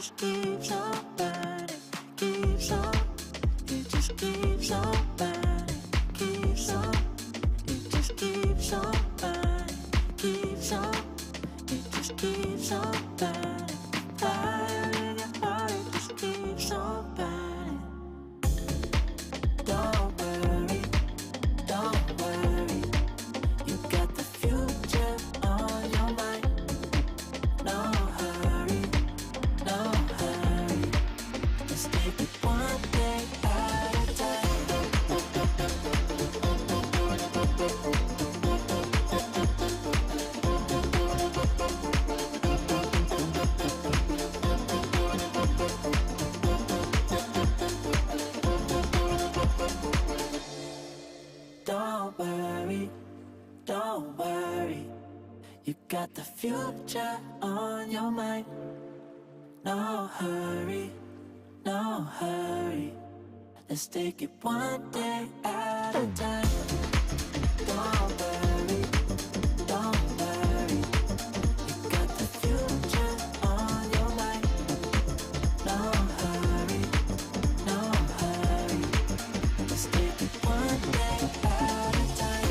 just keeps on burning, keeps on. It just keeps on burning, keeps on. It just keeps on burning, keeps on. It just keeps on burning. Fire in your heart, it just keeps on burning. Don't worry, don't worry. You got the future on your mind. No hurry, no hurry. Let's take it one day at a time. Don't worry, don't worry. You got the future on your mind. No hurry, no hurry. Let's take it one day at a time. Don't worry, don't worry. You got the future on your mind. No hurry, no hurry. Let's take it one day at a time.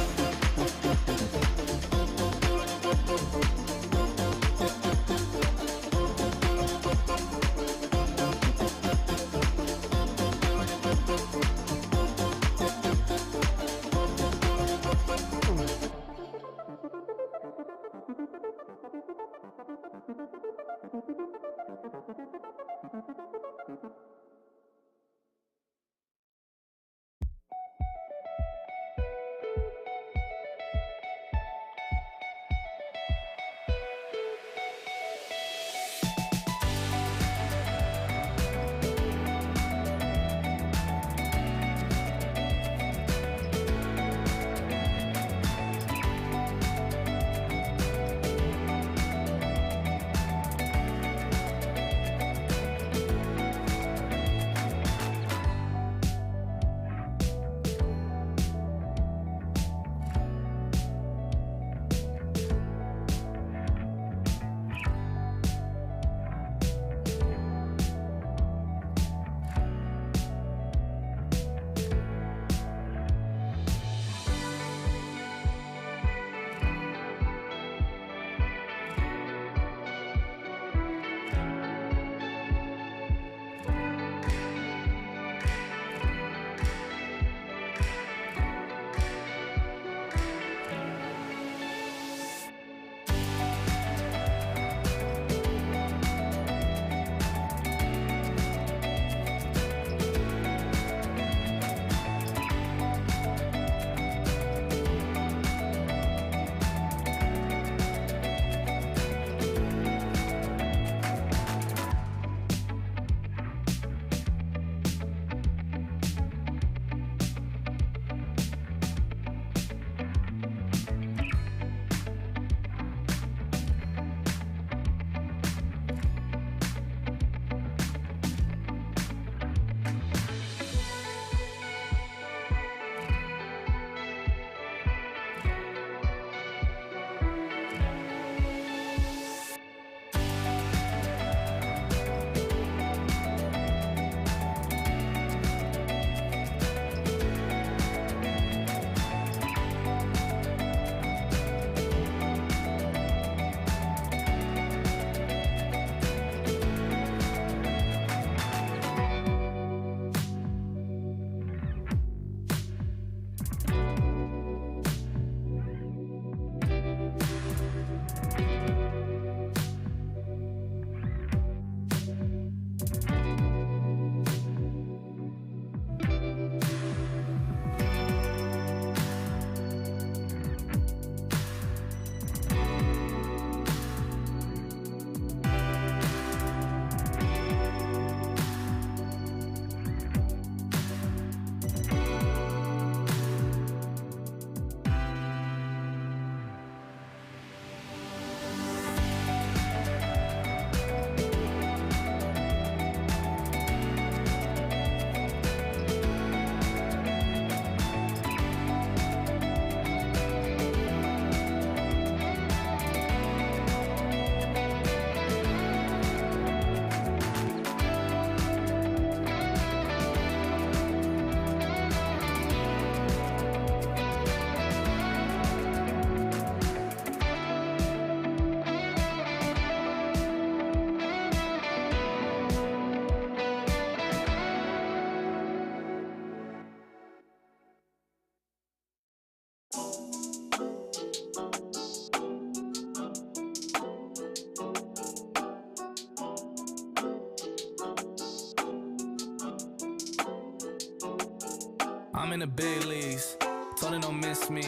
I'm in the big leagues, told her don't miss me.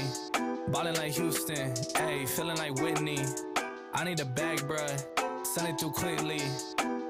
Ballin' like Houston, ayy, feeling like Whitney. I need a bag, bruh, send it through quickly.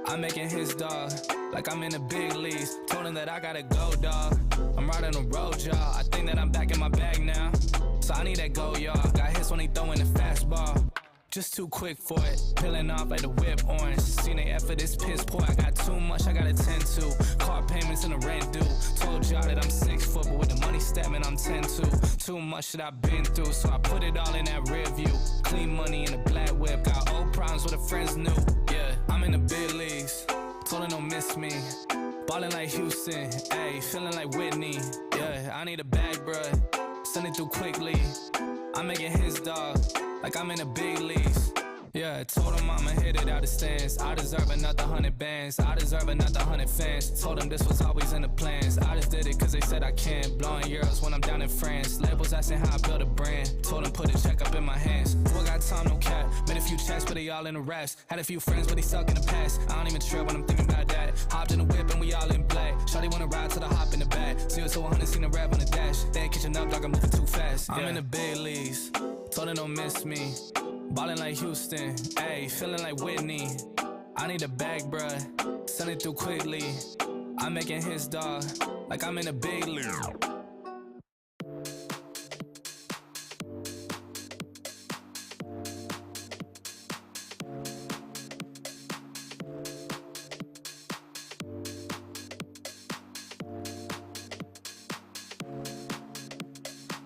I'm making his dog, like I'm in the big leagues. Told him that I gotta go, dog. I'm riding the road, y'all. I think that I'm back in my bag now. So I need that go, y'all. Got hits when he throwing the fastball. Just too quick for it, peeling off like the whip orange. Seen they effort, this piss poor. I got too much, I gotta tend to. Car payments and the rent due. Told y'all that I'm 6 foot, but with the money statement, I'm 10-2. Too much that I've been through, so I put it all in that rear view. Clean money in a black whip, got old problems with the friends new. Yeah, I'm in the big leagues, told her don't miss me. Ballin' like Houston, ayy, feeling like Whitney. Yeah, I need a bag, bruh, send it through quickly. I'm making his dog, like I'm in the big leagues. Yeah, told him I'ma hit it out the stands. I deserve another 100 bands, I deserve another 100 fans. Told him this was always in the plans. I just did it cause they said I can. Blowing euros when I'm down in France. Labels asking how I build a brand. Told him put a check up in my hands. Boy got time, no cap. Made a few checks, but they all in the rest. Had a few friends, but they suck in the past. I don't even trip when I'm thinking about that. Hopped in the whip and we all in black. Shawty wanna ride to the hop in the back. 0 to 100, seen the rev on the dash. They ain't catching up, dog, I'm moving too fast. I'm in the big leagues, told her don't miss me. Ballin' like Houston, ayy, feeling like Whitney. I need a bag, bruh, send it through quickly. I'm making his dog, like I'm in a big league.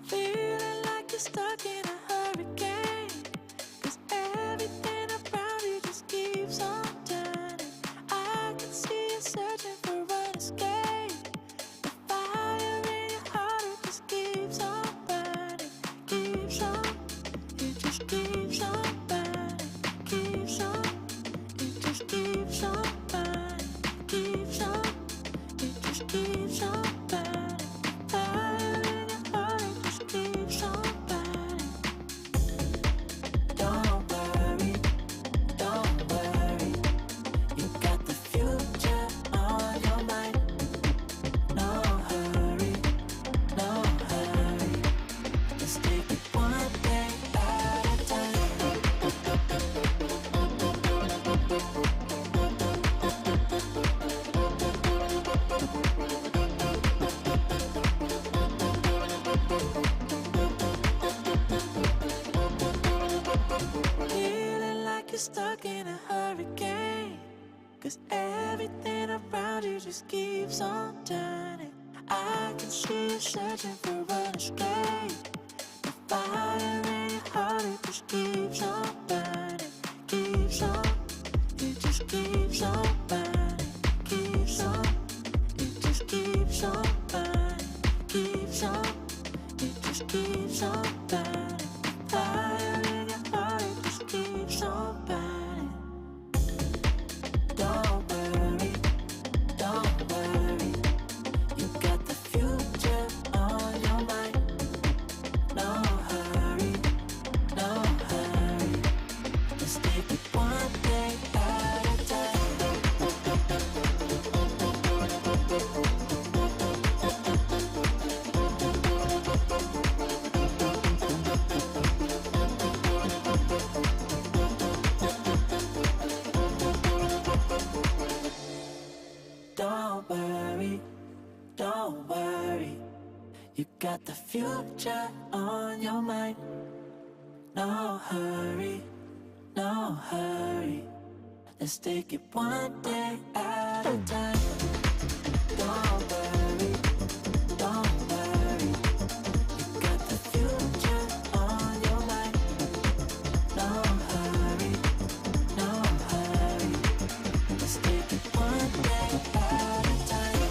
Feeling like you're stuck in a hurricane, 'cause everything around you just keeps on turning. I can see you searching for an escape. The fire in your heart, it just keeps on burning. Keeps on, it just keeps on burning. Keeps on, it just keeps on burning. Keeps on, it just keeps on burning. Fire in your heart, it just keeps on burning. Don't worry, you got the future on your mind. No hurry, just take it one day at a time. Feeling like you're stuck in a hurricane, 'cause everything around you just keeps on turning. I can see you searching for an escape. The fire in your heart, it just keeps on burning. Keeps on, it just keeps on burning. Keeps on, it just keeps on burning. Keeps on, it just keeps on burning. Fire in your heart, it just keeps on burning. Don't worry, you got the future on your mind. No hurry, just take it one day at a time. Don't worry, you got the future on your mind. No hurry, let's take it one day at a time. Don't worry, you got the future on your mind. No hurry, let's take it one day at a time.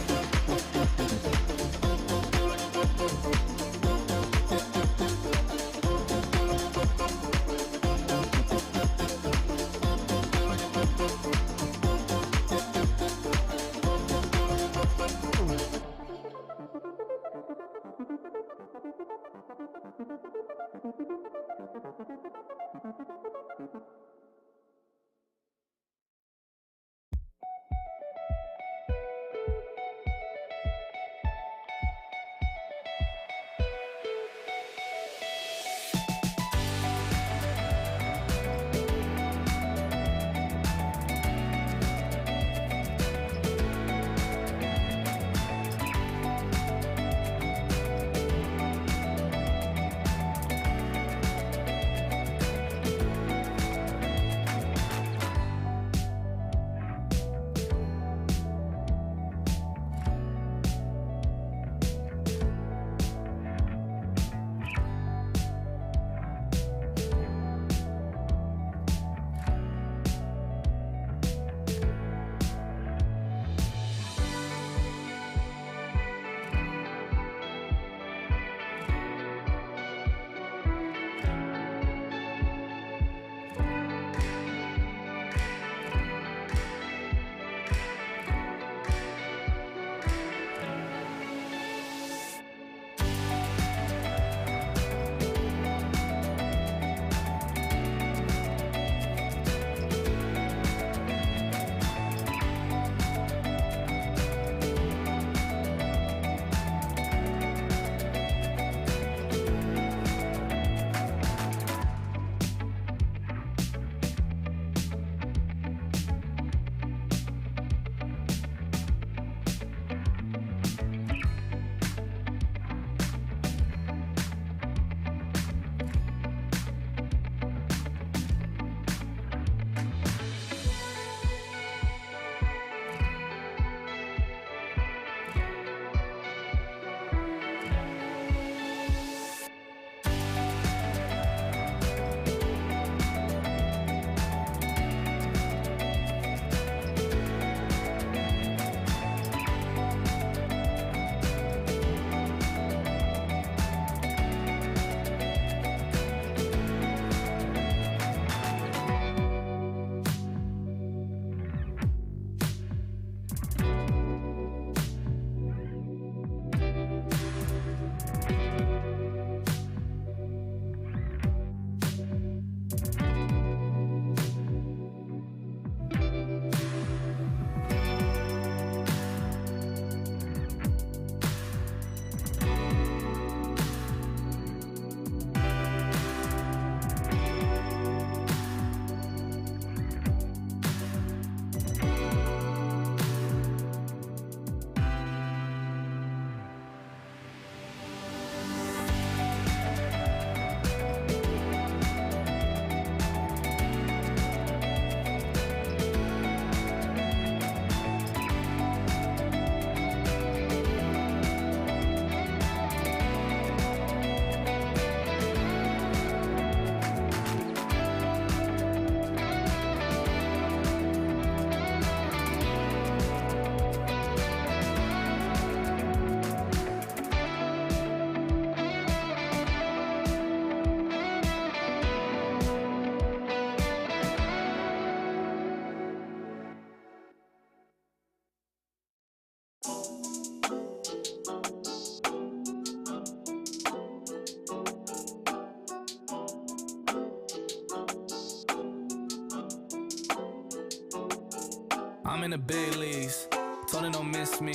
I'm in the big leagues, told her don't miss me.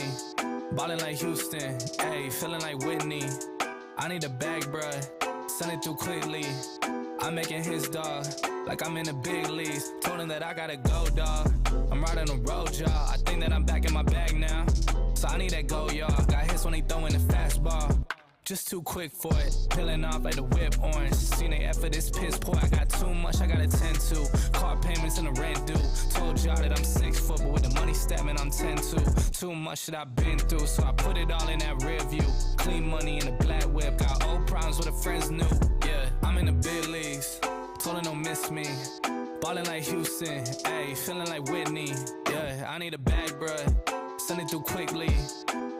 Ballin' like Houston, ayy, feeling like Whitney. I need a bag, bruh, send it through quickly. I'm making his dog, like I'm in the big leagues. Told him that I gotta go, dog. I'm riding a road, y'all. I think that I'm back in my bag now. So I need that go, y'all. Got hits when they throwin' the fastball. Just too quick for it, peeling off like the whip orange. Seen they effort, this piss poor. I got too much, I gotta tend to. Car payments and the rent due. Told y'all that I'm 6 foot, but with the money stabbing, I'm 10 to. Too much that I've been through, so I put it all in that rear view. Clean money in the black whip, got old problems with the friends new. Yeah, I'm in the big leagues, told her don't miss me. Ballin' like Houston, ayy, feeling like Whitney. Yeah, I need a bag, bruh, send it through quickly.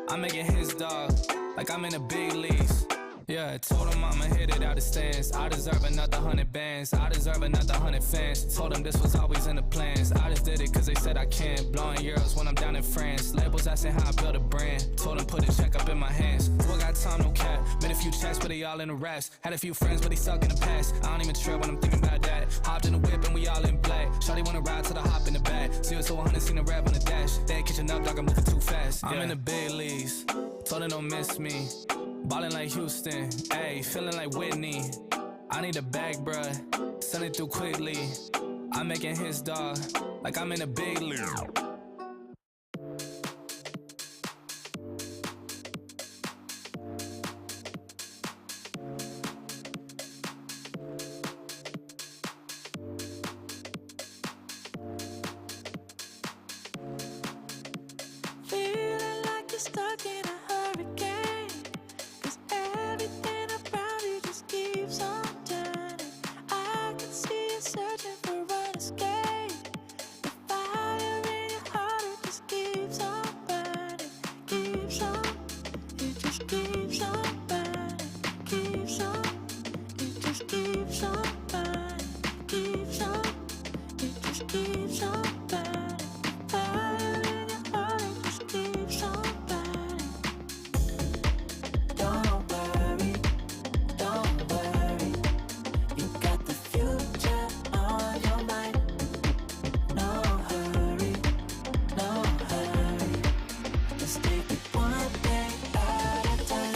I'm making his dog, like I'm in the big leagues. Yeah, I told him I'ma hit it out the stands. I deserve another 100 bands. I deserve another 100 fans. Told them this was always in the plans. I just did it cause they said I can. Blowing euros when I'm down in France. Labels asking how I build a brand. Told them put a check up in my hands. Boy got time, no cap. Made a few checks, but they all in the raps. Had a few friends, but they stuck in the past. I don't even trip when I'm thinking about that. Hopped in the whip and we all in black. Shawty wanna ride till I hop in the back. 0 to 100, seen a rap on the dash. They ain't catching up, dog, I'm moving too fast. I'm in the big leagues. Told her don't miss me. Ballin' like Houston, ayy, feeling like Whitney. I need a bag, bruh, send it through quickly. I'm making his dog, like I'm in a big league. Feeling like you're stuck in a hurricane, 'cause everything around you just keeps on turning. I can see you searching for an escape. The fire in your heart, it just keeps on burning. Keeps on, it just keeps on burning. Keeps on, it just keeps on burning. Keeps on, it just keeps on burning. Fire in your heart, it just keeps on burning. Don't worry, you got the future on your mind. No hurry, let's take it one day at a time.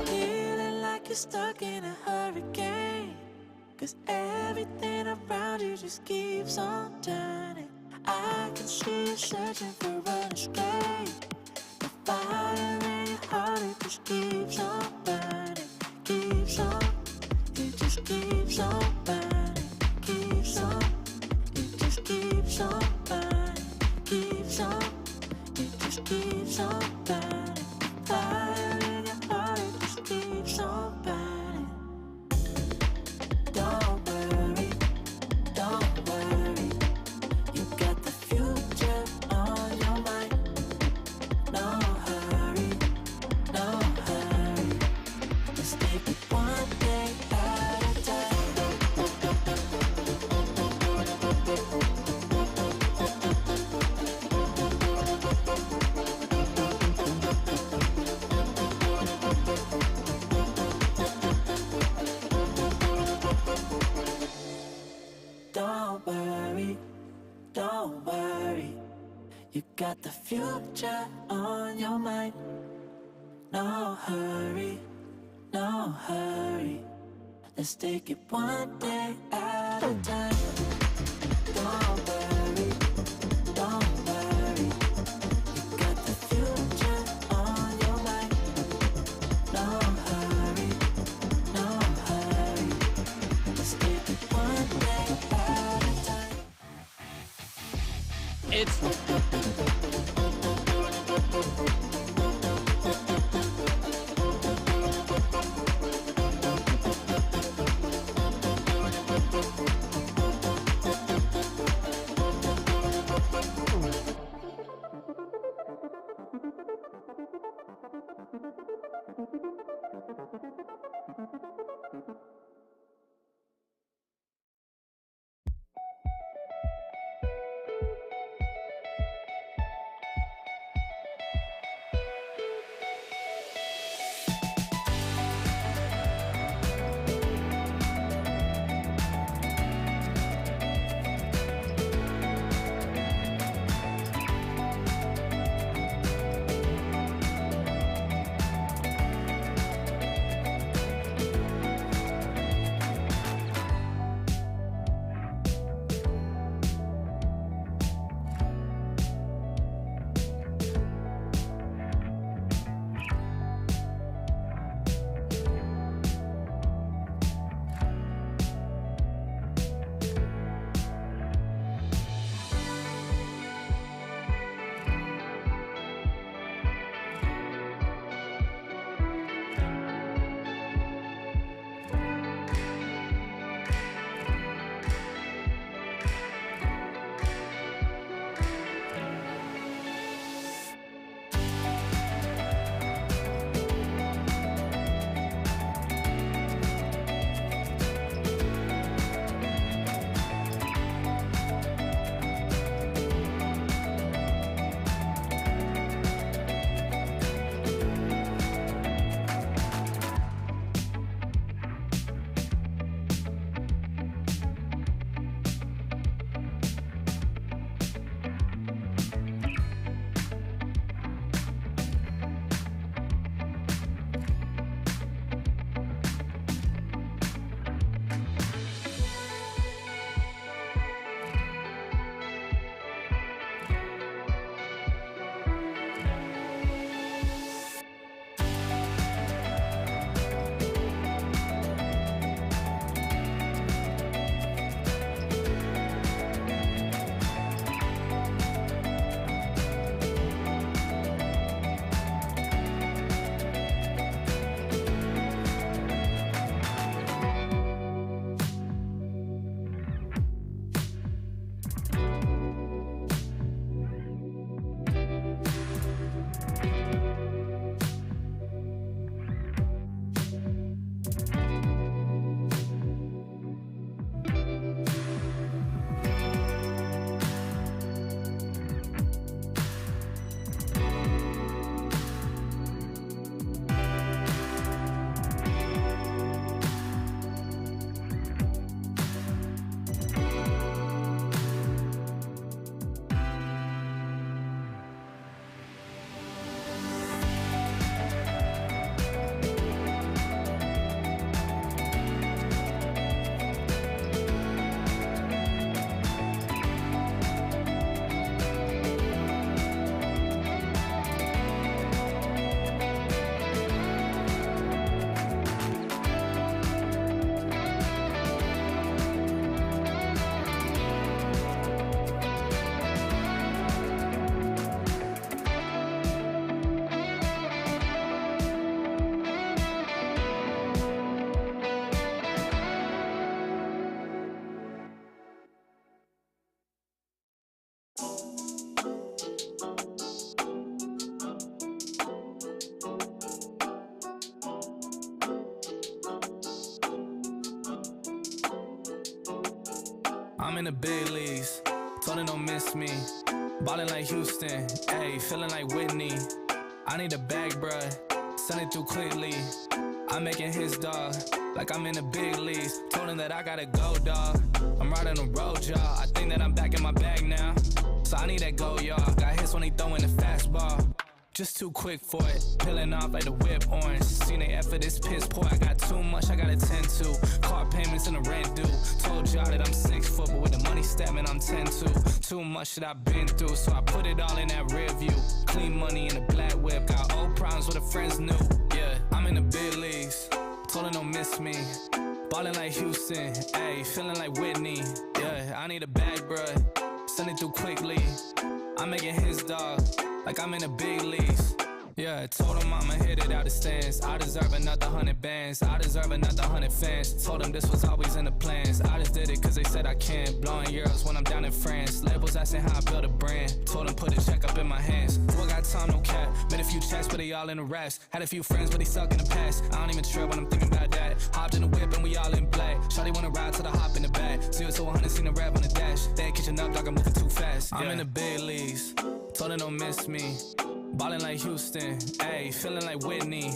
Feeling like you're stuck in a hurricane, 'cause everything around you just keeps on turning. I can see you searching for an escape. The fire in your heart, it just keeps on burning. Keeps on, it just keeps on burning. Keeps on, it just keeps on burning. Keeps on, it just keeps on burning. Fire in your heart, it just keeps on burning. Don't worry, you got the future on your mind. No hurry, let's take it one day at a time. Don't worry, you got the future on your mind. No hurry, let's take it one day at a time. Don't worry, you got the future on your mind. No hurry, let's take it one day at a time. It's I'm in the big leagues, told her don't miss me. Ballin' like Houston, ayy, feeling like Whitney. I need a bag, bruh, send it through quickly. I'm making his dog, like I'm in the big leagues. Told him that I gotta go, dog. I'm riding the road, y'all. I think that I'm back in my bag now. So I need that go, y'all. Got hits when he throwin' the fastball. Just too quick for it, peeling off like the whip orange. Seen the effort, this piss poor. I got too much, I gotta tend to. Car payments and the rent due. Told y'all that I'm 6 foot, but with the money stabbing, I'm 10-2. Too much that I've been through, so I put it all in that rear view. Clean money in a black whip, got old problems with the friends new. Yeah, I'm in the big leagues, told her don't miss me. Ballin' like Houston, ayy, feeling like Whitney. Yeah, I need a bag, bruh, send it through quickly. I'm making his dog, like I'm in the big leagues. Yeah, I told him I'ma hit it out the stands. I deserve another 100 bands, I deserve another 100 fans. Told him this was always in the plans. I just did it cause they said I can. Blowing euros when I'm down in France. Labels asking how I build a brand. Told him put a check up in my hands. Boy got time, no cap. Made a few checks, but they all in the rest. Had a few friends, but they suck in the past. I don't even trip when I'm thinking about that. Hopped in the whip and we all in black. Shawty wanna ride till I hop in the back. 0 to 100, seen the rev on the dash. They ain't catching up, dog, I'm moving too fast. I'm in the big leagues, told her don't miss me. Ballin' like Houston, ayy, feeling like Whitney.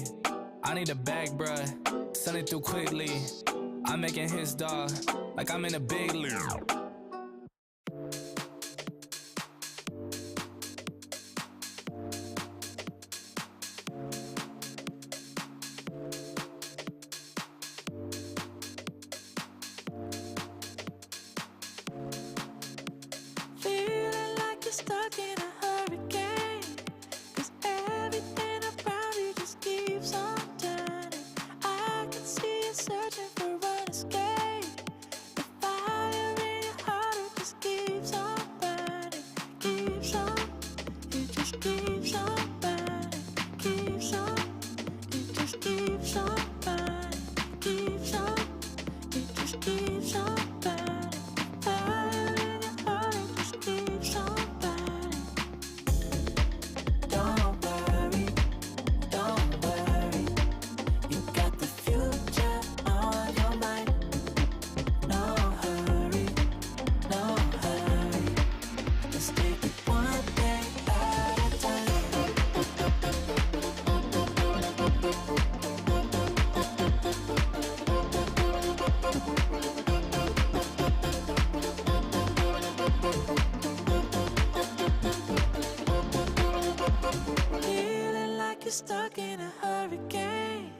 I need a bag, bruh, send it through quickly. I'm making his dog, like I'm in a big league. Feeling like you're stuck in a hurricane, 'cause everything around you just keeps on turning. I can see you searching for an escape. The fire in your heart, it just keeps on burning. Keeps on, it just keeps on burning. Keeps on, it just keeps on burning. Keeps on, it just keeps on burning. Fire in your heart, it just keeps on burning. Don't worry, you got the future on your mind. No hurry, let's take it one day at a time. Feeling like you're stuck in a hurricane,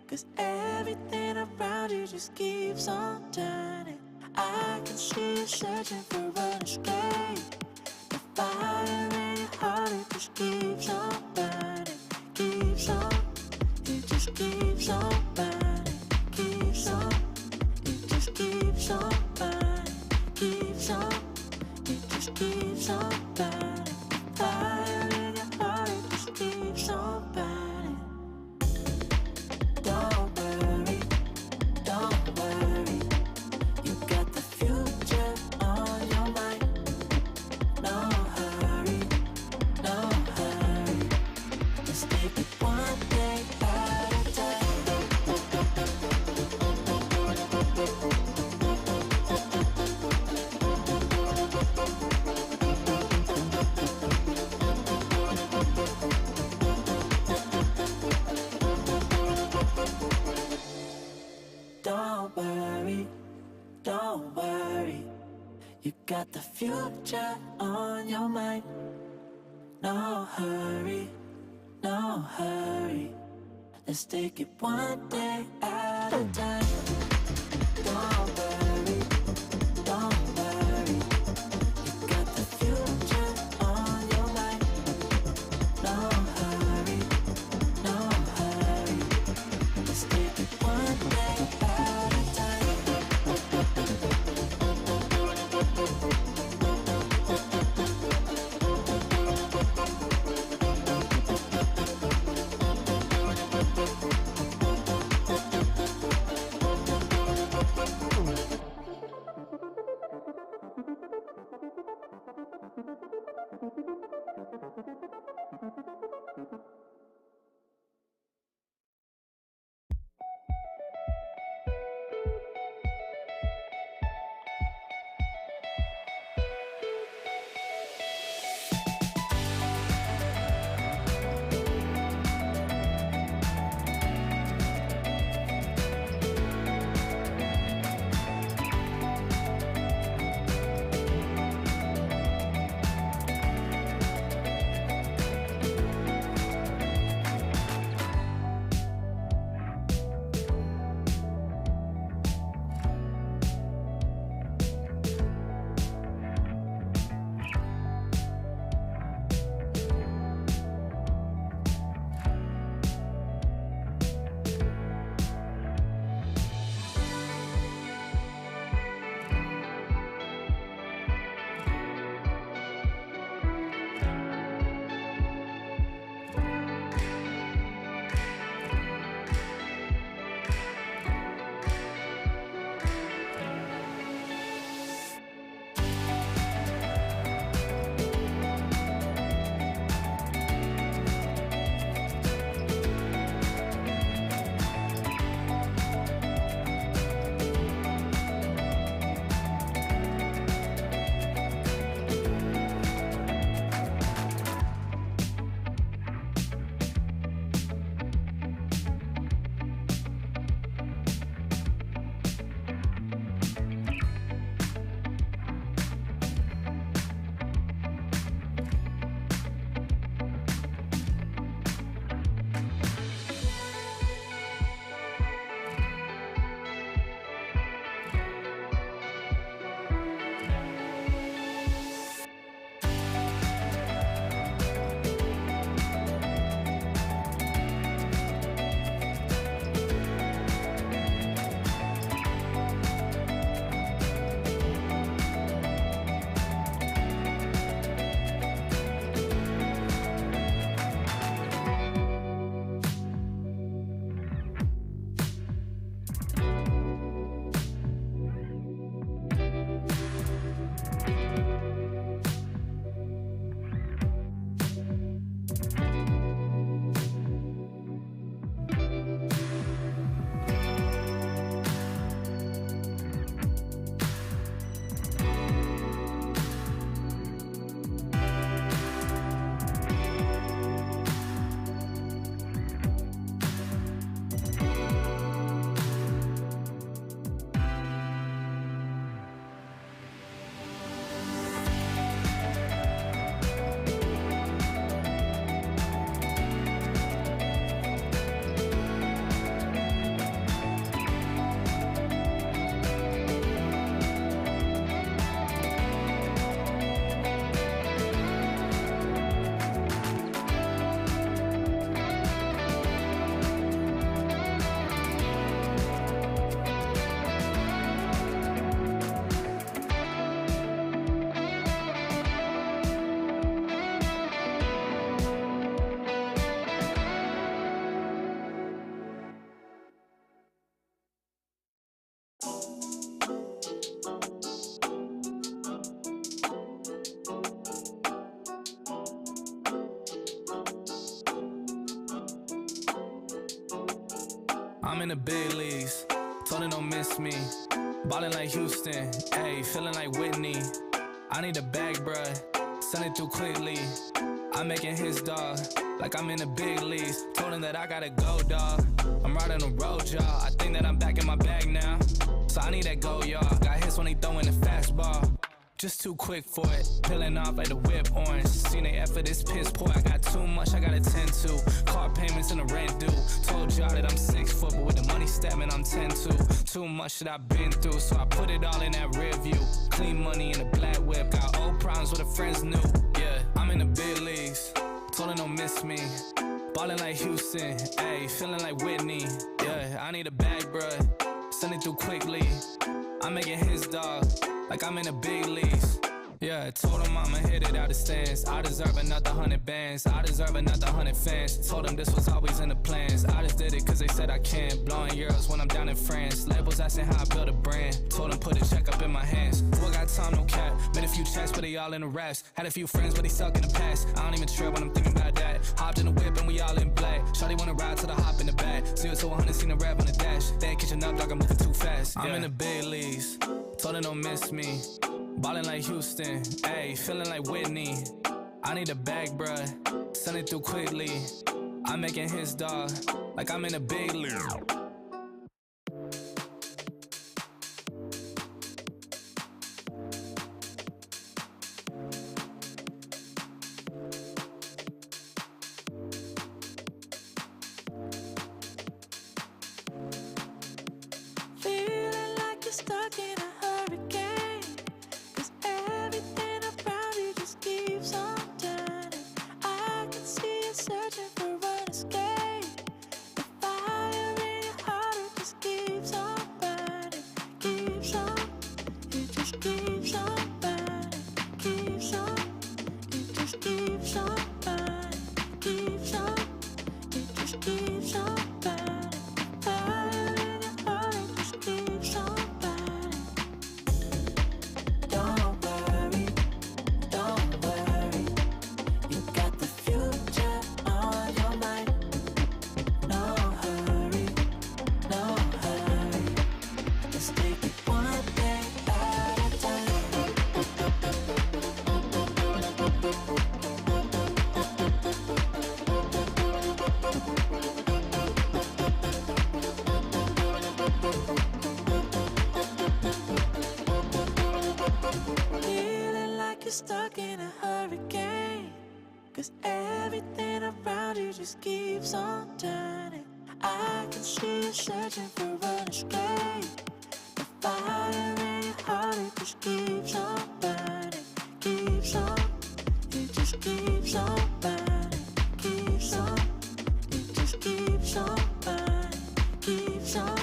'cause everything around you just keeps on turning. I can see you searching for an escape. The fire in your heart, it just keeps on burning. Keeps on, it just keeps on burning. Keeps on, it just keeps on burning. Keeps on, it just keeps on burning. Fire in your heart, it just keeps on burning. Don't worry, you got the future on your mind. No hurry, let's take it one day at a time. Don't worry, you got the future on your mind. No hurry, let's take it one day at a time. Don't worry, you got the future on your mind. No hurry, let's take it one day at a time. I'm in the big leagues, told her don't miss me. Ballin' like Houston, ayy, feeling like Whitney. I need a bag, bruh, send it through quickly. I'm making his dog, like I'm in the big leagues. Told him that I gotta go, dawg. I'm riding the road, y'all. I think that I'm back in my bag now, so I need that go, y'all. Got hits when they throwin' the fastball. Just too quick for it, peeling off like the whip orange. Seen they effort, this piss poor. I got too much I gotta tend to. Car payments and the rent due. Told y'all that I'm 6 foot, but with the money statement I'm 10-2. Too much that I've been through, so I put it all in that rear view. Clean money in a black whip. Got old problems with the friends new. Yeah, I'm in the big leagues. Told her don't miss me. Ballin' like Houston, ayy, feeling like Whitney. Yeah, I need a bag, bruh, send it through quickly. I'm making his dog, like I'm in the big leagues. Yeah, told him I'ma hit it out the stands. I deserve another 100 bands. I deserve another 100 fans. Told them this was always in the plans. I just did it cause they said I can. Blowing euros when I'm down in France. Labels asking how I build a brand. Told them put a check up in my hands. Who I got time, no cap. Made a few checks, but they all in the raps. Had a few friends, but they suck in the past. I don't even trip when I'm thinking about that. Hopped in the whip and we all in black. Shawty wanna ride till I hop in the back. 0 to 100, seen a rev on the dash. They ain't catching up, dog, I'm moving too fast. I'm in the big leagues. Told her don't miss me. Ballin' like Houston, ayy, feeling like Whitney. I need a bag, bruh, send it through quickly. I'm making his dog, like I'm in a big league. Feeling like you're stuck in a hurricane, 'cause everything around you just keeps on turning. I can see you searching for an escape. The fire in your heart, it just keeps on burning. Keeps on, it just keeps on burning. Keeps on, it just keeps on burning. Keeps on, it just keeps on burning. Fire in your heart, it just keeps on burning. Don't worry, you got the future on your mind. No hurry, let's take it one day at a time. Feeling like you're stuck in a hurricane, 'cause everything around you just keeps on turning. I can see you searching for an escape. The fire in your heart, it just keeps on burning. Keeps on, it just keeps on burning. Keeps on, it just keeps on burning. Keeps on,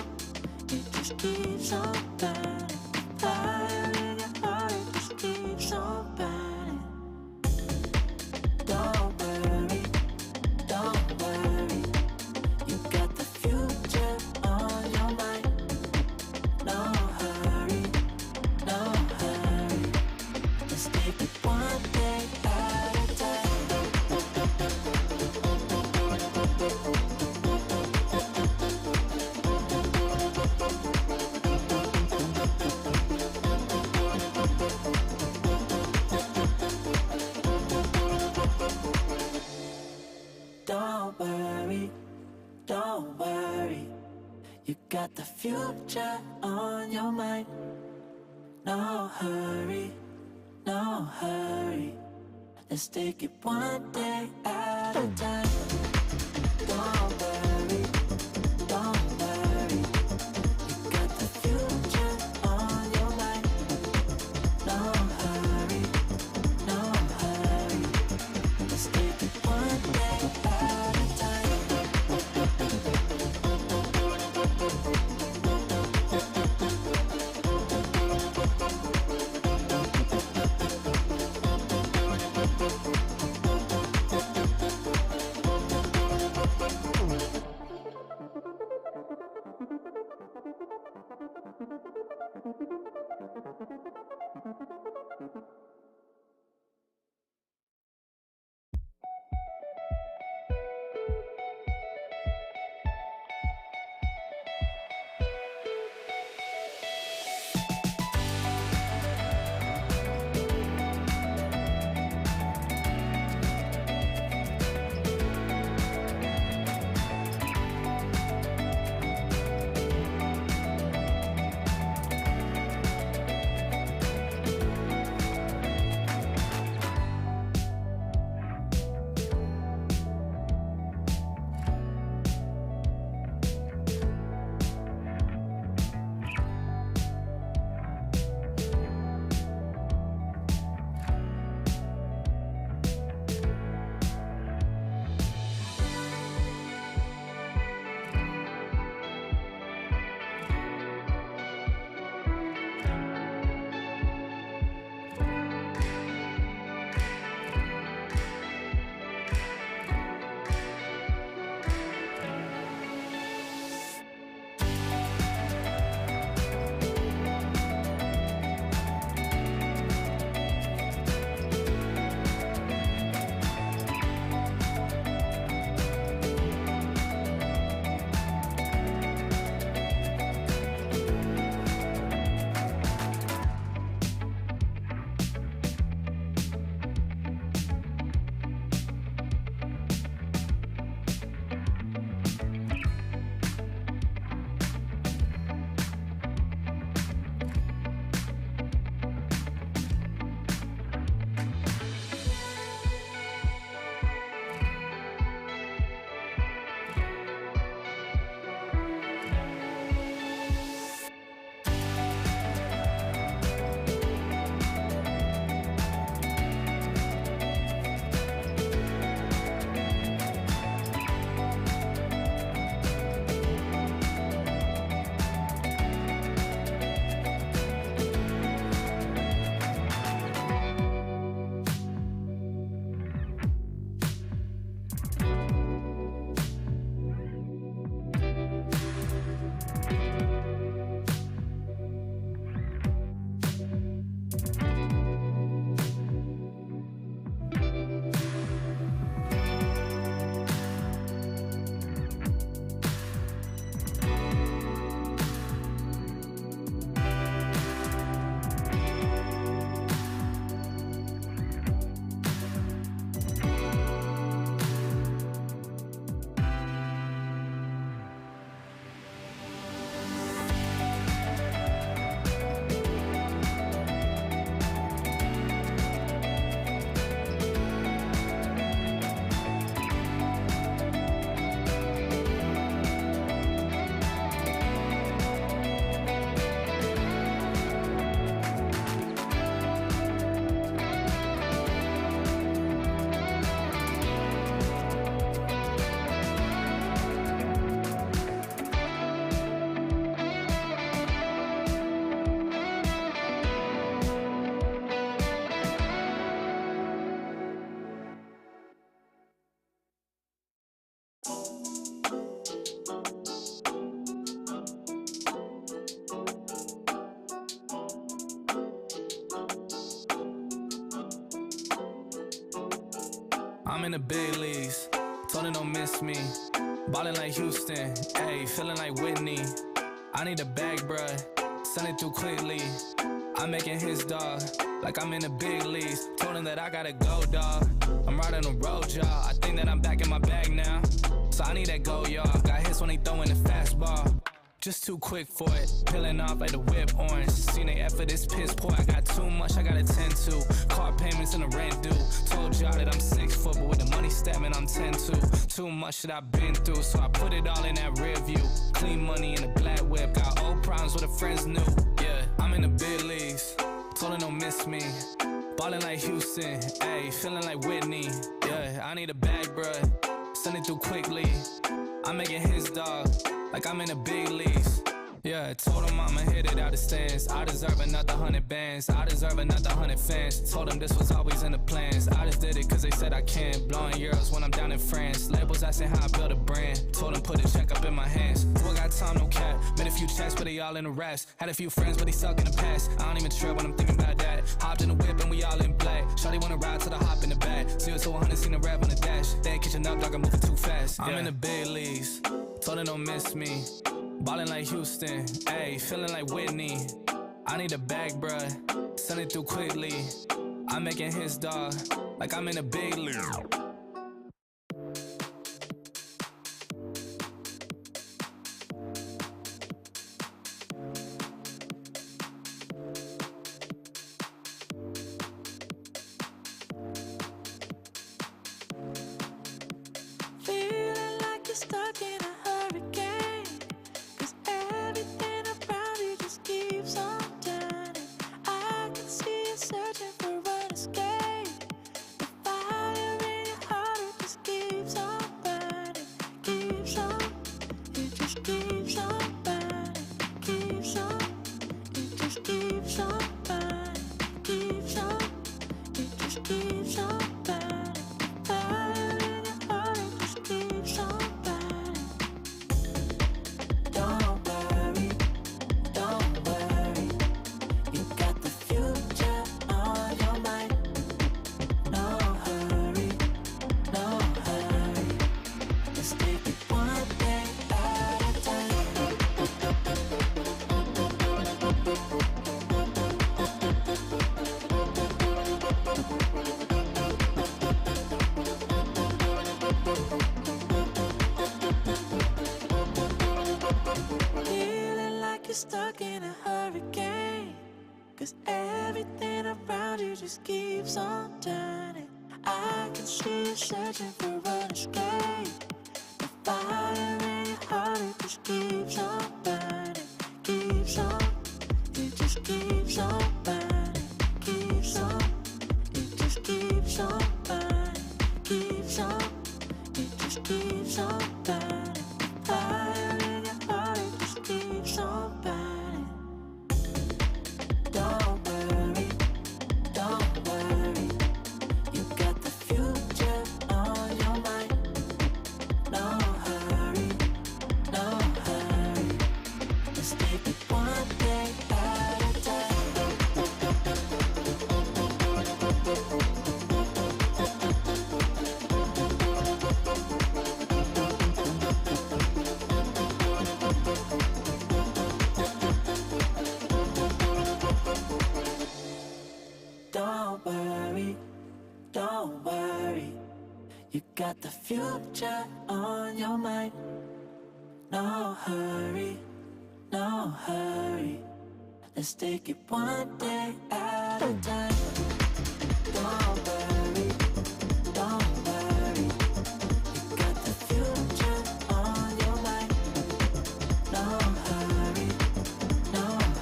it just keeps on burning. Fire in your heart, it just keeps on burning. Don't worry, you got the future on your mind. No hurry, let's take it one day at a time. Don't worry, you got the future on your mind. No hurry, let's take it one day at a time. Don't worry, you got the future on your mind. No hurry, let's take it one day at a time. I'm in the big leagues, told her don't miss me. Ballin' like Houston, ayy, feeling like Whitney. I need a bag, bruh, send it through quickly. I'm making his dog, like I'm in the big leagues. Told him that I gotta go, dog. I'm riding the road, y'all. I think that I'm back in my bag now. So I need that go, y'all. Got hits when they throwin' the fastball. Just too quick for it, peeling off like the whip orange. Seen they effort, this piss poor. I got too much I gotta tend to. Car payments and the rent due. Told y'all that I'm 6 foot, but with the money statement I'm 10-2. Too much that I've been through, so I put it all in that rear view. Clean money in a black whip, got old problems with the friends new. Yeah, I'm in the big leagues, told her don't miss me. Ballin' like Houston, ayy, feeling like Whitney. Yeah, I need a bag, bruh, send it through quickly. I'm making his dog, like I'm in the big leagues. Yeah, told him I'ma hit it out the stands. I deserve another 100 bands. I deserve another 100 fans. Told them this was always in the plans. I just did it cause they said I can. Blowing euros when I'm down in France. Labels asking how I build a brand. Told them put a check up in my hands. Boy got time, no cap. Made a few checks, but they all in the rest. Had a few friends, but they suck in the past. I don't even trip when I'm thinking about that. Hopped in the whip and we all in black. Shawty wanna ride to the hop in the back. 0 to 100, seen the rev on the dash. They ain't catching up, dog, I'm moving too fast. I'm in the big leagues, told her don't miss me. Ballin' like Houston, ayy, feeling like Whitney. I need a bag, bruh, send it through quickly. I'm making his dog, like I'm in a big league. Feeling like you're stuck in a hurricane, 'cause everything around you just keeps on turning. I can see you searching for an escape. The fire in your heart, it just keeps on burning. Keeps on, it just keeps on burning. Keeps on, it just keeps on burning. Keeps on, it just keeps on burning. Fire in your heart, it just keeps on burning. Don't worry, you got the future on your mind. No hurry, let's take it one day at a time. Feeling like you're stuck in a hurricane, 'cause everything around you just keeps on turning. I can see you searching for an escape. The fire in your heart, it just keeps on burning. Keeps on, it just keeps on burning. Keeps on, it just keeps on burning. Keeps on, it just keeps on burning. Fire in your heart, it just keeps on burning. Don't worry, you got the future on your mind. No hurry, let's take it one day at a time. Don't worry, you got the future on your mind. No hurry, let's take it one day at a time. Don't worry, you got the future on your mind. No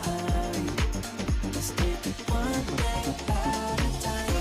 hurry, let's take it one day at a time.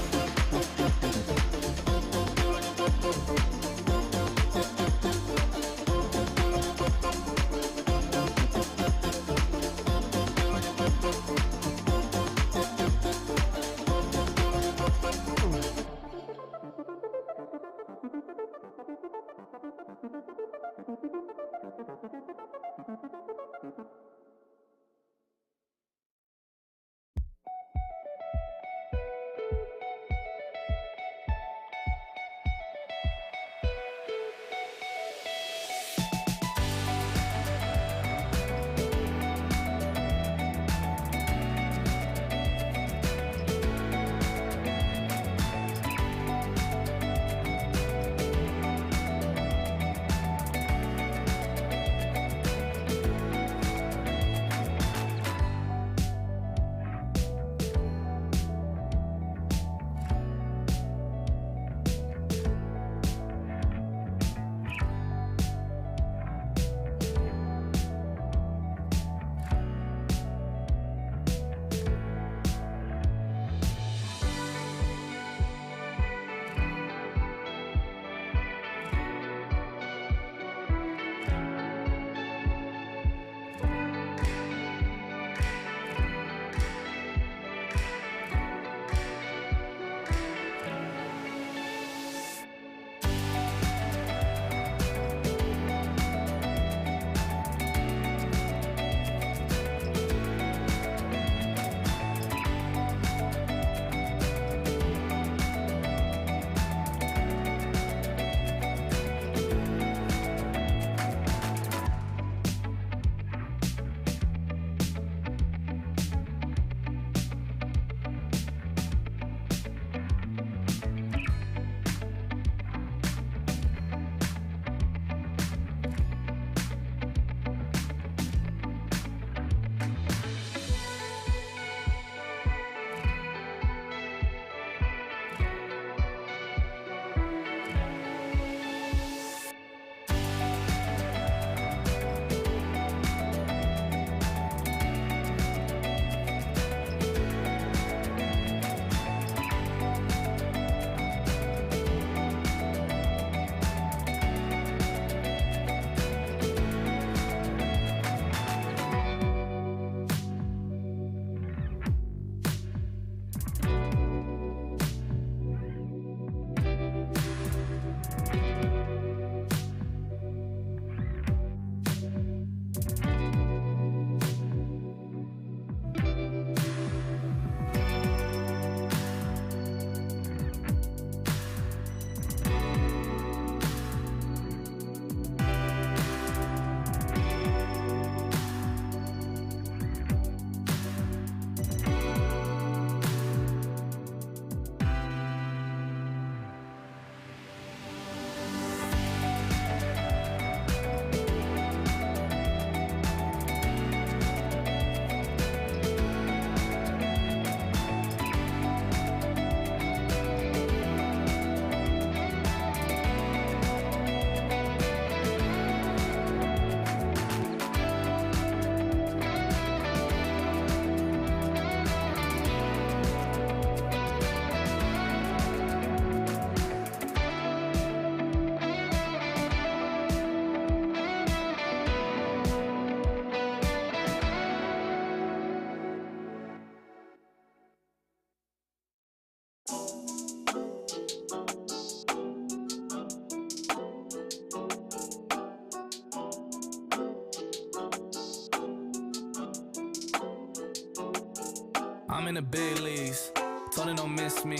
I'm in the big leagues, told him don't miss me.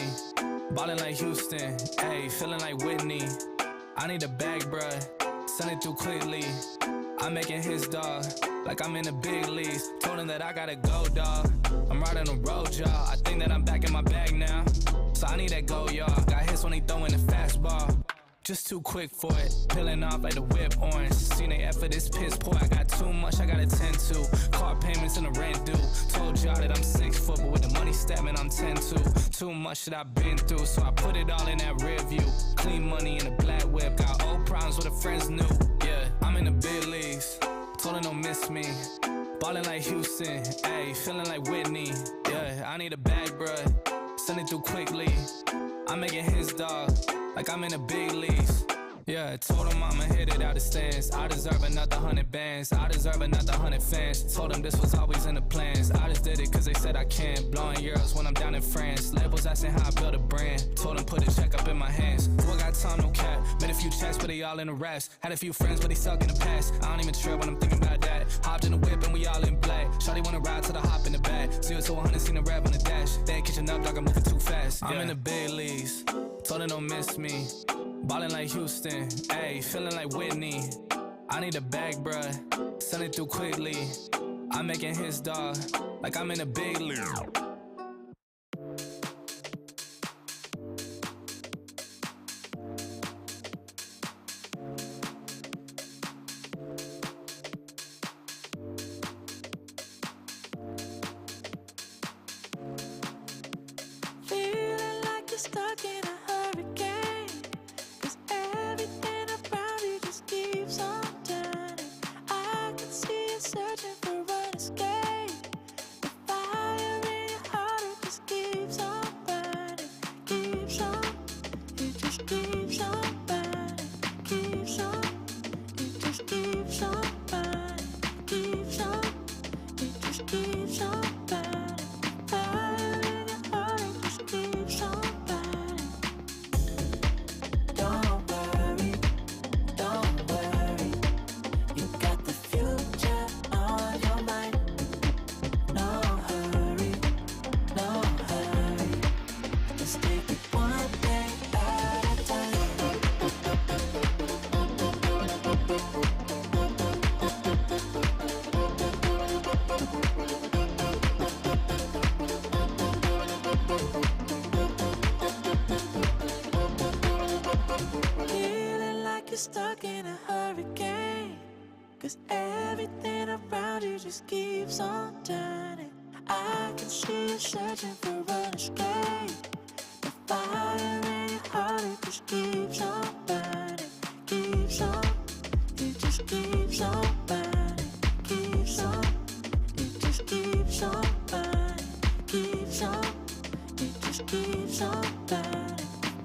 Ballin' like Houston, ayy, feeling like Whitney. I need a bag, bruh, send it through quickly. I'm making his dog, like I'm in the big leagues. Told him that I gotta go, dawg. I'm riding the road, y'all. I think that I'm back in my bag now. So I need that go, y'all. Got hits when he throwing the fastball. Just too quick for it, peeling off like the whip orange. Seen they effort, this piss poor. I got too much I gotta tend to. Car payments and the rent due. Told y'all that I'm 6 foot, but with the money statement I'm 10-2. Too much that I've been through, so I put it all in that rear view. Clean money in a black whip, got old problems with the friends new. Yeah, I'm in the big leagues, told her don't miss me. Ballin' like Houston, ayy, feeling like Whitney. Yeah, I need a bag, bruh, send it through quickly. I'm making his dog, like I'm in the big leagues. Yeah, I told him I'ma hit it out the stands. I deserve another 100 bands, I deserve another 100 fans. Told him this was always in the plans. I just did it cause they said I can. Blowing euros when I'm down in France. Labels asking how I build a brand. Told him put a check up in my hands. Boy got time, no cap. Made a few checks, but they all in the raps. Had a few friends, but they suck in the past. I don't even trip when I'm thinking about that. Hopped in the whip and we all in black. Shawty wanna ride till the hop in the back. 0 to 100, seen a rap on the dash. They ain't catching up, dog, I'm moving too fast. I'm in the big leagues, told her don't miss me. Ballin' like Houston, ayy, feeling like Whitney. I need a bag, bruh, send it through quickly. I'm making his dog, like I'm in a big league. Feeling like you're stuck in a hurricane, 'cause everything around you just keeps on turning. I can see you searching for an escape. The fire in your heart, it just keeps on burning. Keeps on, it just keeps on burning. Keeps on, it just keeps on burning. Keeps on, it just keeps on burning. Fire in your heart, it just keeps on burning. Don't worry, you got the future on your mind. No hurry, let's take it one day at a time. Feeling like you're stuck in a hurricane, 'cause everything around you just keeps on turning. I can see you searching for an escape. The fire in your heart, it just keeps on burning. Keeps on, it just keeps on burning. Keeps on, it just keeps on burning. Keeps on, it just keeps on burning.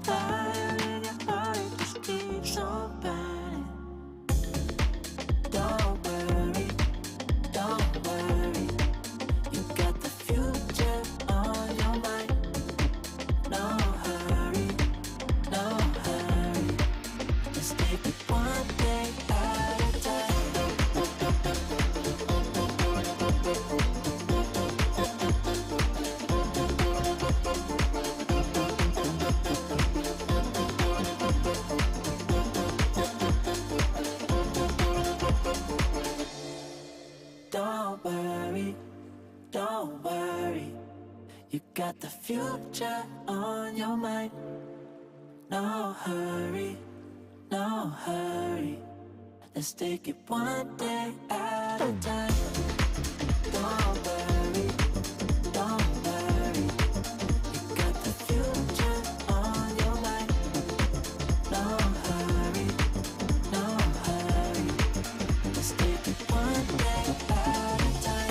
Fire in your heart, it just keeps on burning. Don't worry, you got the future on your mind. No hurry, let's take it one day at a time. Don't worry, you got the future on your mind. No hurry, let's take it one day at a time. Don't worry, you got the future on your mind. No hurry, let's take it one day at a time.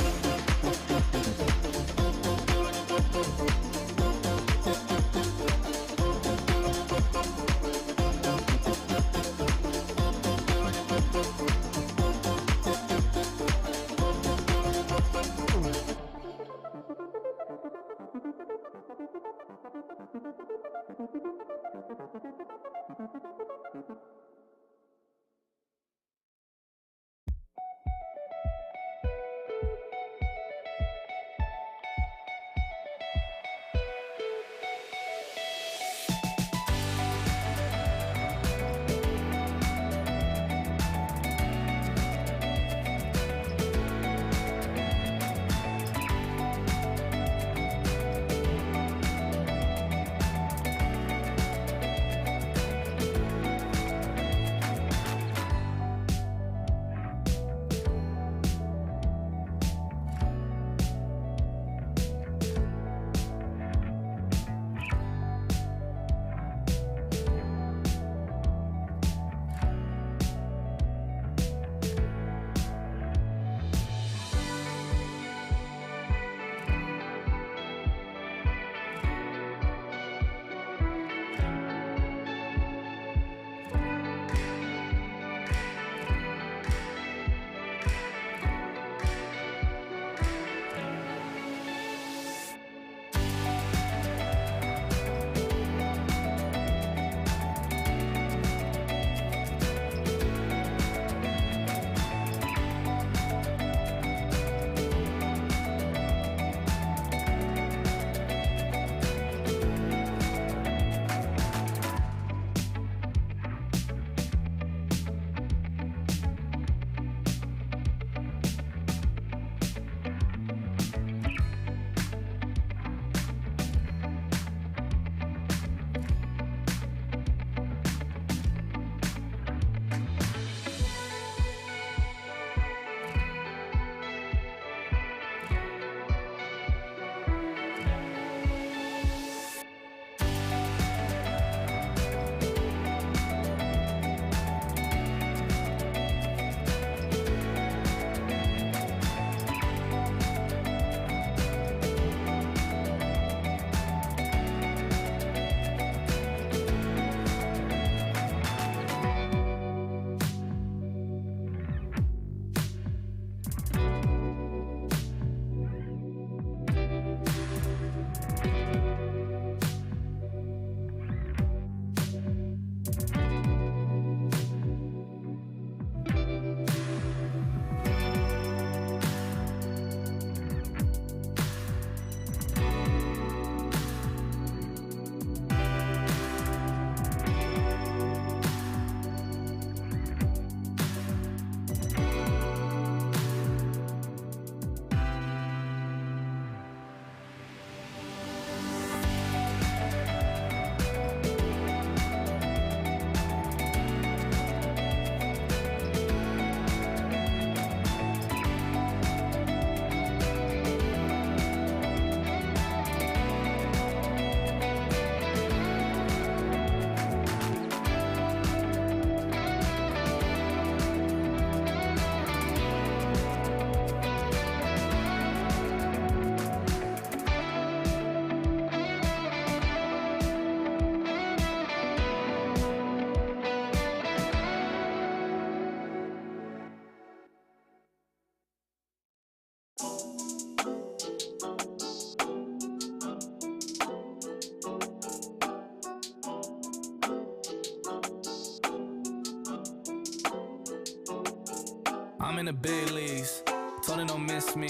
I'm in the big leagues, told her don't miss me.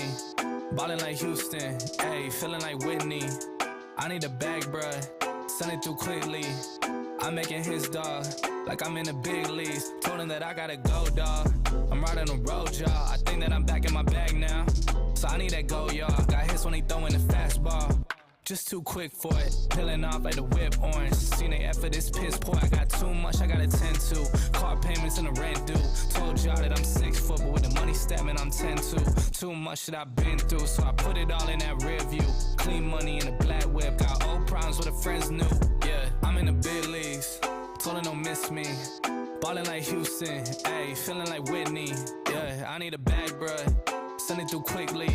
Ballin' like Houston, ayy, feeling like Whitney. I need a bag, bruh, send it through quickly. I'm making his dog, like I'm in the big leagues. Told him that I gotta go, dog. I'm riding the road, y'all. I think that I'm back in my bag now. So I need that go, y'all. Got hits when they throwin' the fastball. Just too quick for it, peeling off like the whip orange. Seen they effort, this piss poor. I got too much I gotta tend to. Car payments and the rent due. Told y'all that I'm 6 foot, but with the money stepping, I'm 10-2. Too much that I've been through, so I put it all in that rear view. Clean money in a black whip. Got old problems with the friends new. Yeah, I'm in the big leagues. Told her don't miss me. Ballin' like Houston, ayy, feeling like Whitney. Yeah, I need a bag, bruh. Send it through quickly.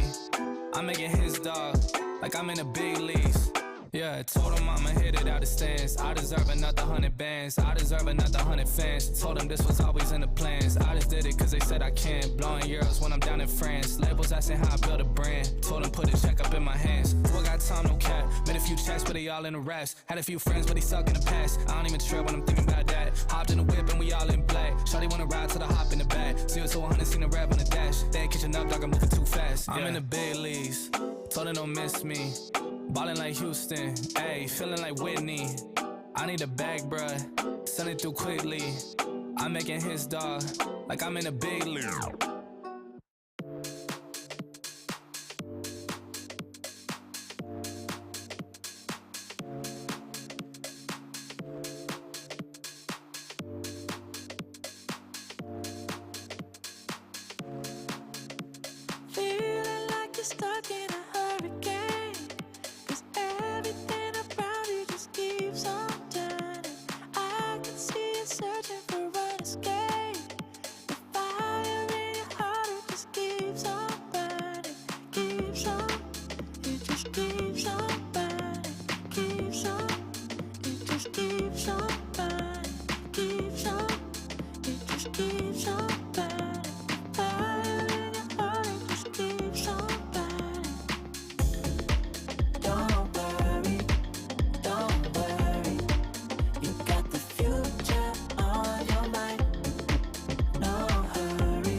I'm making his dog, like I'm in the big leagues. Yeah, told him I'ma hit it out the stands. I deserve another 100 bands. I deserve another 100 fans. Told them this was always in the plans. I just did it cause they said I can. Blowing euros when I'm down in France. Labels asking how I build a brand. Told them put a check up in my hands. Boy got time, no cap. Made a few checks, but they all in the raps. Had a few friends, but they suck in the past. I don't even trip when I'm thinking about that. Hopped in the whip and we all in black. Shawty wanna ride till the hop in the back. 0 to 100, seen the rap on the dash. They ain't catching up, dog, I'm moving too fast. I'm in the big leagues. Told her don't miss me. Ballin' like Houston, ayy, feeling like Whitney. I need a bag, bruh, send it through quickly. I'm making his dog, like I'm in a big league. Feeling like you're stuck in a hurricane, 'cause everything around you just keeps on turning. I can see you searching for an escape. The fire in your heart, it just keeps on burning. Keeps on, it just keeps on burning. Keeps on, it just keeps on burning. Keeps on, it just keeps on burning. Fire in your heart, it just keeps on burning. Don't worry, you got the future on your mind. No hurry,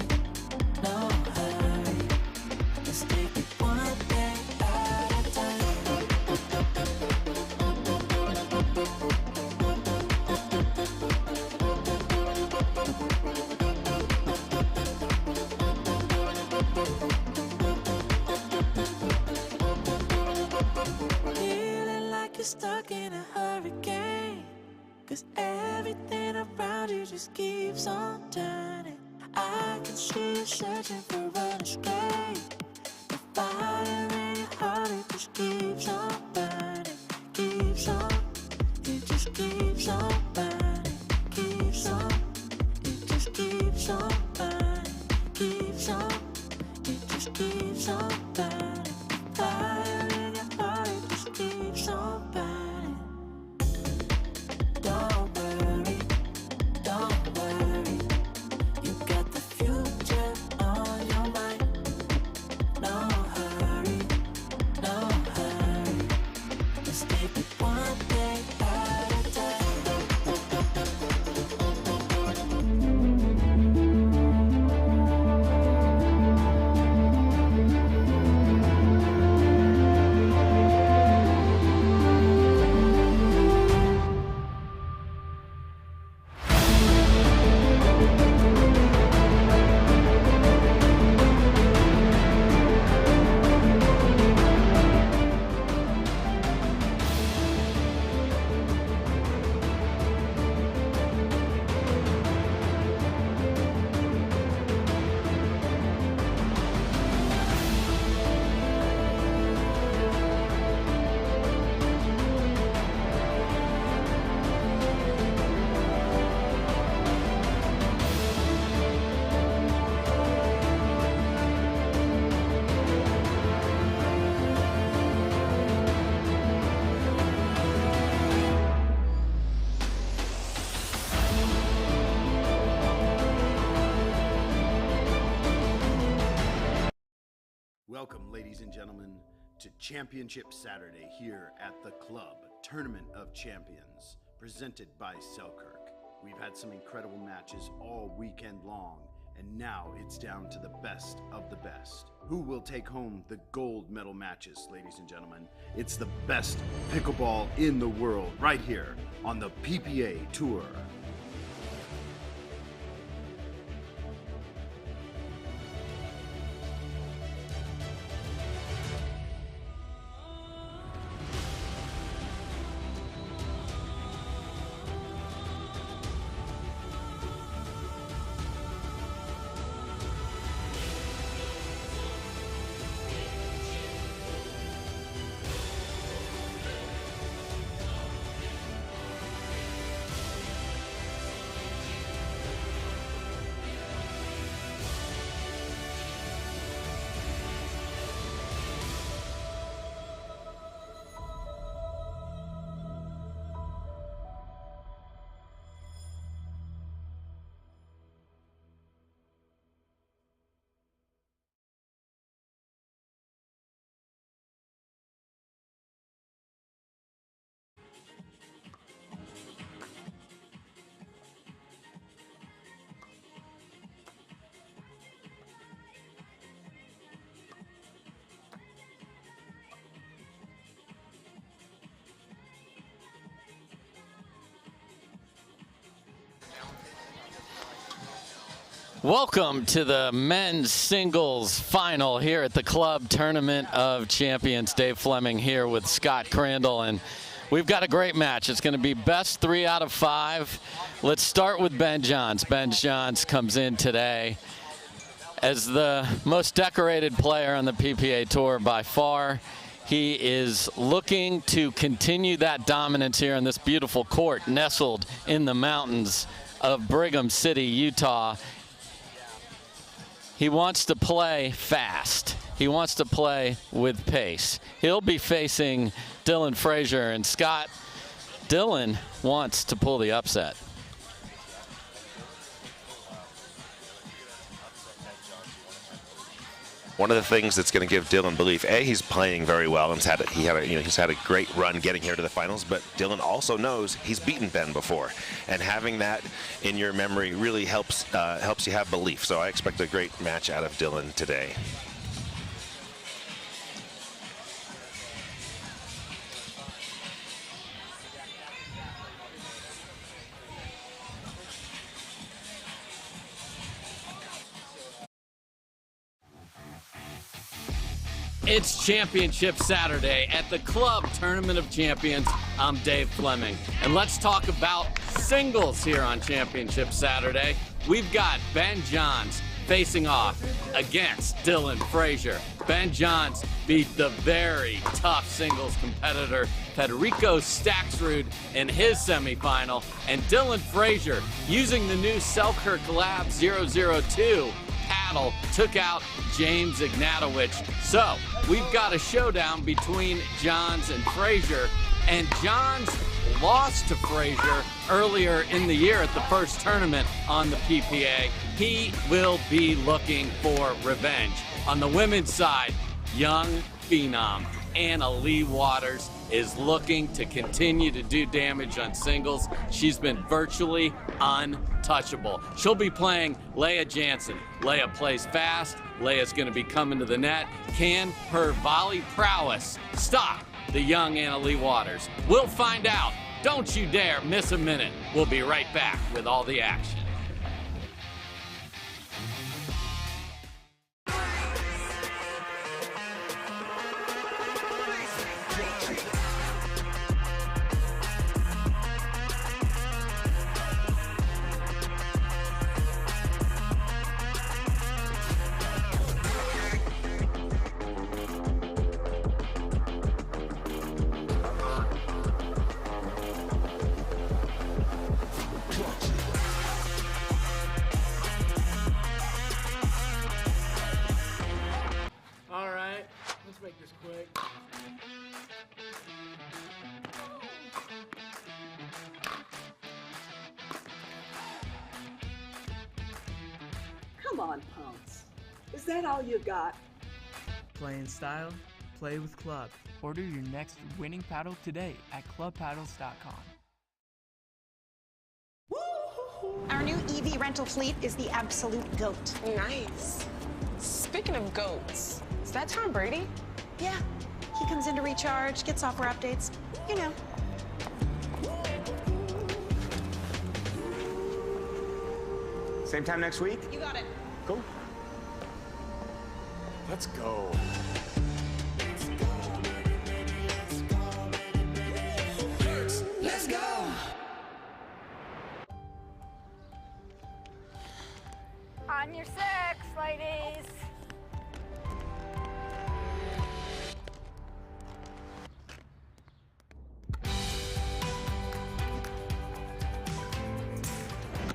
just take it one day at a time. Feeling like you're stuck in a hurricane, 'cause everything around you just keeps on turning. I can see you searching for an escape. The fire in your heart, it just keeps on burning. Keeps on, it just keeps on burning. Keeps on, it just keeps on burning. Keeps on, it just keeps on burning. Fire in your heart, it just keeps on burning. Don't worry, you got the future on your mind. No hurry, just take it one day at a time. Welcome, ladies and gentlemen, to Championship Saturday here at the Club Tournament of Champions, presented by Selkirk. We've had some incredible matches all weekend long, And now it's down to the best of the best. Who will take home the gold medal matches, ladies and gentlemen? It's the best pickleball in the world right here on the PPA Tour. Welcome to the men's singles final here at the Club Tournament of Champions. Dave Fleming here with Scott Crandall, and we've got a great match. It's going to be best 3 out of 5. Let's start with B.Johns. B.Johns comes in today as the most decorated player on the PPA Tour by far. He is looking to continue that dominance here on this beautiful court nestled in the mountains of Brigham City, Utah. He wants to play fast. He wants to play with pace. He'll be facing Dylan Frazier, and Scott, Dylan wants to pull the upset. One of the things that's going to give Dylan belief, he's playing very well and he's had a great run getting here to the finals, but Dylan also knows he's beaten Ben before, and having that in your memory really helps you have belief. So I expect a great match out of Dylan today. It's Championship Saturday at the Club Tournament of Champions. I'm Dave Fleming, and let's talk about singles here on Championship Saturday. We've got B.Johns facing off against Dylan Frazier. B.Johns beat the very tough singles competitor Federico Staksrud in his semifinal, and Dylan Frazier, using the new Selkirk Lab 002 paddle, took out James Ignatowicz. So we've got a showdown between Johns and Frazier, and Johns lost to Frazier earlier in the year at the first tournament on the PPA. He will be looking for revenge. On the women's side, young phenom A.L.Waters is looking to continue to do damage on singles. She's been virtually untouchable. She'll be playing Leigh Jansen. Leigh plays fast. Leigh's going to be coming to the net. Can her volley prowess stop the young A.L.Waters? We'll find out. Don't you dare miss a minute. We'll be right back with all the action. Come on, Pumps. Is that all you got? Play in style, play with Club. Order your next winning paddle today at clubpaddles.com. Our new EV rental fleet is the absolute GOAT. Nice. Speaking of goats, is that Tom Brady? Yeah, he comes in to recharge, get software updates, you know. Same time next week? You got it. Cool. Let's go. Let's go. On your six, ladies.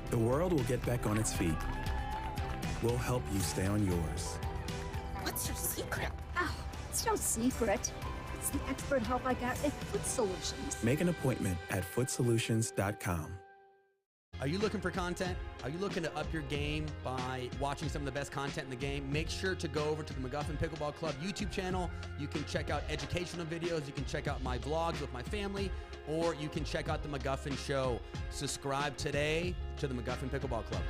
The world will get back on its feet. We'll help you stay on yours. What's your secret? Oh, it's no secret. It's the expert help I got at Foot Solutions. Make an appointment at footsolutions.com. Are you looking for content? Are you looking to up your game by watching some of the best content in the game? Make sure to go over to the McGuffin Pickleball Club YouTube channel. You can check out educational videos. You can check out my vlogs with my family, or you can check out the McGuffin Show. Subscribe today to the McGuffin Pickleball Club.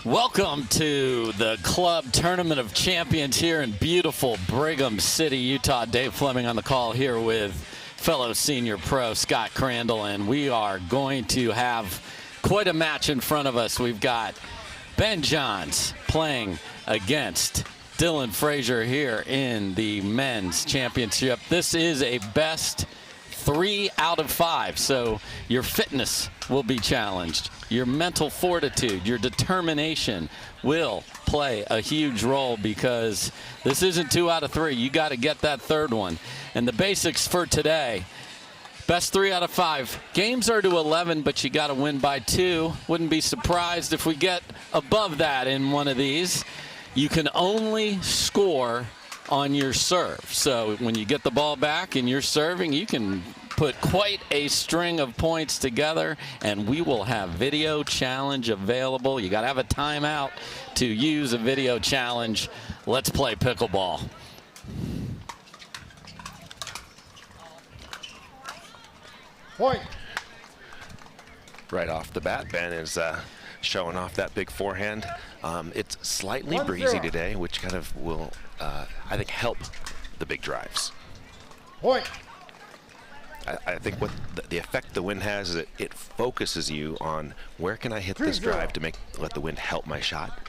Welcome to the Club Tournament of Champions here in beautiful Brigham City, Utah. Dave Fleming on the call here with fellow senior pro Scott Crandall, and we are going to have quite a match in front of us. We've got B.Johns playing against Dylan Frazier here in the men's championship. This is a best 3 out of 5, so your fitness will be challenged. Your mental fortitude, your determination will play a huge role, because this isn't 2 out of 3. You got to get that third one. And the basics for today: best 3 out of 5. Games are to 11, but you got to win by 2. Wouldn't be surprised if we get above that in one of these. You can only score on your serve. So when you get the ball back and you're serving, you can put quite a string of points together, and we will have video challenge available. You got to have a timeout to use a video challenge. Let's play pickleball. Point. Right off the bat, Ben is showing off that big forehand. It's slightly breezy today, which kind of will, I think, help the big drives. Point. I think what the effect the wind has is it focuses you on where can I hit this drive to let the wind help my shot.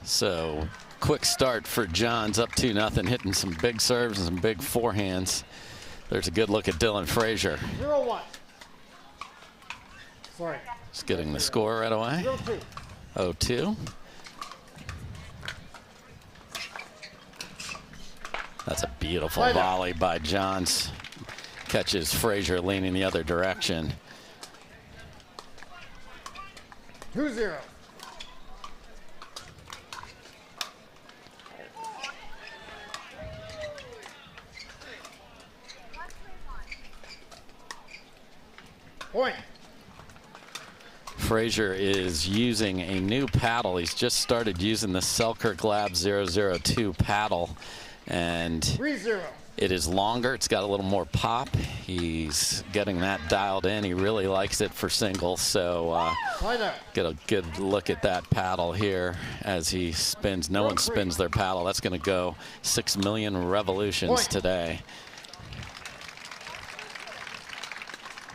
So quick start for Johns, up 2-0, hitting some big serves and some big forehands. There's a good look at Dylan Frazier. 0-1. Sorry. Just getting the score right away. 0-2. 0-2. That's a beautiful volley by Johns. Catches Frazier leaning the other direction. 2-0. Point. Frazier is using a new paddle. He's just started using the Selkirk Lab 002 paddle, and 3-0. It is longer. It's got a little more pop. He's getting that dialed in. He really likes it for singles. So get a good look at that paddle here as he spins. No one spins their paddle. That's going to go 6 million revolutions today.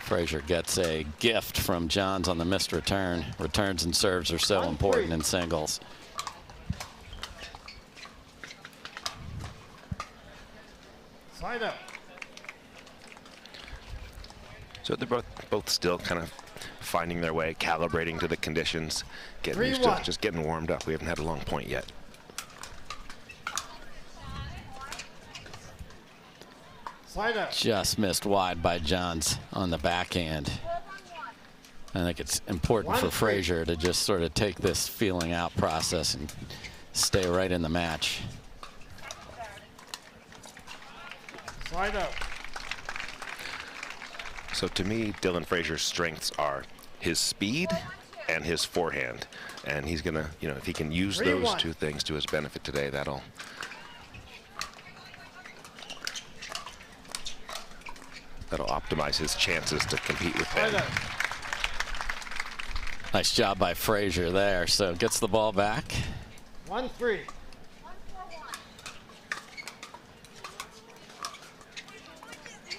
Frazier gets a gift from Johns on the missed return. Returns and serves are so important in singles. Sign up. So they're both still kind of finding their way, calibrating to the conditions, getting used to just getting warmed up. We haven't had a long point yet. Side out. Just missed wide by Johns on the backhand. I think it's important for Frazier to just sort of take this feeling out process and stay right in the match. Side out. So to me, Dylan Frazier's strengths are his speed and his forehand. And he's going to, you know, if he can use those two things to his benefit today, that'll optimize his chances to compete with Ben. Nice job by Frazier there. So gets the ball back. 1-3.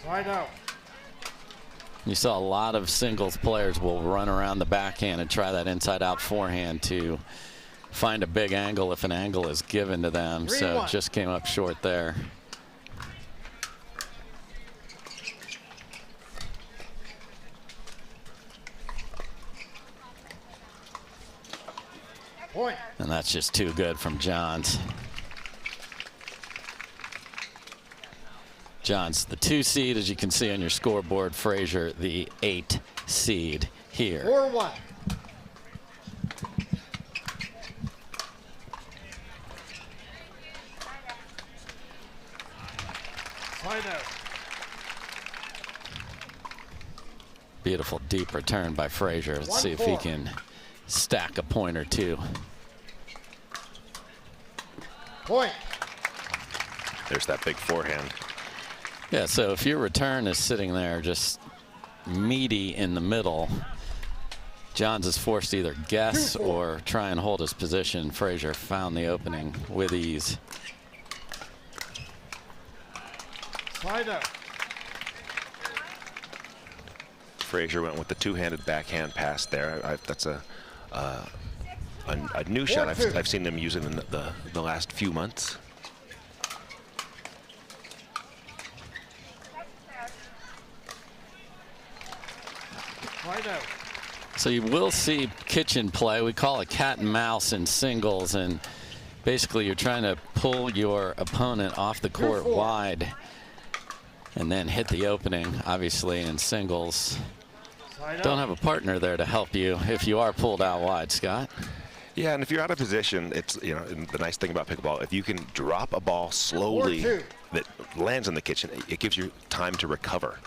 Side out. You saw a lot of singles players will run around the backhand and try that inside-out forehand to find a big angle if an angle is given to them. So it just came up short there. Point. And that's just too good from Johns. Johns, the 2 seed, as you can see on your scoreboard. Frazier, the 8 seed here. 4-1. Side out. Beautiful deep return by Frazier. Let's see if he can stack a point or two. Point. There's that big forehand. Yeah, so if your return is sitting there just meaty in the middle, Johns is forced to either guess or try and hold his position. Frazier found the opening with ease. Side out. Frazier went with the two-handed backhand pass there. That's a new shot. I've seen them use it in the last few months. Right out. So you will see kitchen play. We call it cat and mouse in singles, and basically you're trying to pull your opponent off the court wide and then hit the opening. Obviously in singles, don't have a partner there to help you if you are pulled out wide, Scott. Yeah, and if you're out of position, it's, you know, the nice thing about pickleball, if you can drop a ball slowly that lands in the kitchen, it gives you time to recover.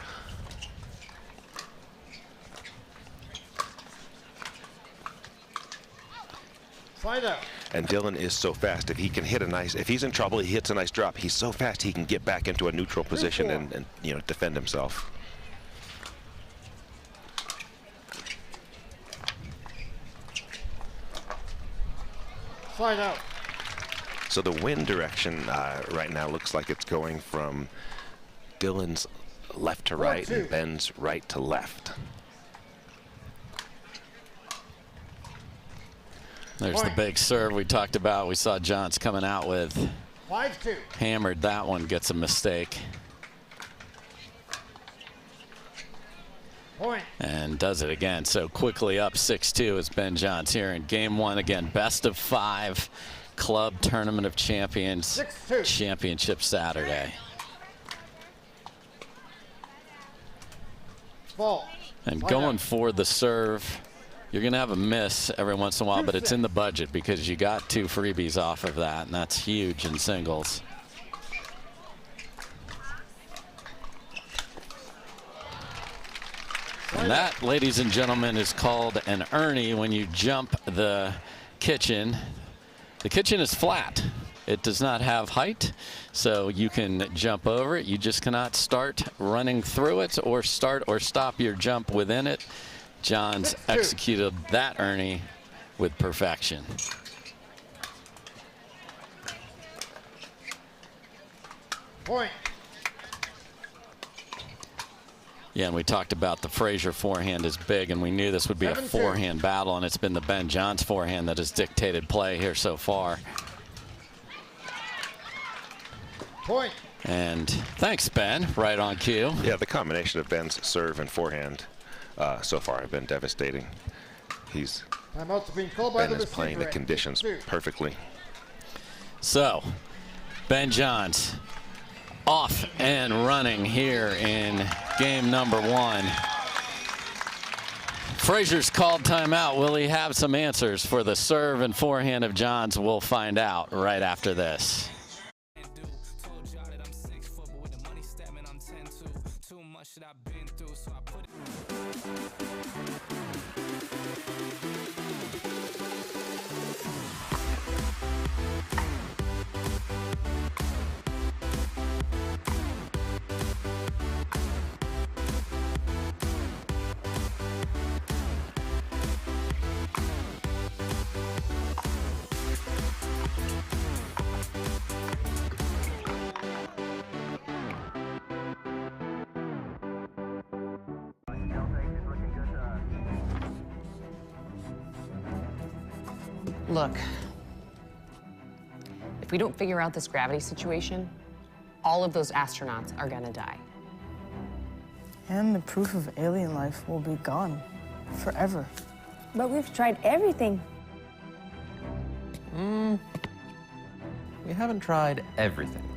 Side out. And Dylan is so fast. If he can hit a nice, if he's in trouble, he hits a nice drop. He's so fast he can get back into a neutral position and you know, defend himself. Side out. So the wind direction right now looks like it's going from Dylan's left to right and Ben's right to left. There's the big serve we talked about. We saw Johns coming out with. 5-2. Hammered that one, gets a mistake. Point. And does it again. So quickly up 6-2 is B.Johns here in game 1. Again, best of 5 club tournament of champions 6-2. championship Saturday. Ball. And going for the serve, you're going to have a miss every once in a while, but it's in the budget because you got 2 freebies off of that, and that's huge in singles. And that, ladies and gentlemen, is called an Ernie when you jump the kitchen. The kitchen is flat. It does not have height, so you can jump over it. You just cannot start running through it or start or stop your jump within it. Johns executed that Ernie with perfection. Point. Yeah, and we talked about the Frazier forehand is big, and we knew this would be a forehand battle, and it's been the B.Johns forehand that has dictated play here so far. Point. And thanks, Ben. Right on cue. Yeah, the combination of Ben's serve and forehand so far have been devastating. Ben is playing the conditions perfectly. So, B.Johns off and running here in game number 1. Frazier's called timeout. Will he have some answers for the serve and forehand of Johns? We'll find out right after this. Look, if we don't figure out this gravity situation, all of those astronauts are gonna die. And the proof of alien life will be gone forever. But we've tried everything. We haven't tried everything.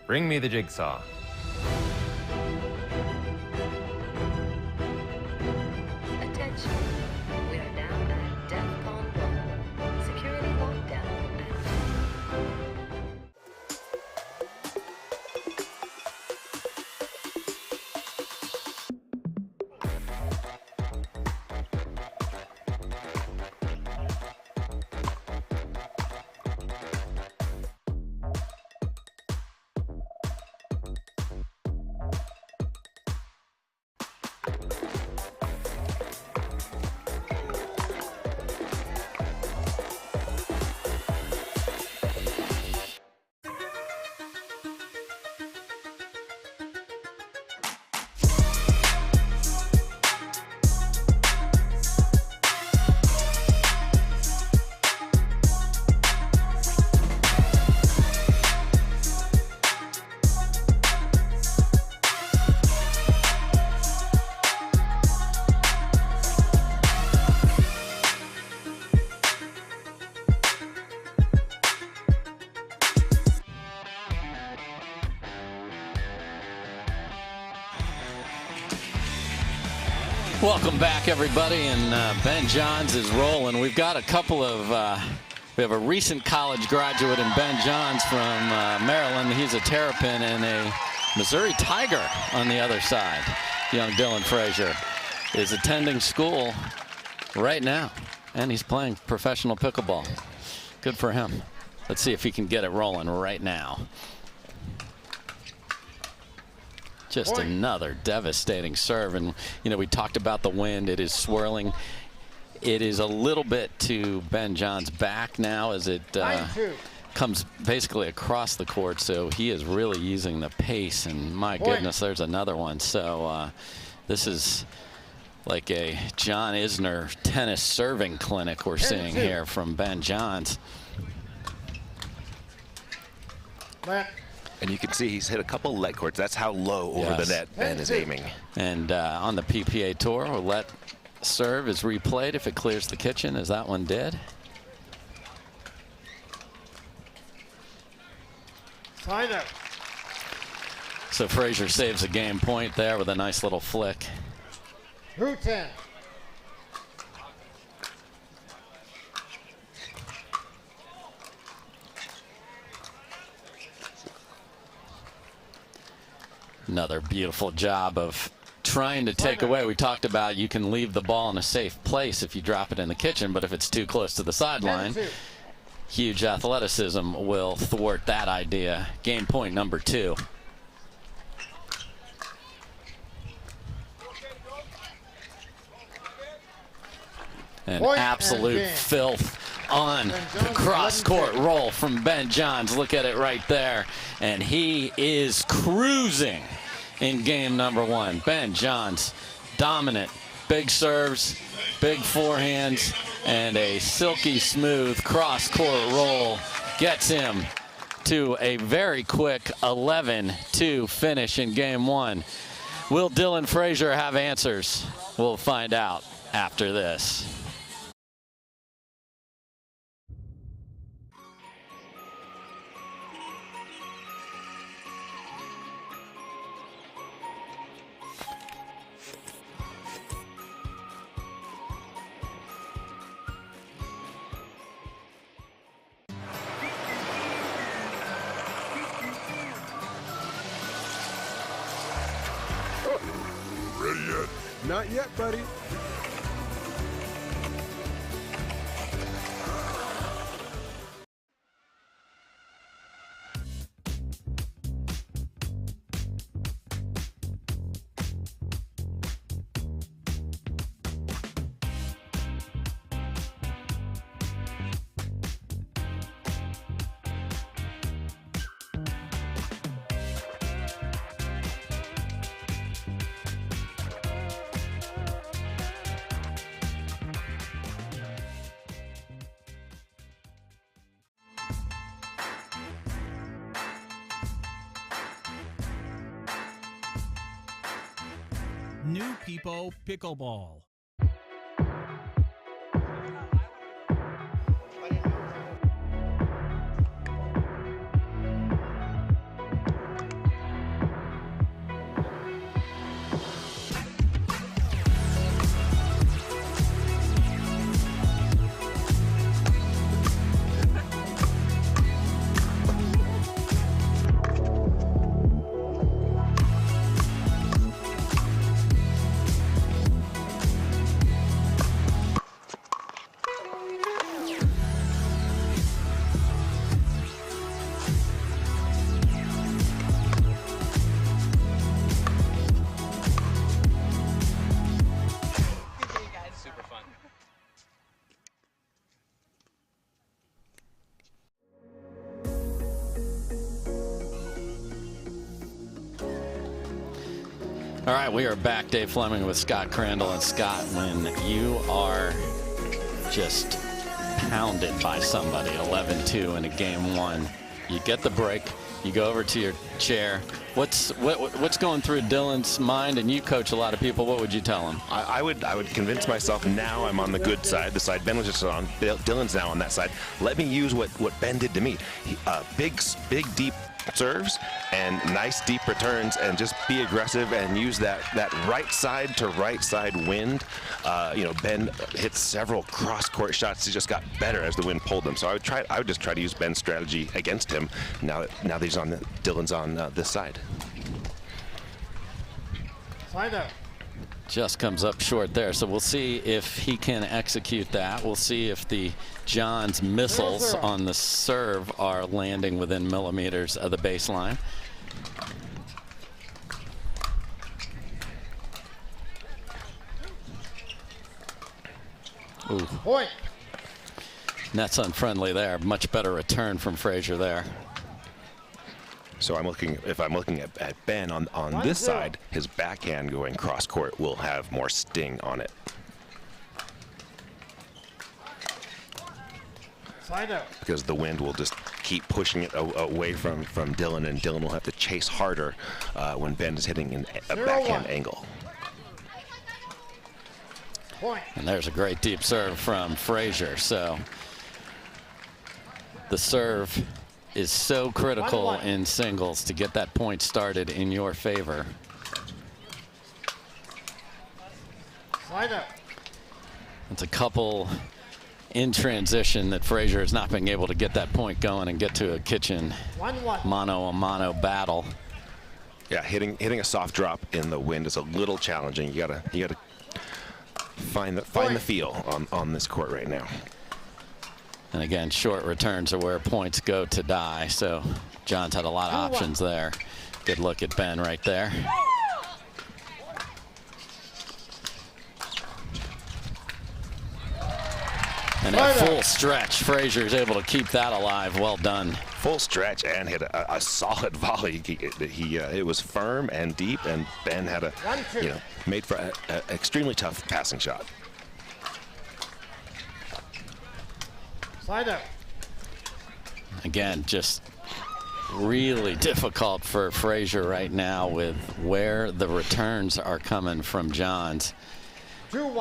Bring me the jigsaw. Attention. We are now at DEFCON 1. Security lockdown active. Welcome back, everybody, and B.Johns is rolling. We've got a couple of, we have a recent college graduate in B.Johns from Maryland. He's a Terrapin, and a Missouri Tiger on the other side. Young Dylan Frazier is attending school right now, and he's playing professional pickleball. Good for him. Let's see if he can get it rolling right now. Just another devastating serve. And, you know, we talked about the wind. It is swirling. It is a little bit to B.Johns' back now as it comes basically across the court. So he is really using the pace. And, my goodness, there's another one. So this is like a John Isner tennis serving clinic we're seeing here from B.Johns. And you can see he's hit a couple let courts. That's how low over the net Ben is aiming. And on the PPA Tour, we'll let serve is replayed if it clears the kitchen, as that one did. Sign up. So Frazier saves a game point there with a nice little flick. Who 10? Another beautiful job of trying to take away. We talked about you can leave the ball in a safe place if you drop it in the kitchen, but if it's too close to the sideline, huge athleticism will thwart that idea. Game point number 2. An absolute filth on the cross-court roll from B.Johns. Look at it right there. And he is cruising in game number 1. B.Johns, dominant. Big serves, big forehands, and a silky smooth cross-court roll gets him to a very quick 11-2 finish in game 1. Will Dylan Frazier have answers? We'll find out after this. Not yet, buddy. New People Pickleball. All right, we are back. Dave Fleming with Scott Crandall. And Scott, when you are just pounded by somebody, 11-2 in a game one, you get the break, you go over to your chair. What's going through Dylan's mind? And you coach a lot of people. What would you tell him? I would convince myself now I'm on the good side, the side Ben was just on. Dylan's now on that side. Let me use what Ben did to me. Big, deep serves and nice deep returns, and just be aggressive and use that right side to right side wind. Ben hit several cross court shots. He just got better as the wind pulled them. So I would just try to use Ben's strategy against him. Now that Dylan's on this side. Side out. Just comes up short there. So we'll see if he can execute that. We'll see if the Johns missiles on the serve are landing within millimeters of the baseline. Ooh. Point. Net's unfriendly there. Much better return from Frazier there. So if I'm looking at Ben on this side, his backhand going cross court will have more sting on it. Side out. Because the wind will just keep pushing it away from Dylan, and Dylan will have to chase harder when Ben is hitting a backhand angle. Point. And there's a great deep serve from Frazier. So the serve is so critical in singles to get that point started in your favor. Side out. It's a couple in transition that Frazier has not been able to get that point going and get to a kitchen mano-a-mano battle. Yeah, hitting a soft drop in the wind is a little challenging. You gotta find the feel on this court right now. And again, short returns are where points go to die. So Johns had a lot of options there. Good look at Ben right there. And at full stretch, Frazier is able to keep that alive. Well done. Full stretch and hit a solid volley. It was firm and deep, and Ben had made for an extremely tough passing shot. Side out. Again, just really difficult for Frazier right now with where the returns are coming from Johns.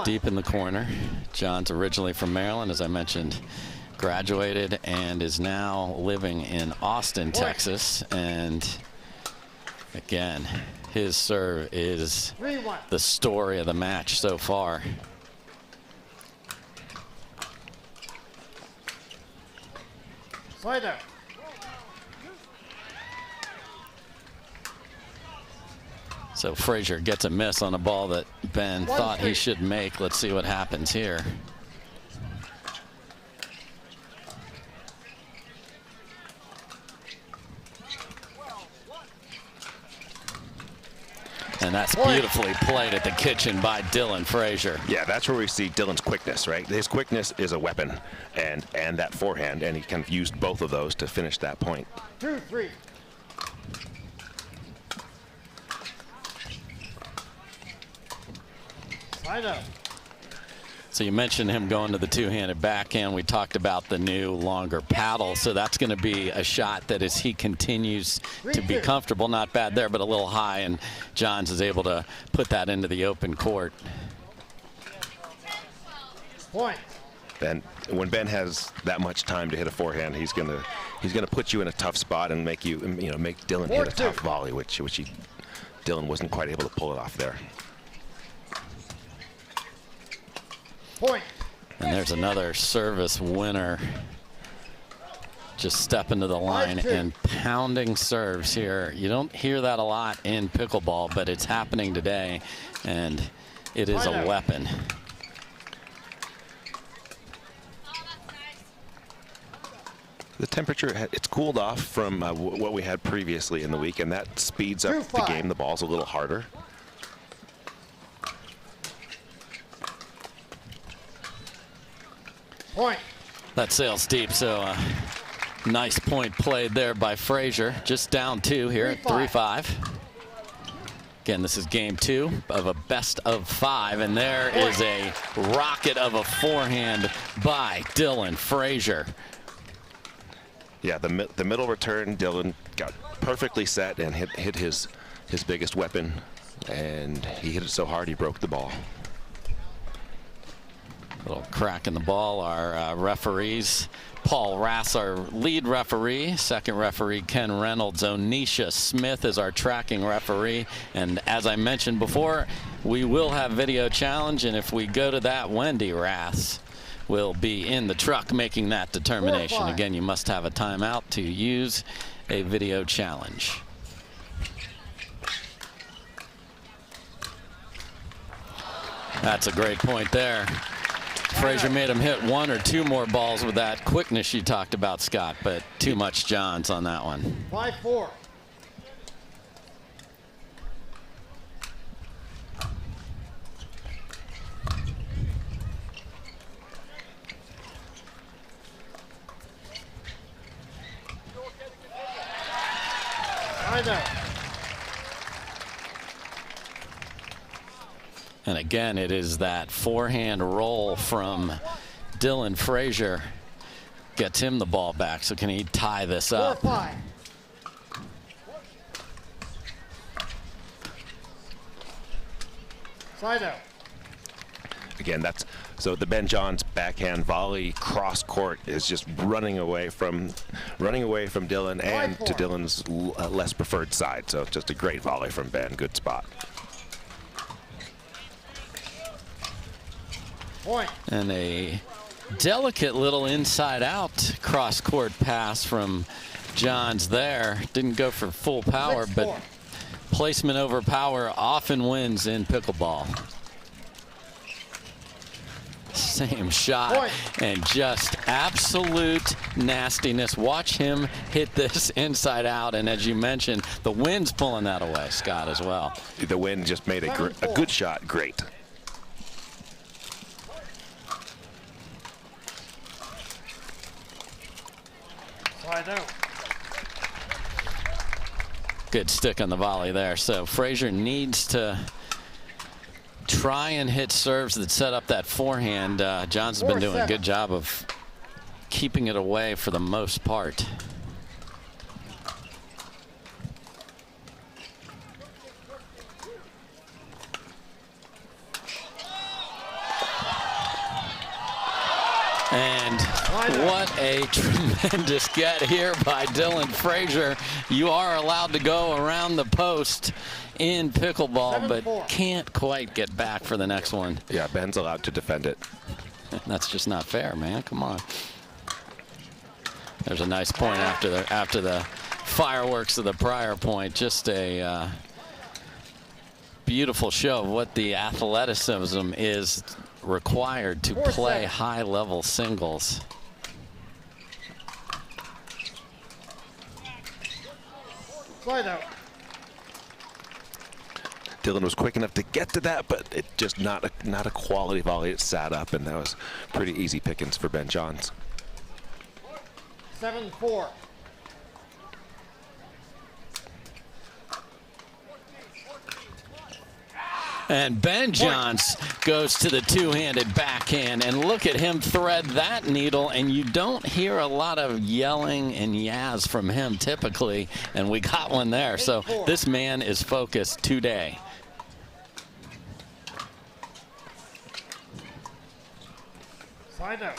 Deep in the corner. Johns originally from Maryland, as I mentioned, graduated and is now living in Austin, Texas. And again, his serve is the story of the match so far. Side out. So Frazier gets a miss on a ball that Ben thought he should make. Let's see what happens here. And that's beautifully played at the kitchen by Dylan Frazier. Yeah, that's where we see Dylan's quickness, right? His quickness is a weapon, and that forehand, and he kind of used both of those to finish that point. 2-3. Side out. So you mentioned him going to the two-handed backhand. We talked about the new longer paddle. So that's going to be a shot that as he continues to be comfortable, not bad there, but a little high, and Johns is able to put that into the open court. Point. Ben, when Ben has that much time to hit a forehand, he's gonna put you in a tough spot and make you, make Dylan hit a tough volley, which Dylan wasn't quite able to pull it off there. Point. And there's another service winner. Just stepping to the line and pounding serves here. You don't hear that a lot in pickleball, but it's happening today, and it is a weapon. The temperature, it's cooled off from what we had previously in the week, and that speeds up the game. The ball's a little harder. Point. That sails deep, so nice point played there by Frazier. Just down 2 here at 3-5. Again, this is game 2 of a best of 5, and there is a rocket of a forehand by Dylan Frazier. Yeah, the middle return, Dylan got perfectly set and hit his biggest weapon, and he hit it so hard he broke the ball. Little crack in the ball. Our referees, Paul Rass, our lead referee. Second referee, Ken Reynolds. Onisha Smith is our tracking referee. And as I mentioned before, we will have video challenge. And if we go to that, Wendy Rass will be in the truck making that determination. Again, you must have a timeout to use a video challenge. That's a great point there. Frazier made him hit 1 or 2 more balls with that quickness you talked about, Scott, but too much Johns on that one. 5-4. And again, it is that forehand roll from Dylan Frazier. Gets him the ball back. So can he tie this up? 4-5. Side out. Again, so the B.Johns backhand volley cross court is just running away from Dylan and to Dylan's less preferred side. So just a great volley from Ben. Good spot. Point. And a delicate little inside out cross court pass from Johns there. Didn't go for full power, but placement over power often wins in pickleball. Same shot and just absolute nastiness. Watch him hit this inside out, and as you mentioned, the wind's pulling that away, Scott, as well. The wind just made a good shot great. Side out. Good stick on the volley there. So Frazier needs to try and hit serves that set up that forehand. Johns has been doing a good job of keeping it away for the most part. And what a tremendous get here by Dylan Frazier. You are allowed to go around the post in pickleball, but can't quite get back for the next one. Yeah, Ben's allowed to defend it. That's just not fair, man. Come on. There's a nice point after the fireworks of the prior point. Just a beautiful show of what the athleticism is required to play high-level singles. Slide out. Dylan was quick enough to get to that, but it just not a quality volley. It sat up, and that was pretty easy pickings for B.Johns. 7-4. And B.Johns goes to the two-handed backhand, and look at him thread that needle, and you don't hear a lot of yelling and yas from him typically, and we got one there. So this man is focused today. Slide out.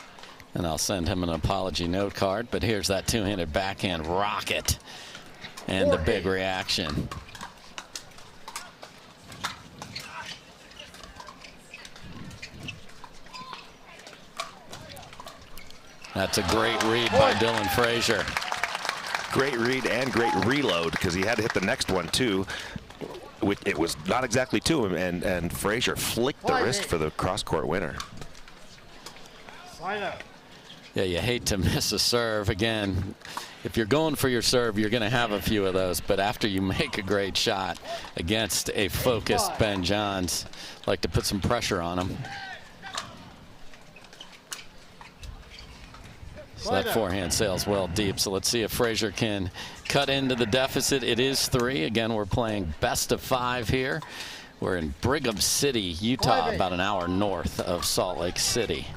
And I'll send him an apology note card, but here's that two-handed backhand rocket and the big reaction. That's a great read by Dylan Frazier. Great read and great reload, because he had to hit the next one too. It was not exactly to him, and Frazier flicked the wrist for the cross-court winner. Slide out. Yeah, you hate to miss a serve. Again, if you're going for your serve, you're going to have a few of those. But after you make a great shot against a focused B.Johns, like to put some pressure on him. So that forehand sails well deep. So let's see if Frazier can cut into the deficit. It is 3. Again, we're playing best of 5 here. We're in Brigham City, Utah, about an hour north of Salt Lake City.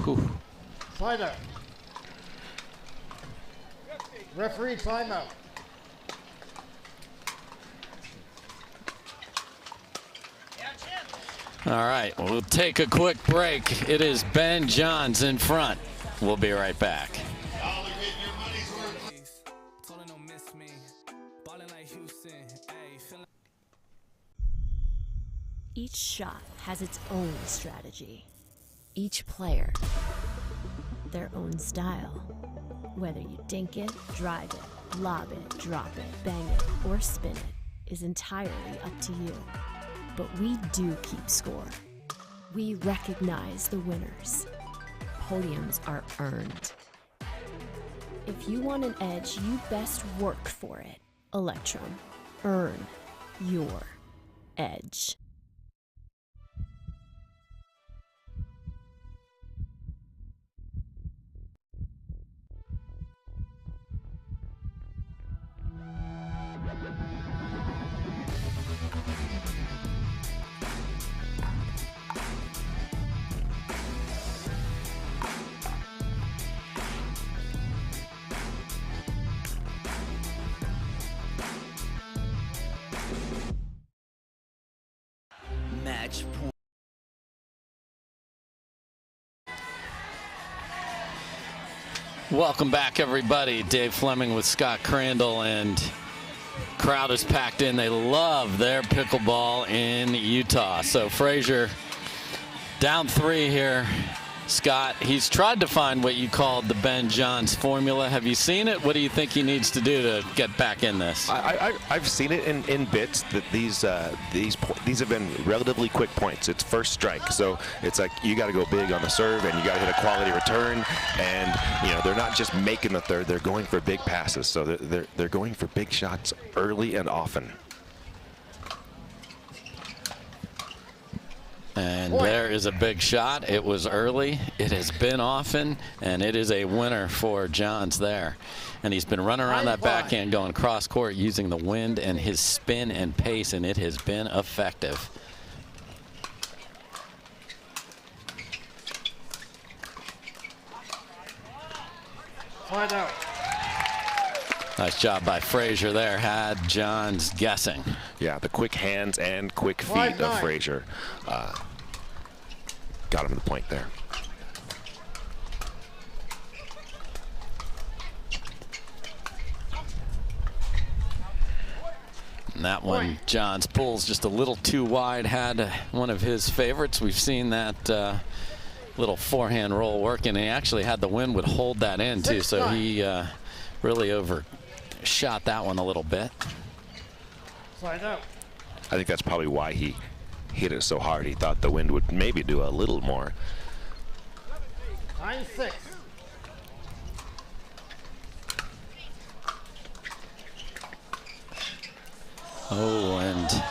Whew. Slide out. Referee timeout. All right, we'll take a quick break. It is B.Johns in front. We'll be right back. Each shot has its own strategy. Each player, their own style. Whether you dink it, drive it, lob it, drop it, bang it, or spin it is entirely up to you. But we do keep score. We recognize the winners. Podiums are earned. If you want an edge, you best work for it. Electrum. Earn your edge. Match point. Welcome back, everybody. Dave Fleming with Scott Crandall, and crowd is packed in. They love their pickleball in Utah. So Frazier down 3 here. Scott, he's tried to find what you called the B.Johns formula. Have you seen it? What do you think he needs to do to get back in this? I've seen it in bits that these have been relatively quick points. It's first strike, so it's like you got to go big on the serve and you got to hit a quality return. And you know, they're not just making the third; they're going for big passes. So they're going for big shots early and often. And there is a big shot. It was early. It has been often, and it is a winner for Johns there. And he's been running around that backhand going cross court using the wind and his spin and pace, and it has been effective. Slide out. Nice job by Frazier there. Had Johns guessing. Yeah, the quick hands and quick feet of Frazier got him to the point there. And that one, Johns pulls just a little too wide. Had one of his favorites. We've seen that little forehand roll working, and he actually had the wind would hold that in too. So he really overshot that one a little bit. Side out. I think that's probably why he hit it so hard. He thought the wind would maybe do a little more. 9-6. Oh, and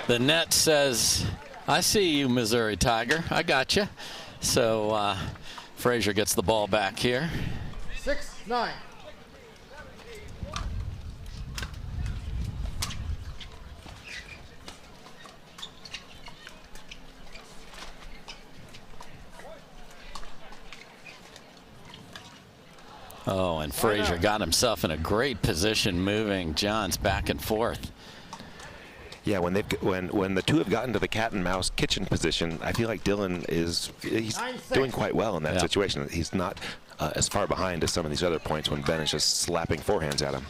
the net says, I see you, Missouri Tiger. I got you. So Frazier gets the ball back here. 6-9. Oh, and Frazier got himself in a great position, moving Johns back and forth. Yeah, when the two have gotten to the cat and mouse kitchen position, I feel like Dylan he's doing quite well in that situation. He's not as far behind as some of these other points when Ben is just slapping forehands at him.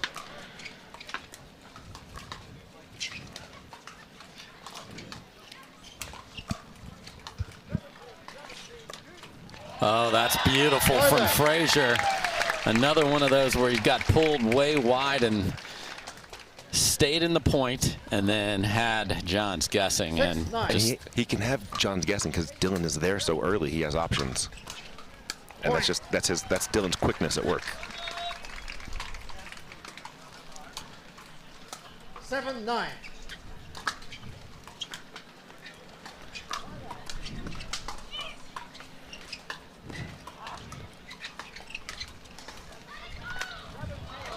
Oh, that's beautiful from Frazier. Another one of those where he got pulled way wide and stayed in the point, and then had Johns guessing. And he can have Johns guessing because Dylan is there so early. He has options, and that's Dylan's quickness at work. 7-9.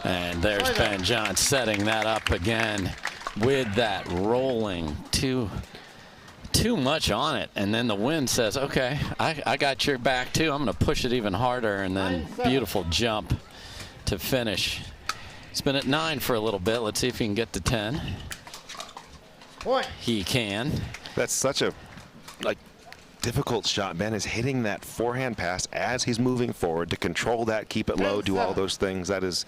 And there's B.Johns setting that up again with that rolling too much on it. And then the wind says, okay, I got your back too. I'm going to push it even harder. And then beautiful jump to finish. It's been at 9 for a little bit. Let's see if he can get to 10. Point. He can. That's such a difficult shot. Ben is hitting that forehand pass as he's moving forward to control that, keep it low, do all those things. That is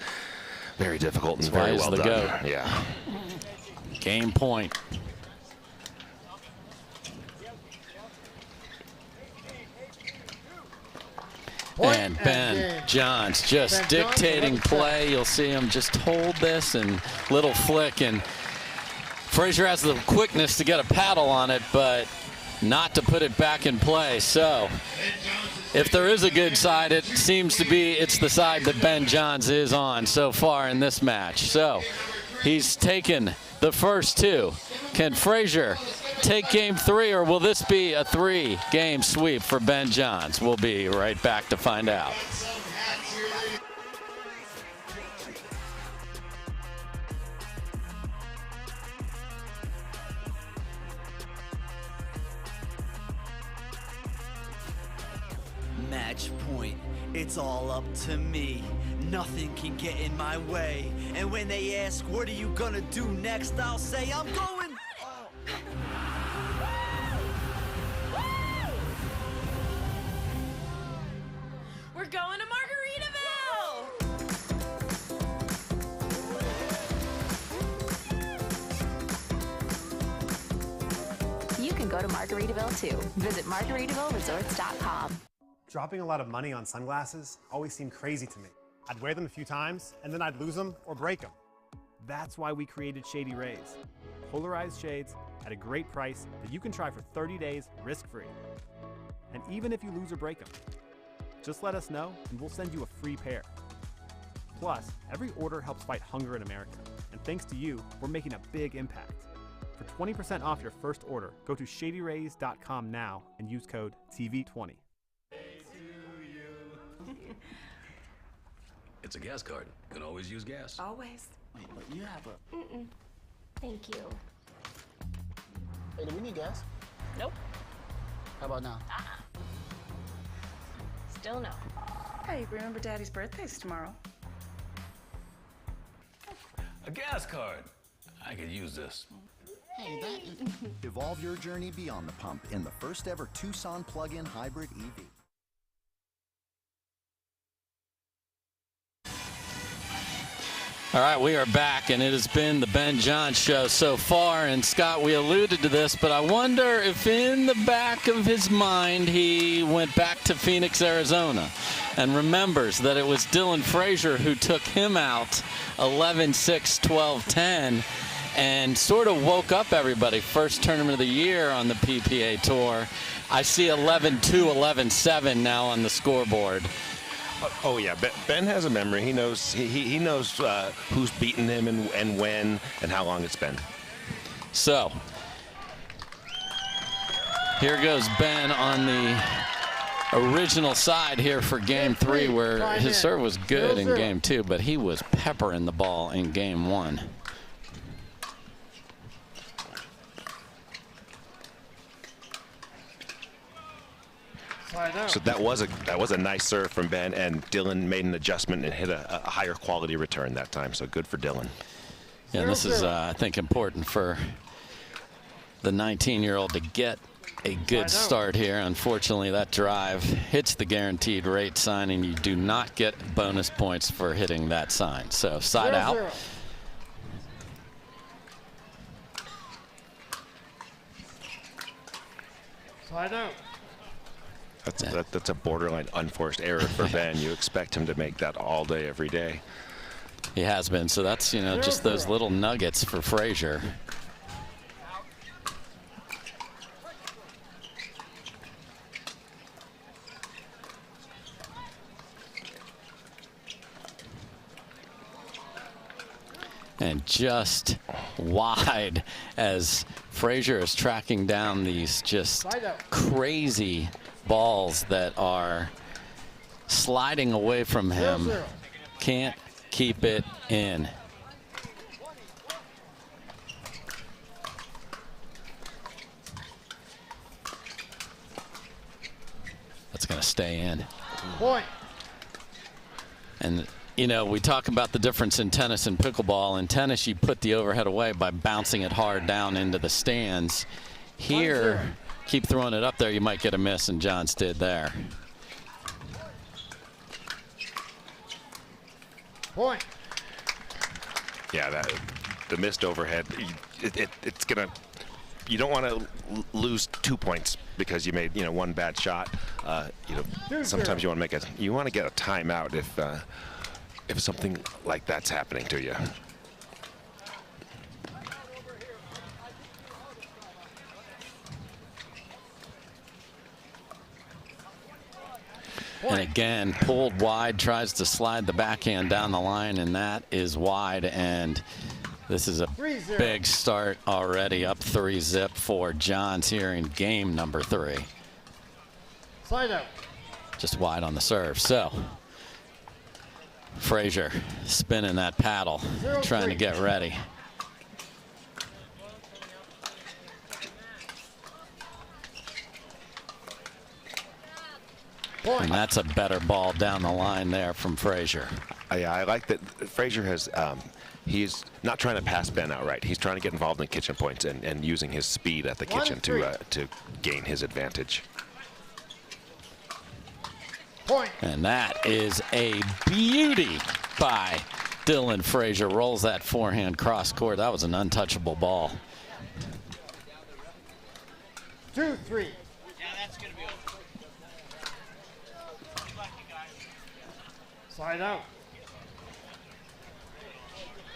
very difficult and very well done. Goat. Yeah. Game point. And B.Johns just dictating play. You'll see him just hold this and little flick. And Frazier has the quickness to get a paddle on it, but not to put it back in play. So if there is a good side, it seems to be it's the side that B.Johns is on so far in this match. So he's taken the first two. Can Frazier take game 3, or will this be a 3-game sweep for B.Johns? We'll be right back to find out. Match point, it's all up to me. Nothing can get in my way. And when they ask, what are you gonna do next? I'll say, I'm going. We're going to Margaritaville! You can go to Margaritaville too. Visit MargaritavilleResorts.com. Dropping a lot of money on sunglasses always seemed crazy to me. I'd wear them a few times, and then I'd lose them or break them. That's why we created Shady Rays. Polarized shades at a great price that you can try for 30 days risk-free. And even if you lose or break them, just let us know and we'll send you a free pair. Plus, every order helps fight hunger in America. And thanks to you, we're making a big impact. For 20% off your first order, go to shadyrays.com now and use code TV20. It's a gas card. You can always use gas. Always. Wait, but you have a... Thank you. Hey, do we need gas? Nope. How about now? Still no. Hey, remember Daddy's birthday's tomorrow. A gas card. I could use this. Hey, Evolve your journey beyond the pump in the first ever Tucson plug-in hybrid EV. All right, we are back, and it has been the B.Johns show so far. And Scott, we alluded to this, but I wonder if in the back of his mind he went back to Phoenix, Arizona, and remembers that it was Dylan Frazier who took him out 11-6, 12-10. and sort of woke up everybody. First tournament of the year on the PPA Tour. I see 11-2, 11-7 now on the scoreboard. Oh yeah, Ben has a memory. He knows he knows who's beaten him and when and how long it's been. So here goes Ben on the original side here for game 3, where his serve was good in game 2, but he was peppering the ball in game 1. So that was a nice serve from Ben, and Dylan made an adjustment and hit a higher quality return that time. So good for Dylan. Yeah, this is I think important for the 19-year-old to get a good start here. Unfortunately, that drive hits the guaranteed rate sign, and you do not get bonus points for hitting that sign. So side out. Side out. That's a borderline unforced error for Ben. You expect him to make that all day, every day. He has been. So that's, you know, just those little nuggets for Frazier. And just wide as Frazier is tracking down these just crazy balls that are sliding away from him. Can't keep it in. That's going to stay in. Point. And you know, we talk about the difference in tennis and pickleball. In tennis, you put the overhead away by bouncing it hard down into the stands. Here, keep throwing it up there, you might get a miss, and Johns did there. Point. Yeah, the missed overhead, it's gonna. You don't want to lose 2 points because you made, you know, one bad shot. You know, sometimes you want to get a timeout if something like that's happening to you. And again, pulled wide, tries to slide the backhand down the line, and that is wide. And this is a big start already, up 3-zip for Johns here in game number 3. Side out. Just wide on the serve. So Frazier spinning that paddle, trying to get ready. And that's a better ball down the line there from Frazier. Yeah, I like that Frazier has, he's not trying to pass Ben outright. He's trying to get involved in kitchen points and using his speed at the kitchen to gain his advantage. Point. And that is a beauty by Dylan Frazier. Rolls that forehand cross court. That was an untouchable ball. 2-3. Yeah, that's going to be over. Side out.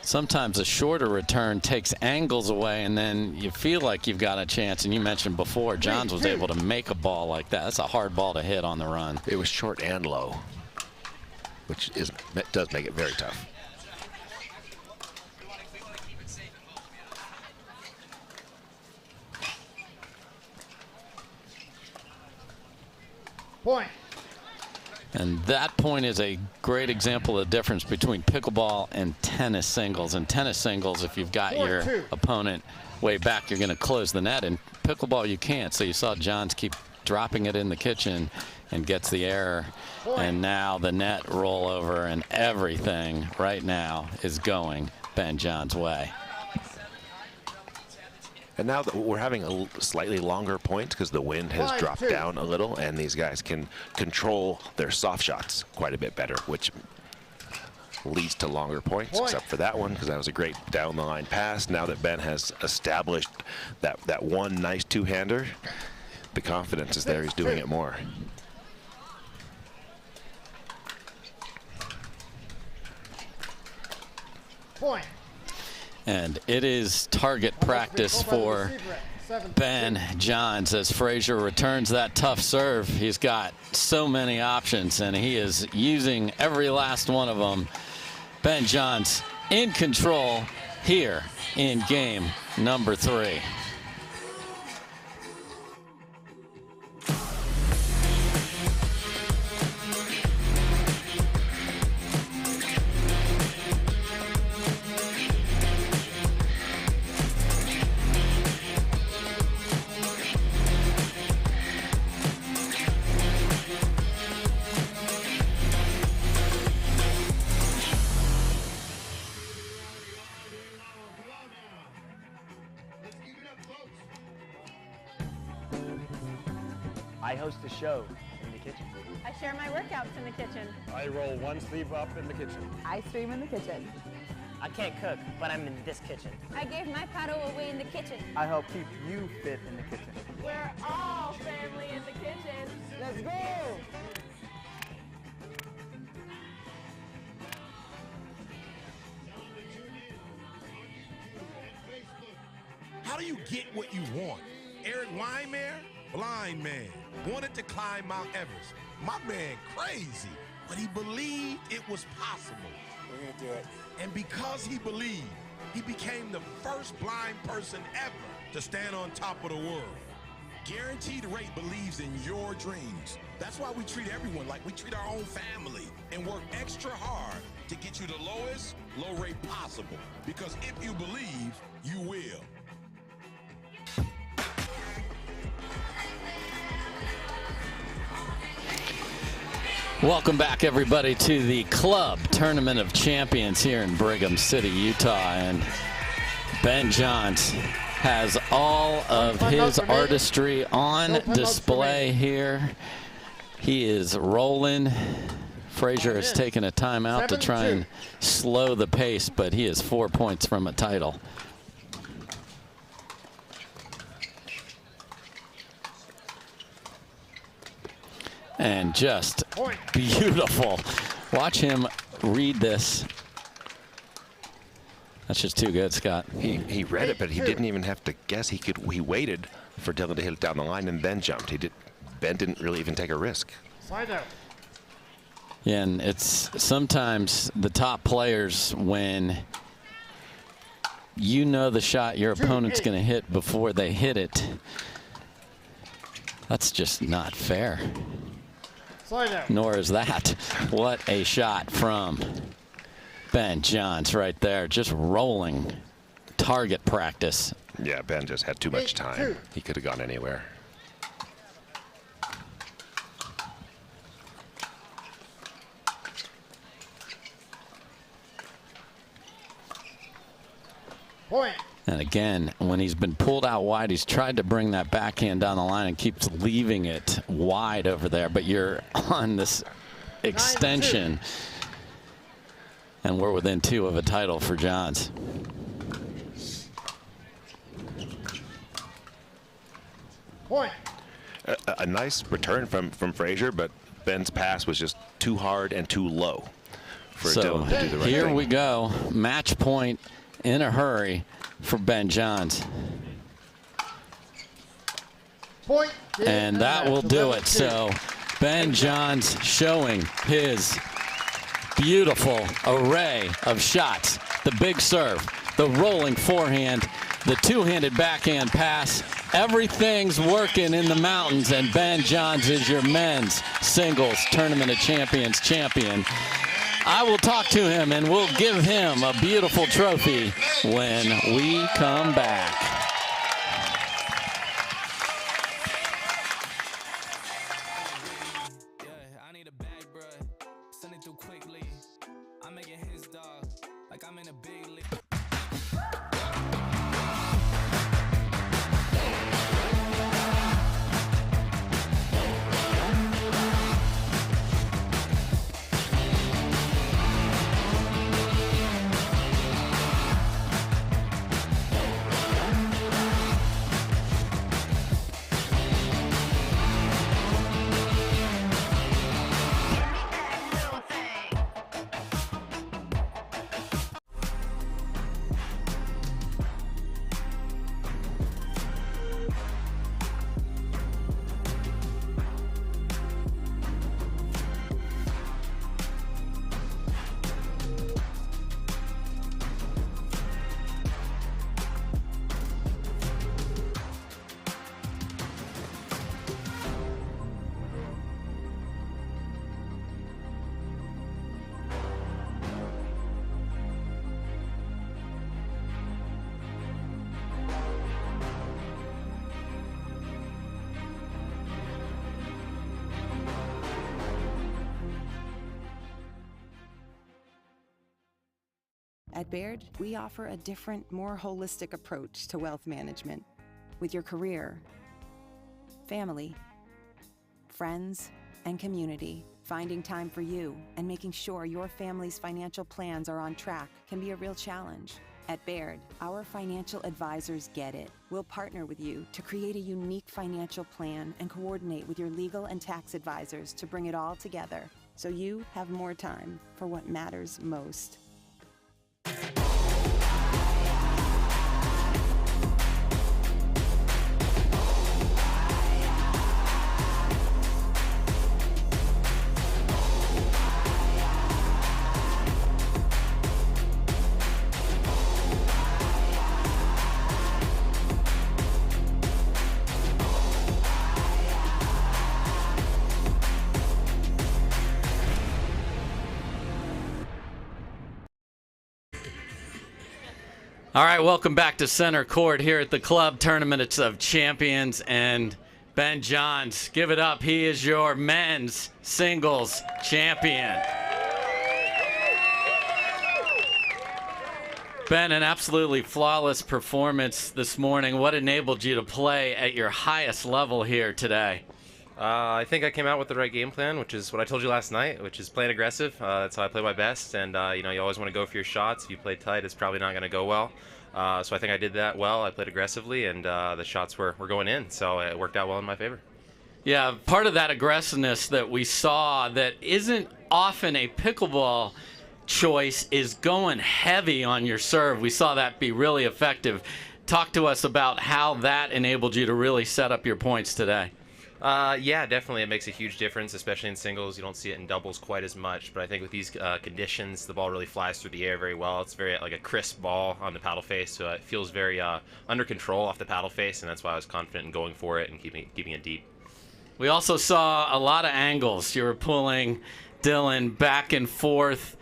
Sometimes a shorter return takes angles away, and then you feel like you've got a chance. And you mentioned before, Johns was able to make a ball like that. That's a hard ball to hit on the run. It was short and low, which does make it very tough. Point. And that point is a great example of the difference between pickleball and tennis singles. In tennis singles, if you've got your opponent way back, you're going to close the net. In pickleball, you can't. So you saw Johns keep dropping it in the kitchen and gets the error. And now the net roll over, and everything right now is going Ben Johns' way. And now that we're having a slightly longer point because the wind has dropped down a little, and these guys can control their soft shots quite a bit better, which leads to longer points, except for that one because that was a great down the line pass. Now that Ben has established that one nice two-hander, the confidence is there. He's doing it more. Point. And it is target practice for B.Johns as Frazier returns that tough serve. He's got so many options, and he is using every last one of them. B.Johns in control here in game number 3. I host a show in the kitchen. I share my workouts in the kitchen. I roll one sleeve up in the kitchen. I stream in the kitchen. I can't cook, but I'm in this kitchen. I gave my paddle away in the kitchen. I help keep you fit in the kitchen. We're all family in the kitchen. Let's go! How do you get what you want? Eric Weinmeier, blind man, wanted to climb Mount Everest. My man crazy, but he believed it was possible. We're gonna do it. And because he believed, he became the first blind person ever to stand on top of the world. Guaranteed Rate believes in your dreams. That's why we treat everyone like we treat our own family and work extra hard to get you the lowest low rate possible. Because if you believe, you will. Welcome back, everybody, to the Club Tournament of Champions here in Brigham City, Utah. And B.Johns has all of his artistry on display here. He is rolling. Frazier has taken a timeout to try and slow the pace, but he is 4 points from a title. And just beautiful. Watch him read this. That's just too good, Scott. He read it, but he didn't even have to guess. He waited for Dylan to hit it down the line and then jumped. Ben didn't really even take a risk. Slide out. Yeah, and it's sometimes the top players, when you know the shot your opponent's going to hit before they hit it, that's just not fair. Nor is that. What a shot from B.Johns right there, just rolling target practice. Yeah, Ben just had too much time. He could have gone anywhere. Point. And again, when he's been pulled out wide, he's tried to bring that backhand down the line and keeps leaving it wide over there. But you're on this extension, and we're within 2 of a title for Johns. Point. A nice return from Frazier, but Ben's pass was just too hard and too low for Dylan to do the right thing. Here we go. Match point in a hurry for B.Johns. Point. And that will do it. So B.Johns showing his beautiful array of shots. The big serve, the rolling forehand, the two-handed backhand pass. Everything's working in the mountains, and B.Johns is your men's singles Tournament of Champions champion. I will talk to him, and we'll give him a beautiful trophy when we come back. At Baird, we offer a different, more holistic approach to wealth management. With your career, family, friends, and community, finding time for you and making sure your family's financial plans are on track can be a real challenge. At Baird, our financial advisors get it. We'll partner with you to create a unique financial plan and coordinate with your legal and tax advisors to bring it all together so you have more time for what matters most. All right, welcome back to Center Court here at the Club Tournament of Champions. And B.Johns, give it up. He is your men's singles champion. Ben, an absolutely flawless performance this morning. What enabled you to play at your highest level here today? I think I came out with the right game plan, which is what I told you last night, which is playing aggressive. That's how I play my best, and you always want to go for your shots. If you play tight, it's probably not going to go well. So I think I did that well. I played aggressively, and the shots were going in, so it worked out well in my favor. Yeah, part of that aggressiveness that we saw that isn't often a pickleball choice is going heavy on your serve. We saw that be really effective. Talk to us about how that enabled you to really set up your points today. Yeah, definitely. It makes a huge difference, especially in singles. You don't see it in doubles quite as much, but I think with these conditions, the ball really flies through the air very well. It's very like a crisp ball on the paddle face, so it feels very under control off the paddle face, and that's why I was confident in going for it and keeping it deep. We also saw a lot of angles. You were pulling Dylan back and forth.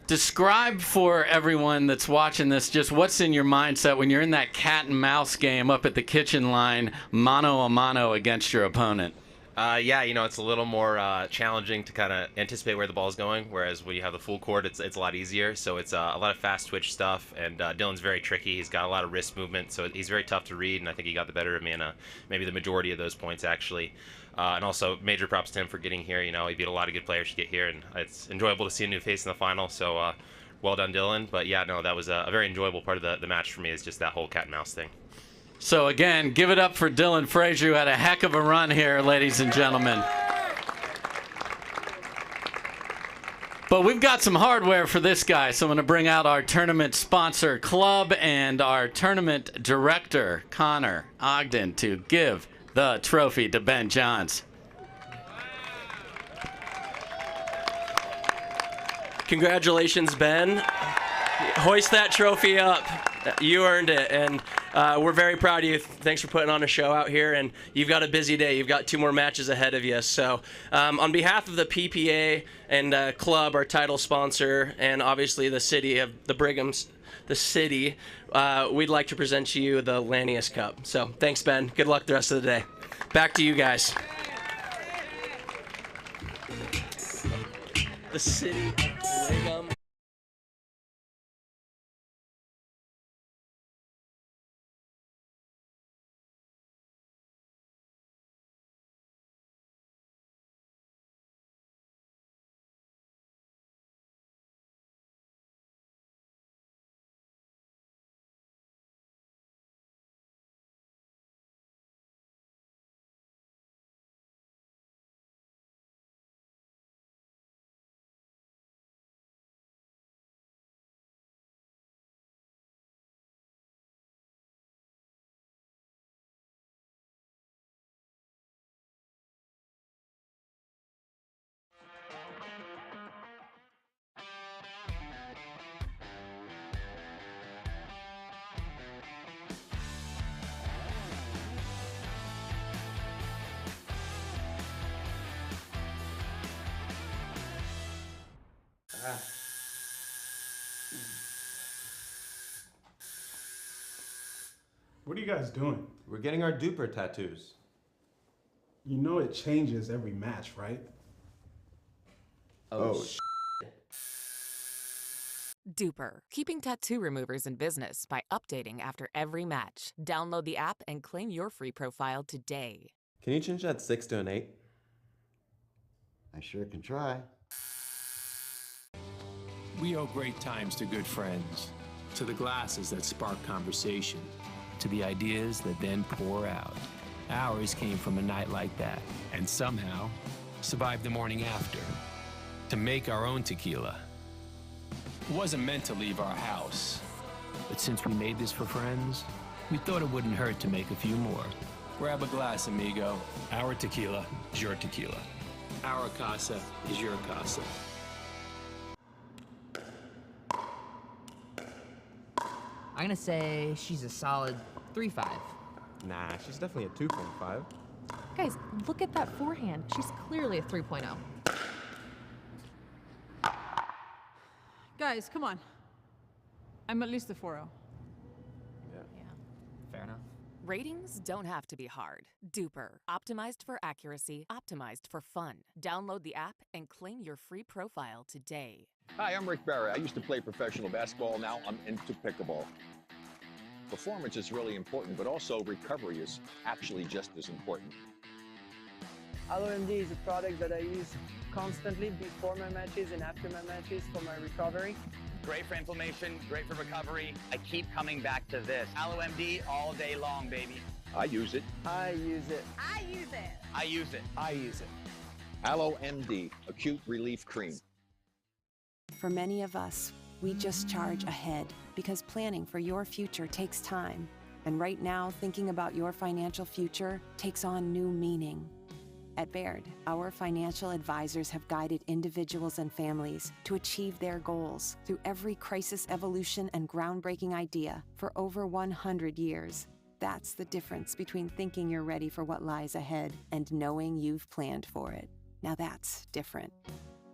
Describe for everyone that's watching this just what's in your mindset when you're in that cat and mouse game up at the kitchen line, mano a mano against your opponent. Yeah, it's a little more challenging to kind of anticipate where the ball's going, whereas when you have the full court, it's a lot easier. So it's a lot of fast twitch stuff, and Dylan's very tricky. He's got a lot of wrist movement, so he's very tough to read, and I think he got the better of me in maybe the majority of those points, actually. And also, major props to him for getting here. He beat a lot of good players to get here, and it's enjoyable to see a new face in the final, so well done, Dylan. But yeah, no, that was a very enjoyable part of the match for me, is just that whole cat and mouse thing. So again, give it up for Dylan Frazier, who had a heck of a run here, ladies and gentlemen. But we've got some hardware for this guy, so I'm going to bring out our tournament sponsor, Club, and our tournament director, Connor Ogden, to give the trophy to B.Johns. Congratulations, Ben. Hoist that trophy up. You earned it, and we're very proud of you. Thanks for putting on a show out here, and you've got a busy day. You've got 2 more matches ahead of you. So on behalf of the PPA and Club, our title sponsor, and obviously the city of the Brigham's, the city, we'd like to present to you the Lanius Cup. So thanks, Ben. Good luck the rest of the day. Back to you guys. The city of Brigham. What are you guys doing? We're getting our duper tattoos. You know it changes every match, right? Oh, Duper, keeping tattoo removers in business by updating after every match. Download the app and claim your free profile today. Can you change that 6 to an 8? I sure can try. We owe great times to good friends, to the glasses that spark conversation, to the ideas that then pour out. Ours came from a night like that, and somehow survived the morning after to make our own tequila. It wasn't meant to leave our house, but since we made this for friends, we thought it wouldn't hurt to make a few more. Grab a glass, amigo. Our tequila is your tequila. Our casa is your casa. I'm gonna say she's a solid 3.5. Nah, she's definitely a 2.5. Guys, look at that forehand. She's clearly a 3.0. Guys, come on. I'm at least a 4.0. Yeah, fair enough. Ratings don't have to be hard. Duper, optimized for accuracy, optimized for fun. Download the app and claim your free profile today. Hi, I'm Rick Barry. I used to play professional basketball. Now I'm into pickleball. Performance is really important, but also recovery is actually just as important. AL.MD is a product that I use constantly before my matches and after my matches for my recovery. Great for inflammation, great for recovery. I keep coming back to this. AL.MD all day long, baby. I use it. I use it. I use it. I use it. I use it. AL.MD, Acute Relief Cream. For many of us, we just charge ahead because planning for your future takes time. And right now, thinking about your financial future takes on new meaning. At Baird, our financial advisors have guided individuals and families to achieve their goals through every crisis evolution and groundbreaking idea for over 100 years. That's the difference between thinking you're ready for what lies ahead and knowing you've planned for it. Now that's different.